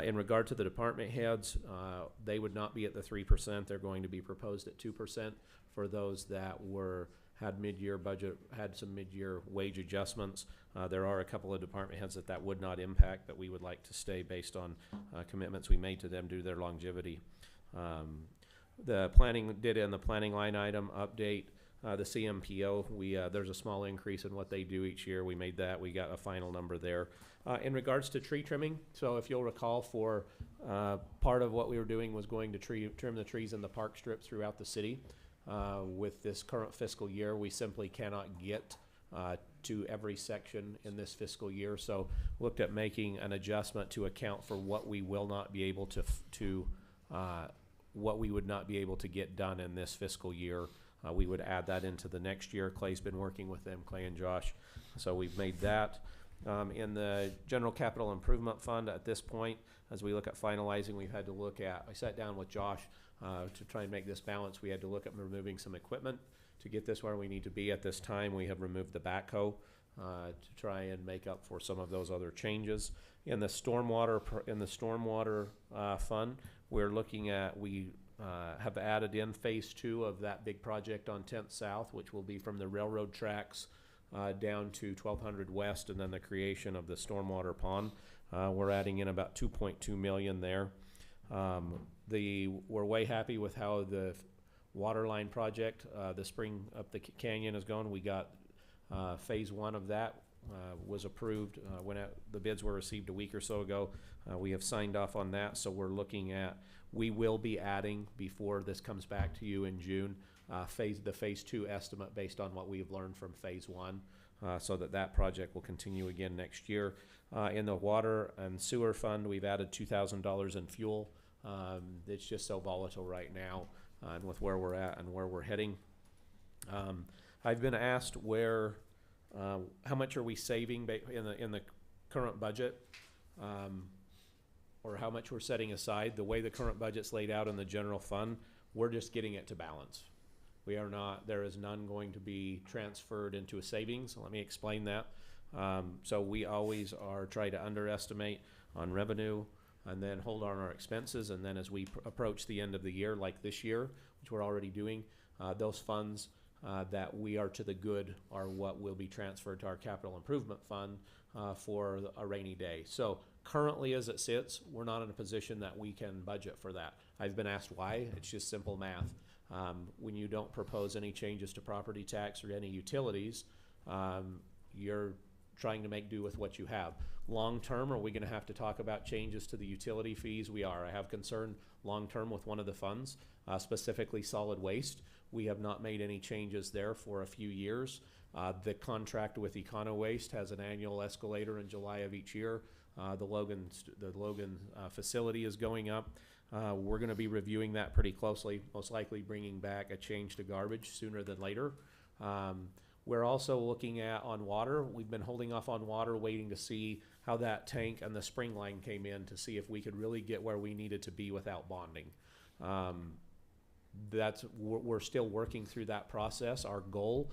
S13: In regard to the department heads, they would not be at the 3%. They're going to be proposed at 2% for those that had some mid-year wage adjustments. There are a couple of department heads that would not impact, that we would like to stay based on commitments we made to them due to their longevity. The planning line item update. The CMPO, there's a small increase in what they do each year. We made that. We got a final number there. In regards to tree trimming, so if you'll recall, for part of what we were doing was going to trim the trees in the park strip throughout the city. With this current fiscal year, we simply cannot get to every section in this fiscal year. So looked at making an adjustment to account for what we will not be able what we would not be able to get done in this fiscal year. We would add that into the next year. Clay's been working with them, Clay and Josh. So we've made that. In the General Capital Improvement Fund at this point, as we look at finalizing, I sat down with Josh to try and make this balance. We had to look at removing some equipment to get this where we need to be at this time. We have removed the backhoe to try and make up for some of those other changes. In the stormwater fund, we're looking at, have added in phase 2 of that big project on 10th South, which will be from the railroad tracks down to 1200 West, and then the creation of the stormwater pond. We're adding in about $2.2 million there. We're way happy with how the water line project, the spring up the canyon, is going. We got phase 1 of that was approved when the bids were received a week or so ago. We have signed off on that, so we're looking at, we will be adding, before this comes back to you in June, the phase 2 estimate based on what we've learned from phase 1, so that project will continue again next year. In the water and sewer fund, we've added $2,000 in fuel. It's just so volatile right now, and with where we're at and where we're heading. I've been asked how much are we saving in the current budget, or how much we're setting aside. The way the current budget's laid out in the general fund, we're just getting it to balance. There is none going to be transferred into a savings. Let me explain that. So we always try to underestimate on revenue and then hold on our expenses. And then as we approach the end of the year, like this year, which we're already doing, those funds that we are to the good are what will be transferred to our capital improvement fund for a rainy day. So currently, as it sits, we're not in a position that we can budget for that. I've been asked why. It's just simple math. When you don't propose any changes to property tax or any utilities, you're trying to make do with what you have. Long term, are we going to have to talk about changes to the utility fees? We are. I have concern long term with one of the funds, specifically solid waste. We have not made any changes there for a few years. The contract with Econo Waste has an annual escalator in July of each year. The Logan facility is going up. We're going to be reviewing that pretty closely, most likely bringing back a change to garbage sooner than later. We're also looking at on water. We've been holding off on water, waiting to see how that tank and the spring line came in to see if we could really get where we needed to be without bonding. we're still working through that process. Our goal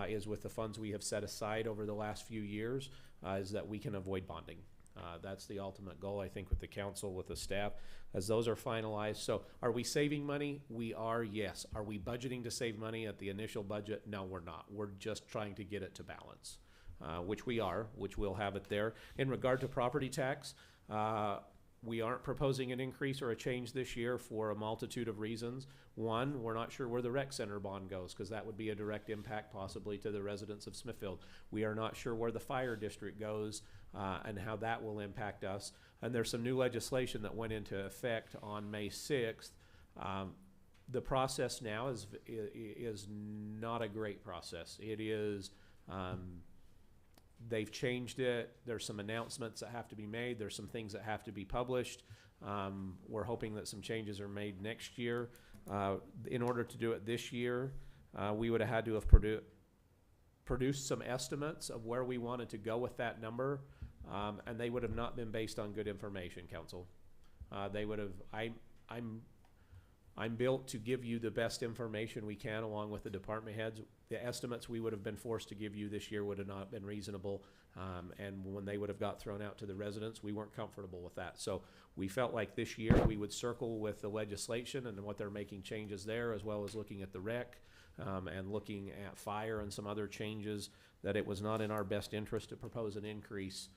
S13: is, with the funds we have set aside over the last few years, is that we can avoid bonding. That's the ultimate goal, I think, with the council, with the staff, as those are finalized. So are we saving money? We are, yes. Are we budgeting to save money at the initial budget? No, we're not. We're just trying to get it to balance, which we'll have it there. In regard to property tax, we aren't proposing an increase or a change this year for a multitude of reasons. One, we're not sure where the rec center bond goes, because that would be a direct impact possibly to the residents of Smithfield. We are not sure where the fire district goes and how that will impact us. And there's some new legislation that went into effect on May 6th. The process now is not a great process. It is, they've changed it. There's some announcements that have to be made. There's some things that have to be published. We're hoping that some changes are made next year. In order to do it this year, we would have had to have produced some estimates of where we wanted to go with that number, and they would have not been based on good information, council. They would have, I'm built to give you the best information we can along with the department heads. The estimates we would have been forced to give you this year would have not been reasonable. And when they would have got thrown out to the residents, we weren't comfortable with that. So we felt like this year we would circle with the legislation and what they're making changes there, as well as looking at the rec and looking at fire and some other changes, that it was not in our best interest to propose an increase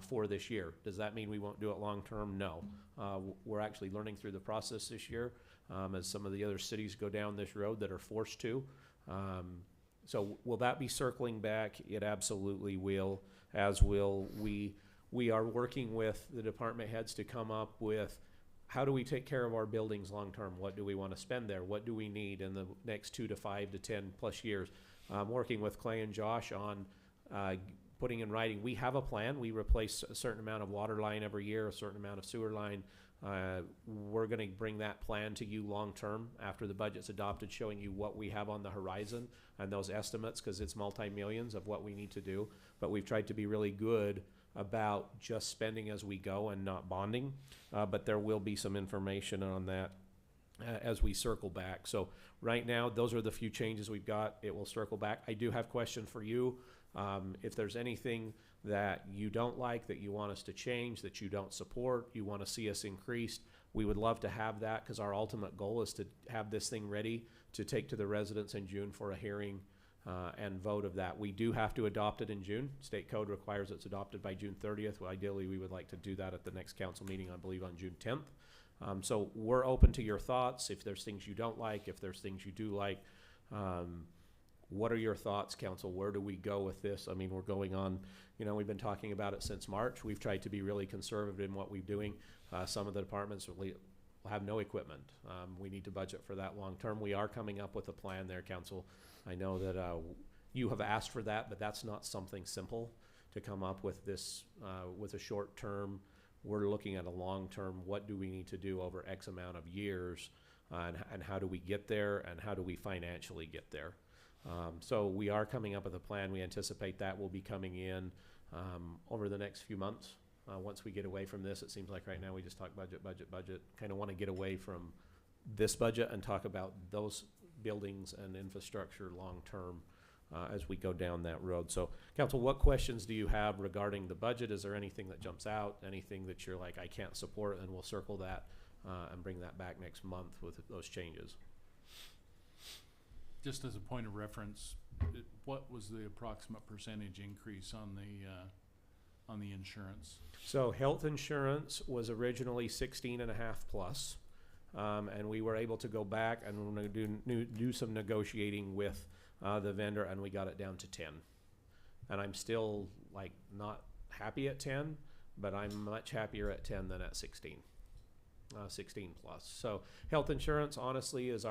S13: for this year. Does that mean we won't do it long term? No. We're actually learning through the process this year. As some of the other cities go down this road that are forced to. So will that be circling back? It absolutely will, as will we. We are working with the department heads to come up with, how do we take care of our buildings long term? What do we want to spend there? What do we need in the next 2 to 5 to 10 plus years? Working with Clay and Josh on putting in writing. We have a plan. We replace a certain amount of water line every year, a certain amount of sewer line. We're going to bring that plan to you long term after the budget's adopted, showing you what we have on the horizon and those estimates, because it's multi-millions of what we need to do. But we've tried to be really good about just spending as we go and not bonding. But there will be some information on that as we circle back. So right now, those are the few changes we've got. It will circle back. I do have a question for you. If there's anything that you don't like, that you want us to change, that you don't support, you want to see us increased, we would love to have that, because our ultimate goal is to have this thing ready to take to the residents in June for a hearing and vote of that. We do have to adopt it in June. State code requires it's adopted by June 30th. Well, ideally, we would like to do that at the next council meeting, I believe on June 10th. So we're open to your thoughts. If there's things you don't like, if there's things you do like, what are your thoughts, council? Where do we go with this? I mean, we're going on, we've been talking about it since March. We've tried to be really conservative in what we're doing. Some of the departments will have no equipment. We need to budget for that long term. We are coming up with a plan there, council. I know that you have asked for that, but that's not something simple to come up with this with a short term. We're looking at a long term. What do we need to do over X amount of years, and how do we get there, and how do we financially get there? So we are coming up with a plan. We anticipate that will be coming in over the next few months. Once we get away from this, it seems like right now we just talk budget. Kind of want to get away from this budget and talk about those buildings and infrastructure long term as we go down that road. So, council, what questions do you have regarding the budget? Is there anything that jumps out? Anything that you're like, I can't support? And we'll circle that and bring that back next month with those changes.
S14: Just as a point of reference, what was the approximate percentage increase on the insurance?
S13: So health insurance was originally 16.5 plus, and we were able to go back and we're going to do some negotiating with the vendor, and we got it down to 10. And I'm still not happy at 10, but I'm much happier at 10 than at 16. 16 plus. So health insurance, honestly, is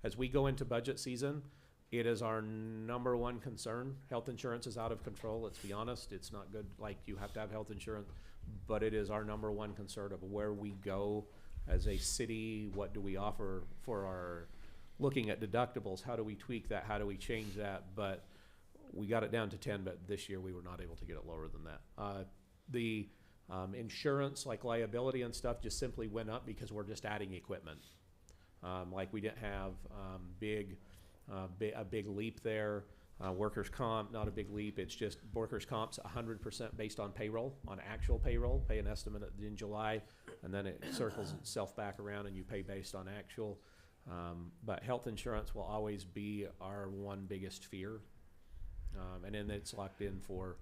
S13: as we go into budget season, it is our number one concern. Health insurance is out of control. Let's be honest. It's not good. You have to have health insurance, but it is our number one concern of where we go as a city. What do we offer for our looking at deductibles? How do we tweak that? How do we change that? But we got it down to 10, but this year we were not able to get it lower than that. The insurance, like liability and stuff, just simply went up because we're just adding equipment. Like we didn't have a big leap there. Workers' comp, not a big leap. It's just workers' comp's 100% based on payroll, on actual payroll. Pay an estimate in July, and then it circles itself back around, and you pay based on actual. But health insurance will always be our one biggest fear, and then it's locked in for.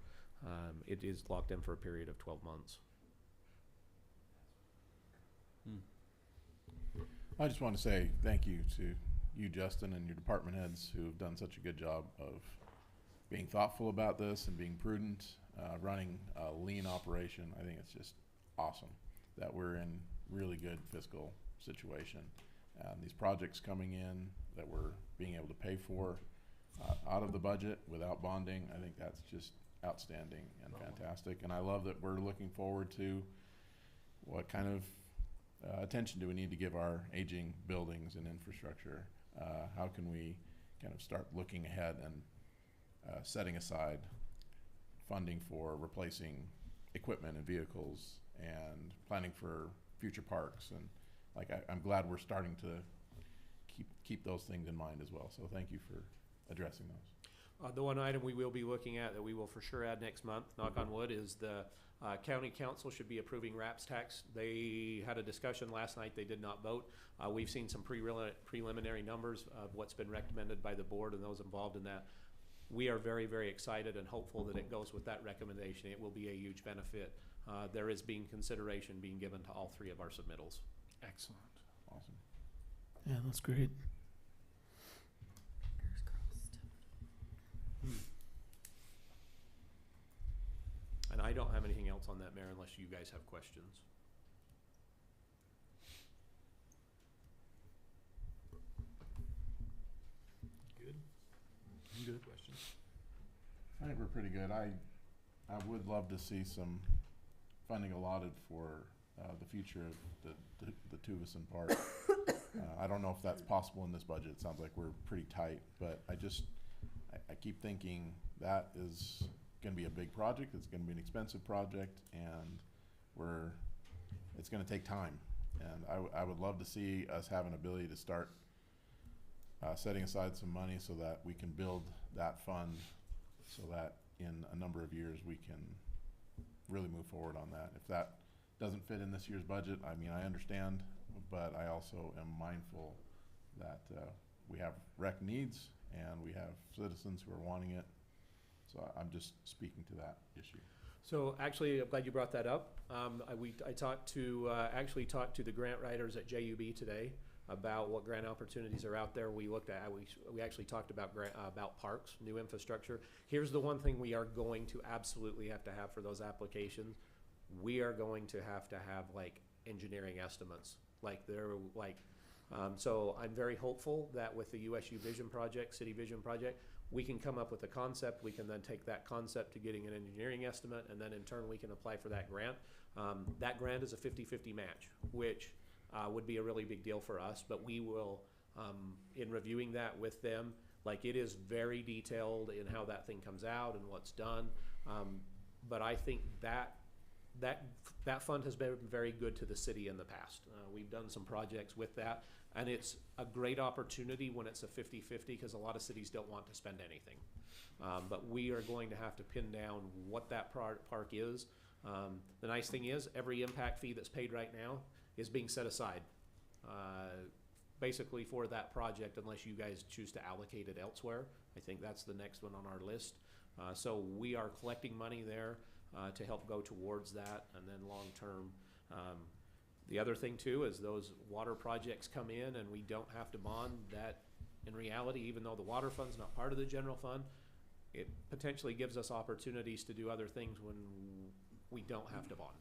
S13: It is locked in for a period of 12 months.
S15: I just want to say thank you to you, Justin, and your department heads who have done such a good job of being thoughtful about this and being prudent, running a lean operation. I think it's just awesome that we're in really good fiscal situation. These projects coming in that we're being able to pay for out of the budget without bonding, I think that's just outstanding and fantastic. And I love that we're looking forward to what kind of attention do we need to give our aging buildings and infrastructure. How can we kind of start looking ahead and setting aside funding for replacing equipment and vehicles and planning for future parks? And like I'm glad we're starting to keep those things in mind as well. So thank you for addressing those.
S13: The one item we will be looking at that we will for sure add next month, knock on wood, is the county council should be approving RAPS tax. They had a discussion last night. They did not vote. We've seen some preliminary numbers of what's been recommended by the board and those involved in that. We are very, very excited and hopeful that it goes with that recommendation. It will be a huge benefit. There is consideration being given to all three of our submittals.
S14: Excellent.
S15: Awesome.
S7: Yeah, that's great.
S13: And I don't have anything else on that, Mayor, unless you guys have questions.
S14: Good. Good questions.
S15: I think we're pretty good. I would love to see some funding allotted for the future of the Tuvison Park. I don't know if that's possible in this budget. It sounds like we're pretty tight, but I keep thinking that is going to be a big project. It's going to be an expensive project, and it's going to take time. And I would love to see us have an ability to start setting aside some money so that we can build that fund, so that in a number of years we can really move forward on that. If that doesn't fit in this year's budget, I mean, I understand, but I also am mindful that we have rec needs and we have citizens who are wanting it. So I'm just speaking to that issue.
S13: So actually, I'm glad you brought that up. I talked to the grant writers at JUB today about what grant opportunities are out there. We actually talked about parks, new infrastructure. Here's the one thing we are going to absolutely have to have for those applications. We are going to have like engineering estimates. So I'm very hopeful that with the USU Vision Project, City Vision Project, we can come up with a concept. We can then take that concept to getting an engineering estimate, and then in turn we can apply for that grant. That grant is a 50-50 match, which would be a really big deal for us, but we will, in reviewing that with them, like it is very detailed in how that thing comes out and what's done. But I think that fund has been very good to the city in the past. We've done some projects with that, and it's a great opportunity when it's a 50-50 because a lot of cities don't want to spend anything. But we are going to have to pin down what that park is. The nice thing is every impact fee that's paid right now is being set aside basically for that project unless you guys choose to allocate it elsewhere. I think that's the next one on our list. So we are collecting money there to help go towards that, and then long term. The other thing too is those water projects come in and we don't have to bond. That in reality, even though the water fund's not part of the general fund, it potentially gives us opportunities to do other things when we don't have to bond.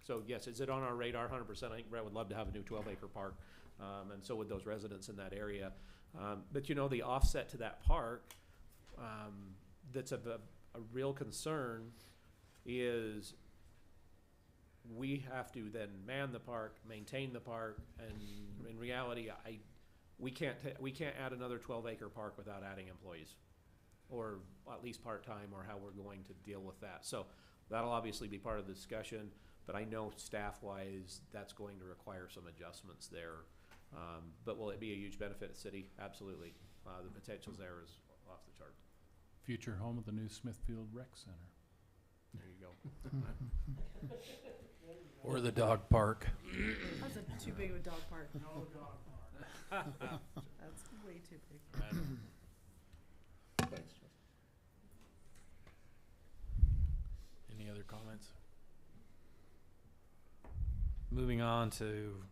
S13: So yes, is it on our radar? 100%. I think Brett would love to have a new 12-acre park, and so would those residents in that area. But you know, the offset to that park that's of a real concern is we have to then man the park, maintain the park, and in reality, we can't add another 12-acre park without adding employees, or at least part-time, or how we're going to deal with that. So that'll obviously be part of the discussion, but I know staff-wise that's going to require some adjustments there But will it be a huge benefit to the city? Absolutely. The potential there is off the chart.
S14: Future home of the new Smithfield Rec Center.
S13: There you go.
S1: Or the dog park.
S4: That's too big of a dog park.
S5: No dog park.
S4: That's way too big.
S15: Thanks.
S1: Any other comments? Moving on to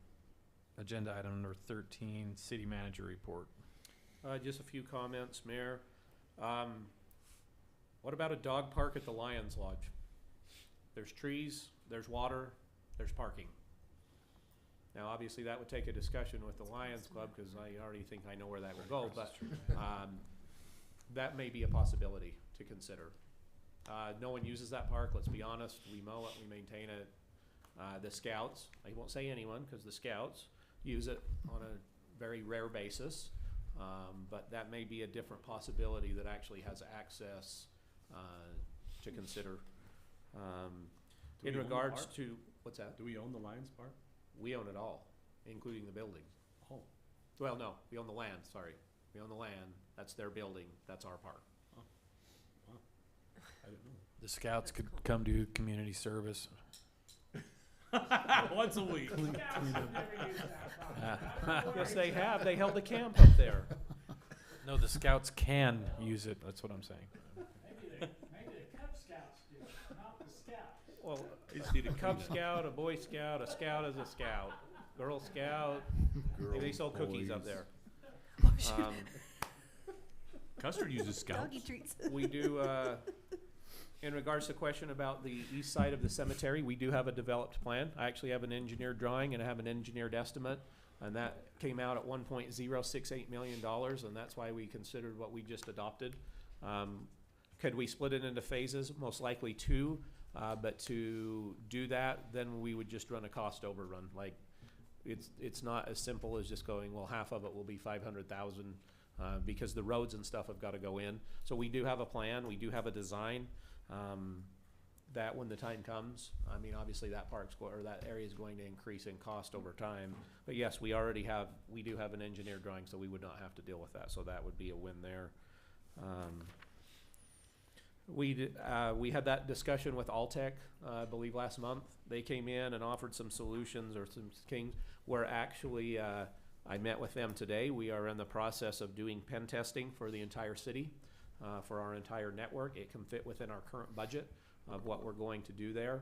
S1: agenda item number 13, city manager report.
S13: Just a few comments, Mayor. What about a dog park at the Lions Lodge? There's trees, there's water, there's parking. Now, obviously, that would take a discussion with the Lions Club, because I already think I know where that will go, but that may be a possibility to consider. No one uses that park, let's be honest. We mow it, we maintain it. The scouts, I won't say anyone, because the scouts use it on a very rare basis, but that may be a different possibility that actually has access to consider. In regards to, what's that?
S16: Do we own the Lions Park?
S13: We own it all, including the building.
S16: Oh.
S13: Well, no, we own the land, sorry. We own the land, that's their building, that's our park.
S16: Oh. Wow. I didn't know.
S1: The scouts could come do community service.
S16: Once a week.
S13: Yes, they have. They held a camp up there.
S1: No, the scouts can use it. That's what I'm saying.
S5: Maybe the Cub Scouts do, not the Scouts.
S13: Well, a Cub Scout, a Boy Scout, a Scout is a Scout. Girl Scout. They sell cookies up there.
S16: Custard uses Scouts.
S4: Doggy treats.
S13: We do, in regards to the question about the east side of the cemetery, we do have a developed plan. I actually have an engineered drawing and I have an engineered estimate, and that came out at $1.068 million, and that's why we considered what we just adopted. Could we split it into phases? Most likely 2, but to do that, then we would just run a cost overrun. Like, it's not as simple as just going, well, half of it will be 500,000, because the roads and stuff have got to go in. So we do have a plan, we do have a design. That when the time comes, I mean, obviously that that area is going to increase in cost over time. But yes, we do have an engineered drawing, so we would not have to deal with that. So that would be a win there. We had that discussion with Alltech, I believe last month. They came in and offered some solutions or some things where actually I met with them today. We are in the process of doing pen testing for the entire city. For our entire network. It can fit within our current budget of what we're going to do there.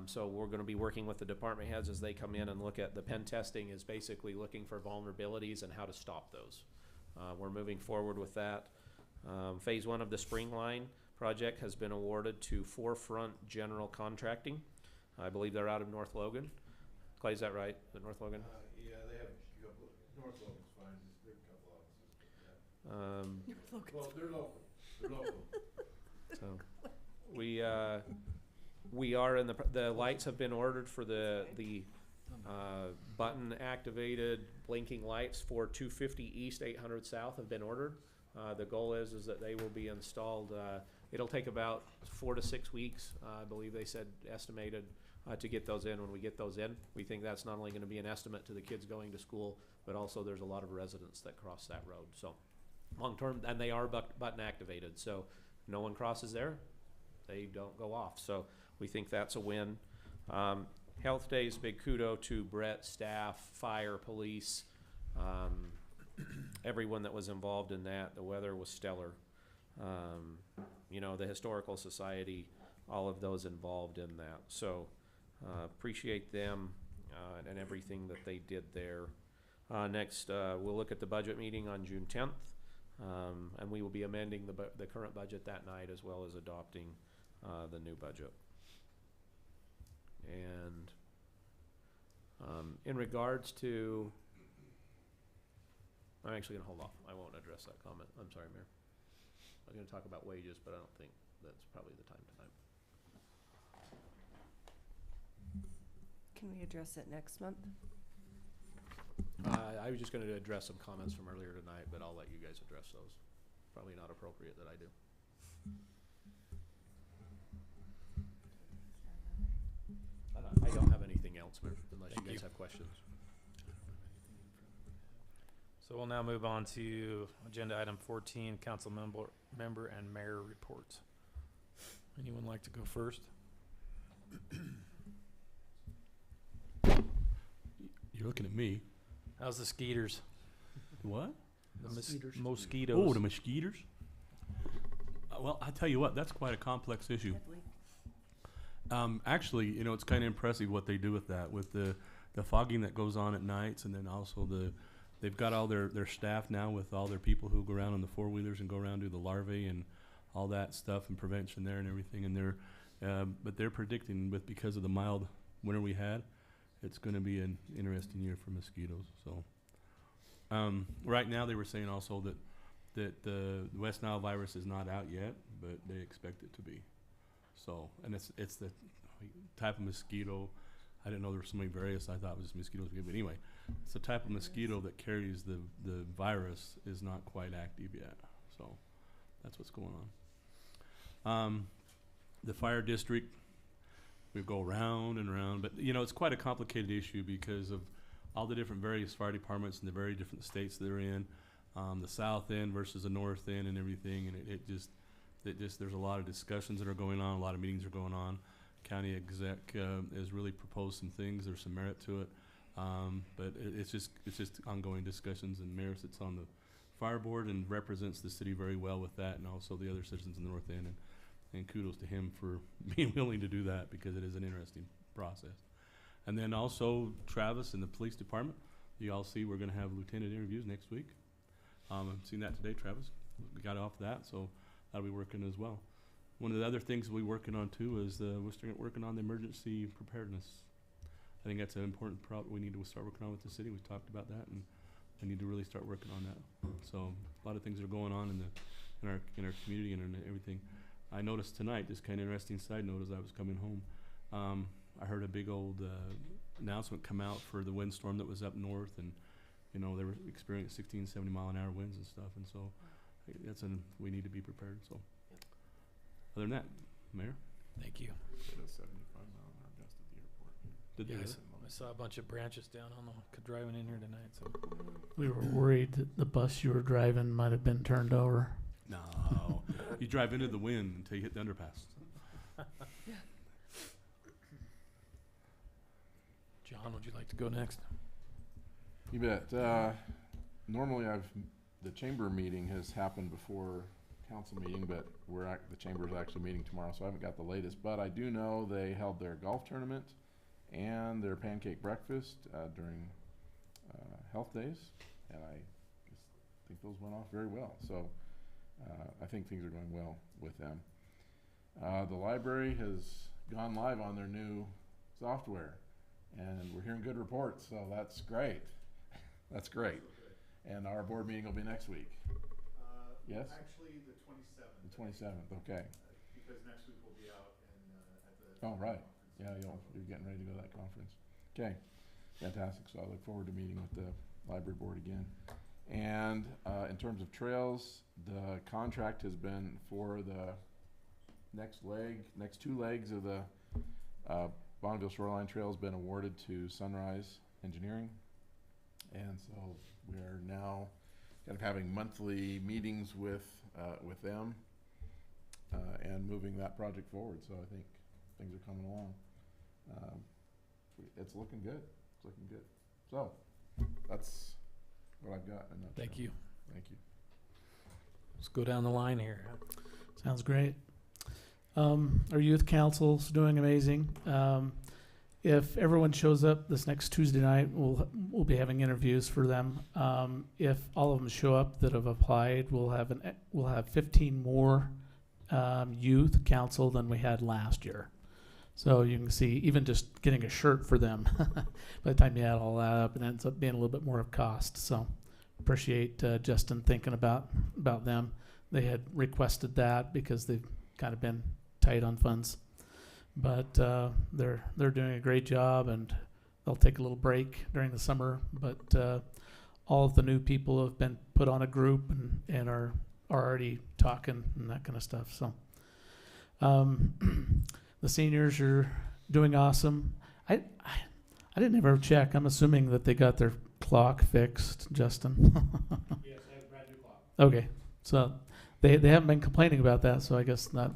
S13: So we're going to be working with the department heads as they come in and look at the pen testing is basically looking for vulnerabilities and how to stop those. We're moving forward with that. Phase 1 of the Spring Line project has been awarded to Forefront General Contracting. I believe they're out of North Logan. Clay, is that right? The North Logan?
S3: Yeah, they have a couple, North Logan's fine, there are a couple offices, yeah. Well, they're local,
S13: So we are in the lights have been ordered for the button activated blinking lights for 250 East, 800 South have been ordered. The goal is that they will be installed. It'll take about 4 to 6 weeks, I believe they said estimated, to get those in. When we get those in, we think that's not only going to be an estimate to the kids going to school, but also there's a lot of residents that cross that road. So long term, and they are button activated, so no one crosses there, they don't go off. So we think that's a win. Health Days, big kudo to Brett, staff, fire, police, everyone that was involved in that. The weather was stellar. You know, the Historical Society, all of those involved in that. So appreciate them and everything that they did there. Next, we'll look at the budget meeting on June 10th. And we will be amending the current budget that night as well as adopting the new budget. And in regards to, I'm actually going to hold off. I won't address that comment. I'm sorry, Mayor. I was going to talk about wages, but I don't think that's probably the time tonight.
S4: Can we address it next month?
S13: I was just going to address some comments from earlier tonight, but I'll let you guys address those. Probably not appropriate that I do. I don't have anything else, Mayor, unless you guys have questions.
S1: So we'll now move on to agenda item 14, council member and mayor reports. Anyone like to go first?
S16: You're looking at me.
S1: How's the skeeters?
S16: What?
S1: The
S16: Mosquitoes.
S1: mosquitoes.
S16: Oh, the mosquitoes? Well, I tell you what, that's quite a complex issue. Actually, you know, it's kind of impressive what they do with that, with the fogging that goes on at nights, and then also they've got all their staff now with all their people who go around on the four-wheelers and go around do the larvae and all that stuff and prevention there and everything. And but they're predicting because of the mild winter we had, it's going to be an interesting year for mosquitoes. So right now they were saying also that the West Nile virus is not out yet, but they expect it to be. So, and it's the type of mosquito. I didn't know there were so many various. I thought it was just mosquitoes. But anyway, it's the type of mosquito that carries the virus is not quite active yet. So that's what's going on. The fire district, we go round and round, but you know, it's quite a complicated issue because of all the different various fire departments and the very different states they're in, the south end versus the north end and everything. And it just, there's a lot of discussions that are going on, a lot of meetings are going on. County exec has really proposed some things. There's some merit to it, but it's just ongoing discussions. And mayor sits on the fire board and represents the city very well with that, and also the other citizens in the north end. And kudos to him for being willing to do that because it is an interesting process. And then also Travis and the police department. You all see we're going to have lieutenant interviews next week. I've seen that today, Travis. We got off that, so that'll be working as well. One of the other things we're working on too is we're working on the emergency preparedness. I think that's an important problem we need to start working on with the city. We've talked about that, and I need to really start working on that. So a lot of things are going on in our community and in everything. I noticed tonight, this kind of interesting side note as I was coming home, I heard a big old announcement come out for the windstorm that was up north, and you know, they were experiencing 16, 70 mile an hour winds and stuff, and so we need to be prepared. So other than that, Mayor?
S1: Thank you.
S15: It was 75 mile an hour gust at the airport.
S16: Did they
S1: I saw a bunch of branches down on the driving in here tonight. So
S7: We were worried that the bus you were driving might have been turned over.
S16: No. You drive into the wind until you hit the underpass.
S1: John, would you like to go next?
S15: You bet. Normally the chamber meeting has happened before council meeting, but the chamber is actually meeting tomorrow, so I haven't got the latest. But I do know they held their golf tournament and their pancake breakfast during health days, and I just think those went off very well. So I think things are going well with them. The library has gone live on their new software, and we're hearing good reports, so that's great. That's great. And our board meeting will be next week. Yes?
S21: Actually, the 27th.
S15: The 27th, okay.
S21: Because next week we'll be out at the.
S15: Oh, right. Yeah, you're getting ready to go to that conference. Okay, fantastic. So I look forward to meeting with the library board again. And in terms of trails, the contract has been for the next two legs of the Bonneville Shoreline Trail has been awarded to Sunrise Engineering. And so we are now kind of having monthly meetings with them and moving that project forward. So I think things are coming along. It's looking good. It's looking good. So that's what I've got in a nutshell.
S1: Thank you.
S15: Thank you.
S1: Let's go down the line here.
S7: Sounds great. Our youth council's doing amazing. If everyone shows up this next Tuesday night, we'll be having interviews for them. If all of them show up that have applied, we'll have 15 more youth council than we had last year. So you can see, even just getting a shirt for them, by the time you add all that up, it ends up being a little bit more of cost. So appreciate Justin thinking about them. They had requested that because they've kind of been tight on funds. But they're doing a great job, and they'll take a little break during the summer. But all of the new people have been put on a group and are already talking and that kind of stuff. So the seniors are doing awesome. I didn't ever check. I'm assuming that they got their clock fixed, Justin?
S14: Yes, I have a brand new clock.
S7: Okay, so they haven't been complaining about that, so I guess that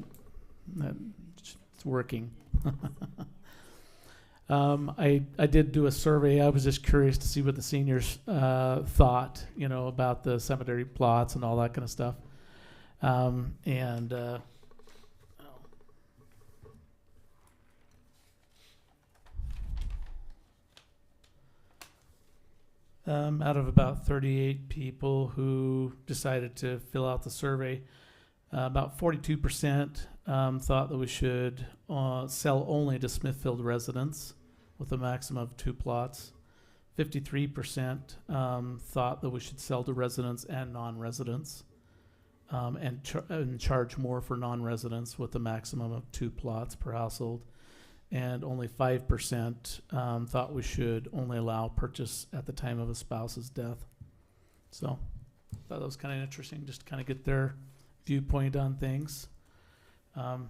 S7: it's working. I did do a survey. I was just curious to see what the seniors thought, about the cemetery plots and all that kind of stuff. Out of about 38 people who decided to fill out the survey, about 42% thought that we should sell only to Smithfield residents with a maximum of 2 plots. 53% thought that we should sell to residents and non-residents, and charge more for non-residents with a maximum of 2 plots per household. And only 5% thought we should only allow purchase at the time of a spouse's death. So I thought that was kind of interesting, just to kind of get their viewpoint on things.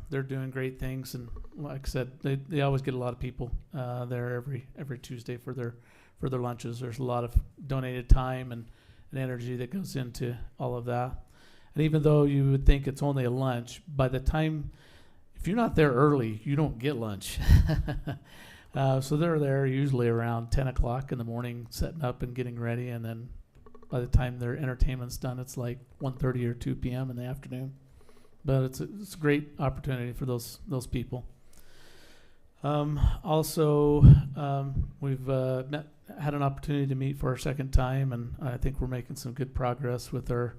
S7: They're doing great things, and like I said, they always get a lot of people there every Tuesday for their lunches. There's a lot of donated time and energy that goes into all of that. And even though you would think it's only a lunch, by the time, if you're not there early, you don't get lunch. So they're there usually around 10 o'clock in the morning, setting up and getting ready, and then by the time their entertainment's done, it's like 1:30 or 2 p.m. in the afternoon. But it's a great opportunity for those people. Also, we've had an opportunity to meet for our second time, and I think we're making some good progress with our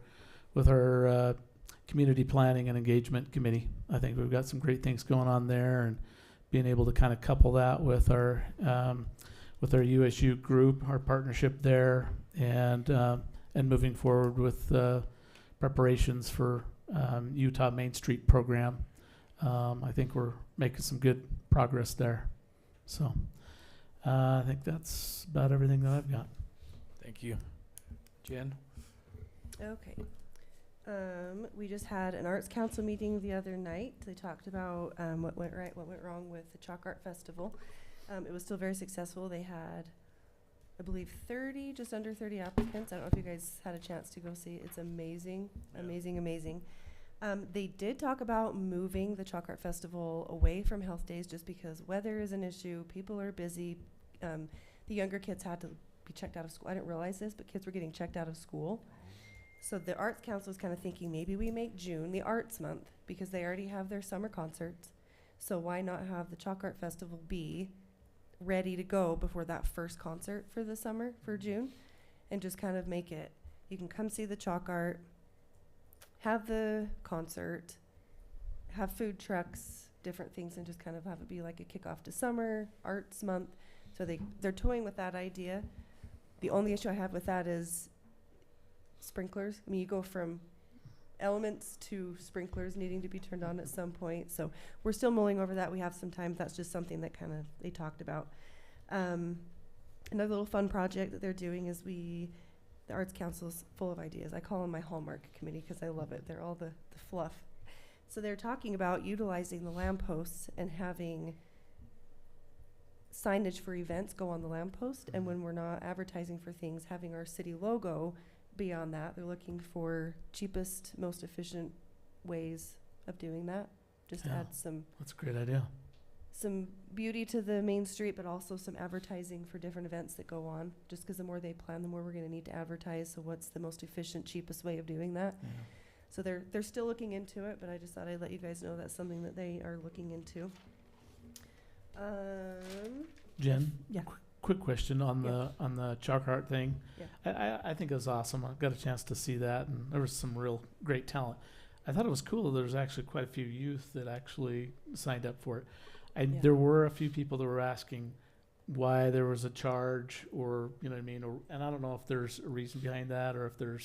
S7: community planning and engagement committee. I think we've got some great things going on there, and being able to kind of couple that with our USU group, our partnership there, and moving forward with preparations for Utah Main Street program. I think we're making some good progress there. So I think that's about everything that I've got.
S1: Thank you. Jen?
S4: Okay. We just had an arts council meeting the other night. They talked about what went right, what went wrong with the Chalk Art Festival. It was still very successful. They had, I believe, just under 30 applicants. I don't know if you guys had a chance to go see it. It's amazing, amazing. They did talk about moving the Chalk Art Festival away from Health Days just because weather is an issue. People are busy. The younger kids had to be checked out of school. I didn't realize this, but kids were getting checked out of school. So the Arts Council is kind of thinking maybe we make June the Arts Month because they already have their summer concerts. So why not have the Chalk Art Festival be ready to go before that first concert for the summer, for June, and just kind of make it, you can come see the chalk art, have the concert, have food trucks, different things, and just kind of have it be like a kickoff to summer, Arts Month. So they're toying with that idea. The only issue I have with that is sprinklers. I mean, you go from elements to sprinklers needing to be turned on at some point. So we're still mulling over that. We have some time. That's just something that kind of they talked about. Another little fun project that they're doing is the Arts Council is full of ideas. I call them my Hallmark committee because I love it. They're all the fluff. So they're talking about utilizing the lampposts and having signage for events go on the lamppost. And when we're not advertising for things, having our city logo beyond that. They're looking for cheapest, most efficient ways of doing that. Just to add
S7: that's a great idea.
S4: Some beauty to the main street, but also some advertising for different events that go on. Just because the more they plan, the more we're going to need to advertise. So what's the most efficient, cheapest way of doing that?
S7: Yeah.
S4: So they're still looking into it, but I just thought I'd let you guys know that's something that they are looking into.
S7: Jen?
S4: Yeah.
S7: Quick question on the chalk art thing.
S4: Yeah.
S7: I think it was awesome. I got a chance to see that, and there was some real great talent. I thought it was cool. There was actually quite a few youth that actually signed up for it. There were a few people that were asking why there was a charge, or you know what I mean. And I don't know if there's a reason behind that, or if there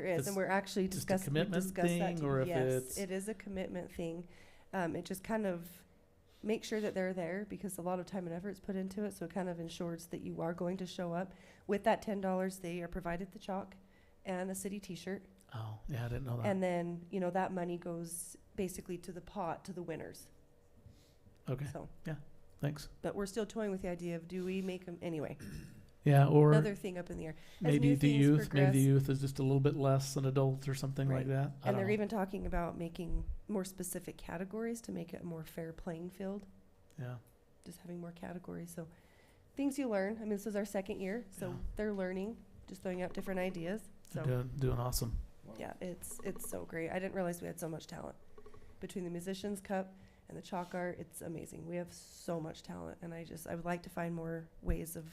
S7: is,
S4: and we're actually discussing
S7: commitment thing, or if it's
S4: it is a commitment thing. It just kind of make sure that they're there because a lot of time and effort is put into it. So it kind of ensures that you are going to show up. With that $10, they are provided the chalk and a city T-shirt.
S7: Oh, yeah, I didn't know that.
S4: And then, that money goes basically to the pot, to the winners.
S7: Okay.
S4: So,
S7: yeah, thanks.
S4: but we're still toying with the idea of do we make them anyway?
S7: Yeah, or
S4: another thing up in the air. As
S7: maybe
S4: new
S7: the
S4: things
S7: youth, maybe
S4: progress-
S7: the youth is just a little bit less than adults or something like
S4: Right.
S7: that. I
S4: And
S7: don't
S4: they're
S7: know.
S4: even talking about making more specific categories to make it a more fair playing field.
S7: Yeah.
S4: Just having more categories. So things you learn. I mean, this is our second year, so
S7: Yeah.
S4: they're learning, just throwing out different ideas. So
S7: Doing awesome.
S4: yeah, it's so great. I didn't realize we had so much talent between the musicians cup and the chalk art. It's amazing. We have so much talent, and I would like to find more ways of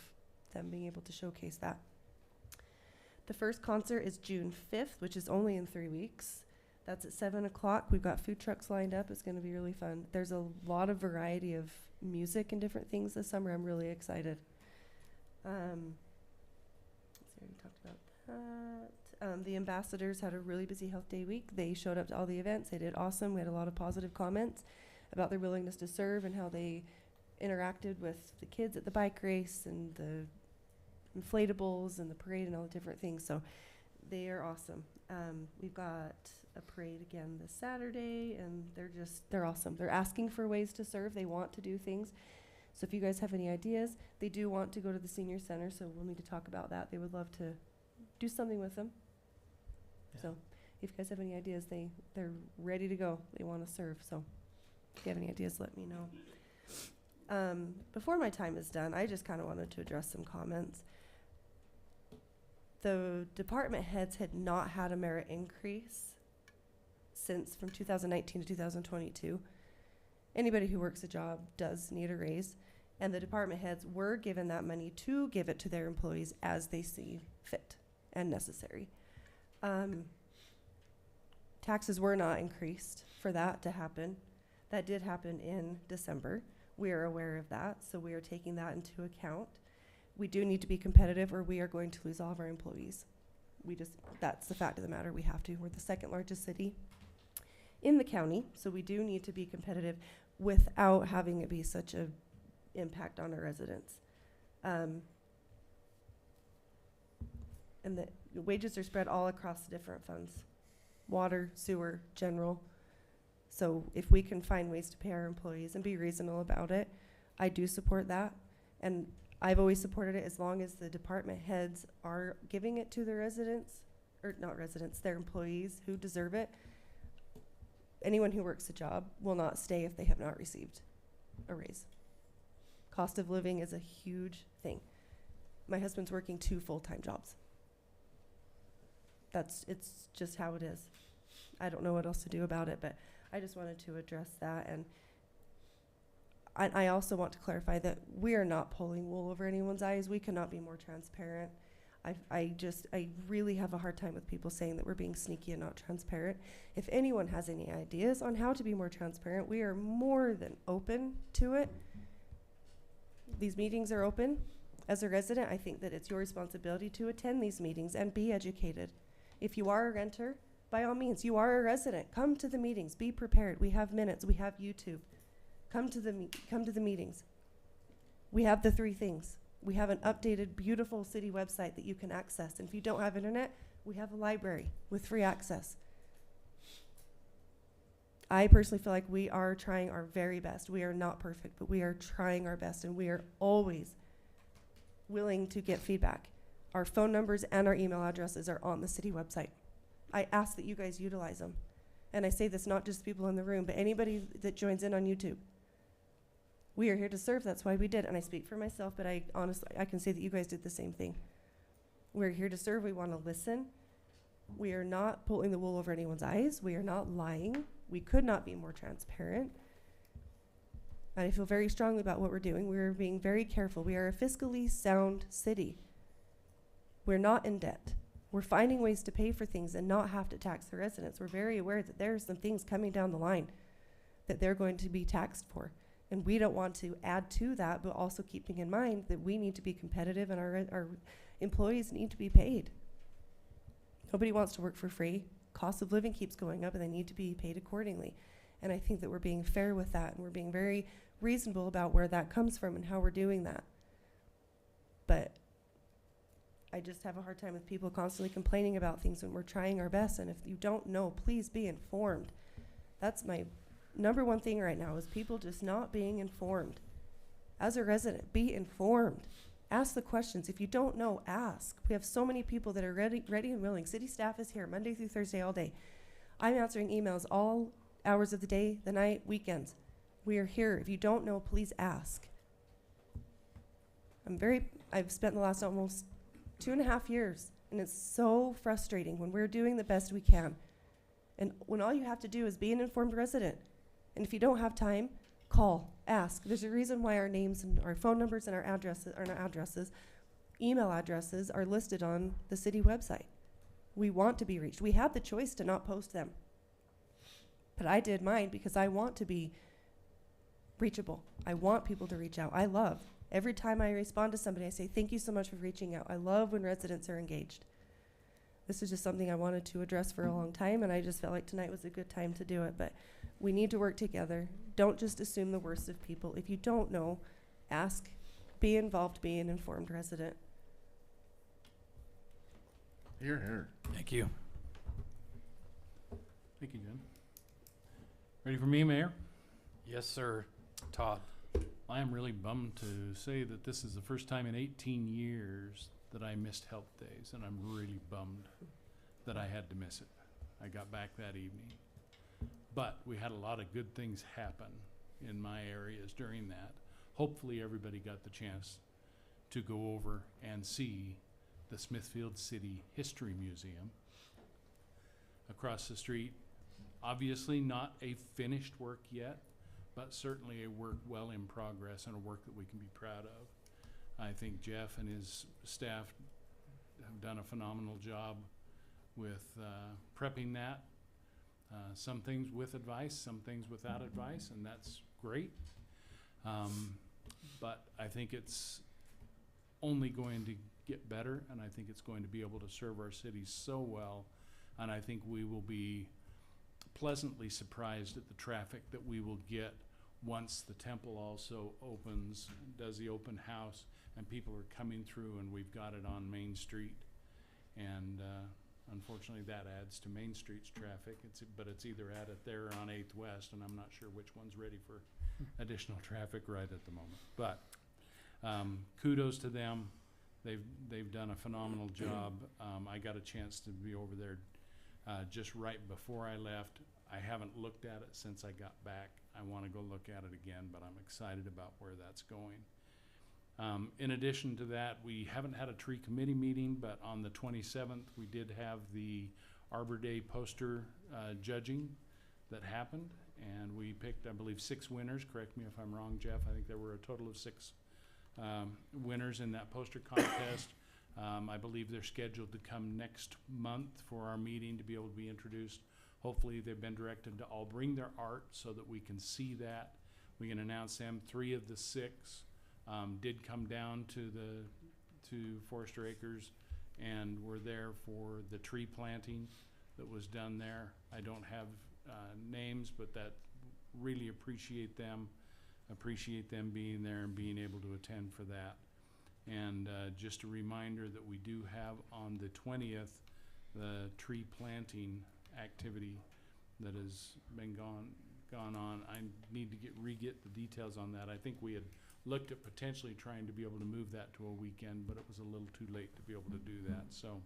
S4: them being able to showcase that. The first concert is June 5th, which is only in 3 weeks. That's at 7 o'clock. We've got food trucks lined up. It's going to be really fun. There's a lot of variety of music and different things this summer. I'm really excited. Let's see, we talked about that. The ambassadors had a really busy health day week. They showed up to all the events. They did awesome. We had a lot of positive comments about their willingness to serve and how they interacted with the kids at the bike race and the inflatables and the parade and all the different things. So they are awesome. We've got a parade again this Saturday, and they're awesome. They're asking for ways to serve. They want to do things. So if you guys have any ideas, they do want to go to the senior center, so we'll need to talk about that. They would love to do something with them.
S7: Yeah.
S4: So if you guys have any ideas, they're ready to go. They want to serve. So if you have any ideas, let me know. Before my time is done, I just kind of wanted to address some comments. The department heads had not had a merit increase since from 2019 to 2022. Anybody who works a job does need a raise, and the department heads were given that money to give it to their employees as they see fit and necessary. Taxes were not increased for that to happen. That did happen in December. We are aware of that, so we are taking that into account. We do need to be competitive, or we are going to lose all of our employees. That's the fact of the matter. We have to. We're the second largest city in the county, so we do need to be competitive without having it be such a impact on our residents. And the wages are spread all across the different funds: water, sewer, general. So if we can find ways to pay our employees and be reasonable about it, I do support that. And I've always supported it as long as the department heads are giving it to the residents, or not residents, their employees who deserve it. Anyone who works a job will not stay if they have not received a raise. Cost of living is a huge thing. My husband's working 2 full-time jobs. It's just how it is. I don't know what else to do about it, but I just wanted to address that. And I also want to clarify that we are not pulling wool over anyone's eyes. We cannot be more transparent. I really have a hard time with people saying that we're being sneaky and not transparent. If anyone has any ideas on how to be more transparent, we are more than open to it. These meetings are open. As a resident, I think that it's your responsibility to attend these meetings and be educated. If you are a renter, by all means, you are a resident. Come to the meetings. Be prepared. We have minutes. We have YouTube. Come to the meetings. We have the 3 things. We have an updated, beautiful city website that you can access. And if you don't have internet, we have a library with free access. I personally feel like we are trying our very best. We are not perfect, but we are trying our best, and we are always willing to get feedback. Our phone numbers and our email addresses are on the city website. I ask that you guys utilize them. And I say this not just people in the room, but anybody that joins in on YouTube. We are here to serve. That's why we did. And I speak for myself, but I can say that you guys did the same thing. We're here to serve. We want to listen. We are not pulling the wool over anyone's eyes. We are not lying. We could not be more transparent. And I feel very strongly about what we're doing. We're being very careful. We are a fiscally sound city. We're not in debt. We're finding ways to pay for things and not have to tax the residents. We're very aware that there are some things coming down the line that they're going to be taxed for. And we don't want to add to that, but also keeping in mind that we need to be competitive and our employees need to be paid. Nobody wants to work for free. Cost of living keeps going up, and they need to be paid accordingly. And I think that we're being fair with that, and we're being very reasonable about where that comes from and how we're doing that. But I just have a hard time with people constantly complaining about things when we're trying our best. And if you don't know, please be informed. That's my number one thing right now, is people just not being informed. As a resident, be informed. Ask the questions. If you don't know, ask. We have so many people that are ready and willing. City staff is here Monday through Thursday all day. I'm answering emails all hours of the day, the night, weekends. We are here. If you don't know, please ask. I've spent the last almost 2.5 years, and it's so frustrating when we're doing the best we can. And when all you have to do is be an informed resident. And if you don't have time, call, ask. There's a reason why our names and our phone numbers and our addresses, email addresses are listed on the city website. We want to be reached. We had the choice to not post them. But I did mine because I want to be reachable. I want people to reach out. Every time I respond to somebody, I say, thank you so much for reaching out. I love when residents are engaged. This is just something I wanted to address for a long time, and I just felt like tonight was a good time to do it. But we need to work together. Don't just assume the worst of people. If you don't know, ask, be involved, be an informed resident.
S15: Here, here.
S1: Thank you.
S14: Thank you, Jen. Ready for me, Mayor?
S1: Yes, sir. Todd.
S14: I am really bummed to say that this is the first time in 18 years that I missed health days, and I'm really bummed that I had to miss it. I got back that evening. But we had a lot of good things happen in my areas during that. Hopefully everybody got the chance to go over and see the Smithfield City History Museum. Across the street, obviously not a finished work yet, but certainly a work well in progress and a work that we can be proud of. I think Jeff and his staff have done a phenomenal job with prepping that. Some things with advice, some things without advice, and that's great. But I think it's only going to get better, and I think it's going to be able to serve our city so well, and I think we will be pleasantly surprised at the traffic that we will get once the temple also opens, does the open house, and people are coming through, and we've got it on Main Street. And unfortunately, that adds to Main Street's traffic. But it's either added there or on 8th West, and I'm not sure which one's ready for additional traffic right at the moment. But kudos to them. They've done a phenomenal job. I got a chance to be over there just right before I left. I haven't looked at it since I got back. I want to go look at it again, but I'm excited about where that's going. In addition to that, we haven't had a tree committee meeting, but on the 27th, we did have the Arbor Day poster judging that happened, and we picked, I believe, 6 winners. Correct me if I'm wrong, Jeff. I think there were a total of 6 winners in that poster contest. I believe they're scheduled to come next month for our meeting to be able to be introduced. Hopefully they've been directed to all bring their art so that we can see that. We can announce them. 3 of the 6 did come down to Forester Acres and were there for the tree planting that was done there. I don't have names, but that really appreciate them being there and being able to attend for that. And just a reminder that we do have on the 20th the tree planting activity that has been gone on. I need to re-get the details on that. I think we had looked at potentially trying to be able to move that to a weekend, but it was a little too late to be able to do that. So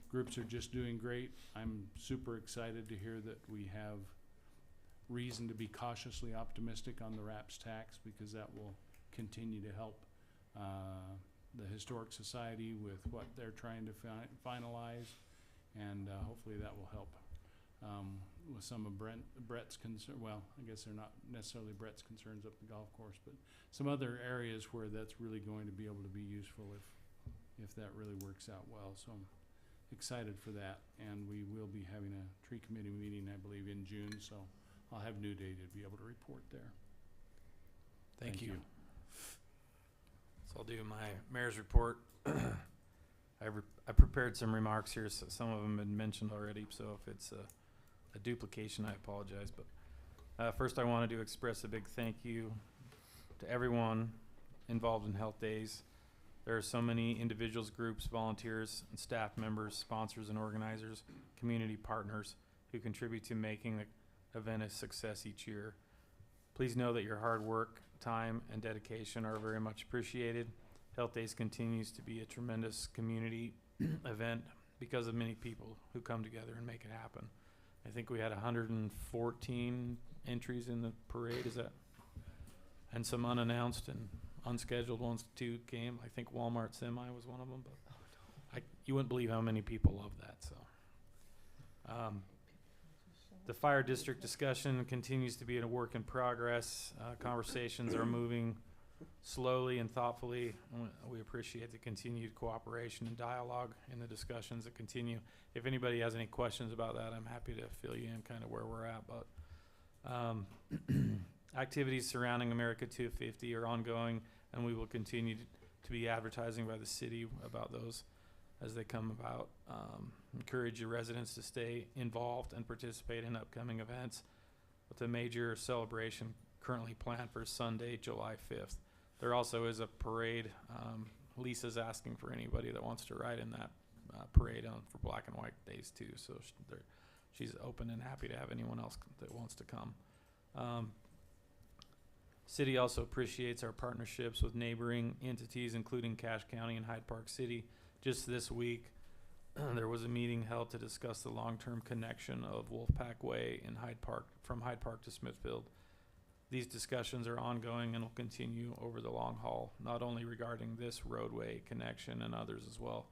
S14: groups are just doing great. I'm super excited to hear that we have reason to be cautiously optimistic on the RAPS tax, because that will continue to help the Historic Society with what they're trying to finalize, and hopefully that will help with some of Brett's concern. Well, I guess they're not necessarily Brett's concerns up the golf course, but some other areas where that's really going to be able to be useful if that really works out well. So I'm excited for that, and we will be having a tree committee meeting, I believe, in June, so I'll have new data to be able to report there.
S1: Thank you. So I'll do my mayor's report. I prepared some remarks here, so some of them have been mentioned already, so if it's a duplication, I apologize. But first I wanted to express a big thank you to everyone involved in Health Days. There are so many individuals, groups, volunteers, and staff members, sponsors and organizers, community partners who contribute to making the event a success each year. Please know that your hard work, time and dedication are very much appreciated. Health Days continues to be a tremendous community event because of many people who come together and make it happen. I think we had 114 entries in the parade, is that? And some unannounced and unscheduled ones too came. I think Walmart Semi was one of them, but you wouldn't believe how many people love that, so. The fire district discussion continues to be a work in progress. Conversations are moving slowly and thoughtfully. We appreciate the continued cooperation and dialogue in the discussions that continue. If anybody has any questions about that, I'm happy to fill you in kind of where we're at. But activities surrounding America 250 are ongoing, and we will continue to be advertising by the city about those as they come about. Encourage your residents to stay involved and participate in upcoming events with a major celebration currently planned for Sunday, July 5th. There also is a parade. Lisa's asking for anybody that wants to ride in that parade for Black and White Days too. So she's open and happy to have anyone else that wants to come. City also appreciates our partnerships with neighboring entities, including Cache County and Hyde Park City. Just this week, there was a meeting held to discuss the long-term connection of Wolfpack Way in Hyde Park, from Hyde Park to Smithfield. These discussions are ongoing and will continue over the long haul, not only regarding this roadway connection and others as well.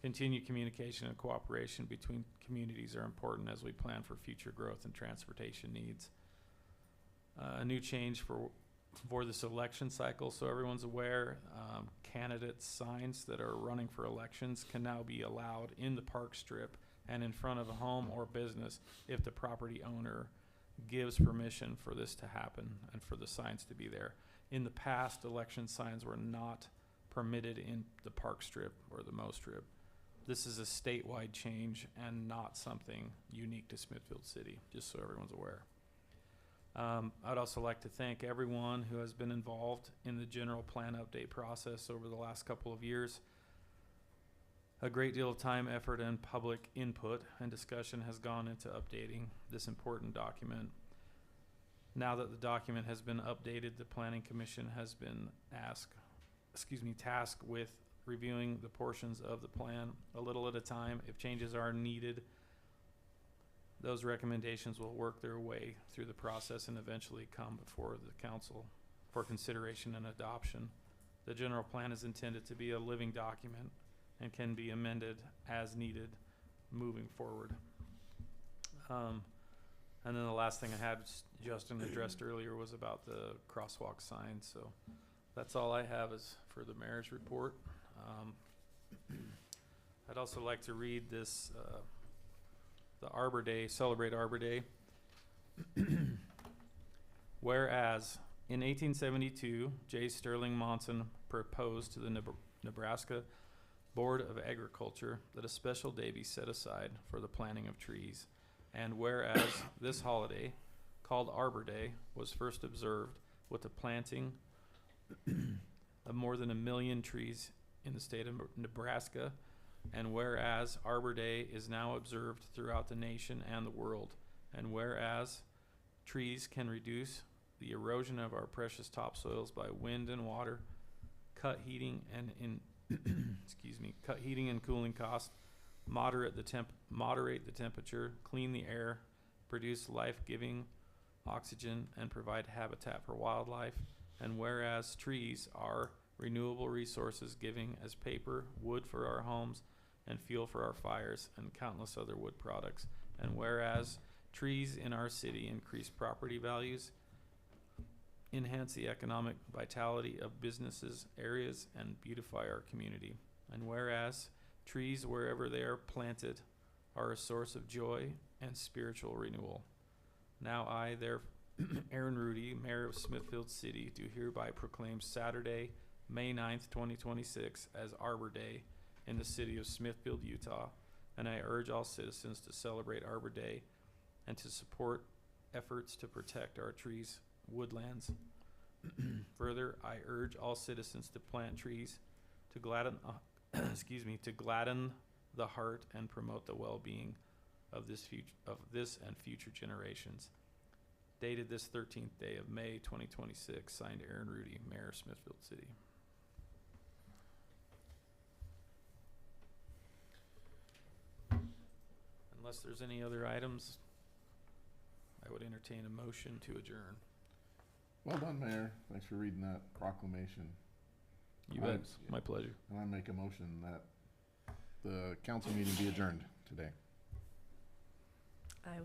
S1: Continued communication and cooperation between communities are important as we plan for future growth and transportation needs. A new change for this election cycle, so everyone's aware, candidate signs that are running for elections can now be allowed in the park strip and in front of a home or business if the property owner gives permission for this to happen and for the signs to be there. In the past, election signs were not permitted in the park strip or the Mo Strip. This is a statewide change and not something unique to Smithfield City, just so everyone's aware. I'd also like to thank everyone who has been involved in the general plan update process over the last couple of years. A great deal of time, effort, and public input and discussion has gone into updating this important document. Now that the document has been updated, the Planning Commission has been tasked with reviewing the portions of the plan a little at a time. If changes are needed, those recommendations will work their way through the process and eventually come before the council for consideration and adoption. The general plan is intended to be a living document and can be amended as needed moving forward. And then the last thing I had, Justin addressed earlier, was about the crosswalk signs. So that's all I have is for the mayor's report. I'd also like to read this, the Arbor Day, celebrate Arbor Day. Whereas in 1872, J. Sterling Monson proposed to the Nebraska Board of Agriculture that a special day be set aside for the planting of trees. And whereas this holiday, called Arbor Day, was first observed with the planting of more than 1 million trees in the state of Nebraska, and whereas Arbor Day is now observed throughout the nation and the world, and whereas trees can reduce the erosion of our precious topsoils by wind and water, cut heating and cut heating and cooling costs, moderate the temperature, clean the air, produce life-giving oxygen, and provide habitat for wildlife, and whereas trees are renewable resources giving as paper, wood for our homes, and fuel for our fires, and countless other wood products, and whereas trees in our city increase property values, enhance the economic vitality of businesses, areas, and beautify our community, and whereas trees wherever they are planted are a source of joy and spiritual renewal. Now I, Aaron Rudy, Mayor of Smithfield City, do hereby proclaim Saturday, May 9th, 2026 as Arbor Day in the city of Smithfield, Utah, and I urge all citizens to celebrate Arbor Day and to support efforts to protect our trees, woodlands. Further, I urge all citizens to plant trees to gladden, to gladden the heart and promote the well-being of this and future generations. dated this 13th day of May 2026, signed Aaron Rudy, Mayor of Smithfield City. Unless there's any other items, I would entertain a motion to adjourn.
S15: Well done, Mayor. Thanks for reading that proclamation.
S1: You bet. My pleasure.
S15: And I make a motion that the council meeting be adjourned today.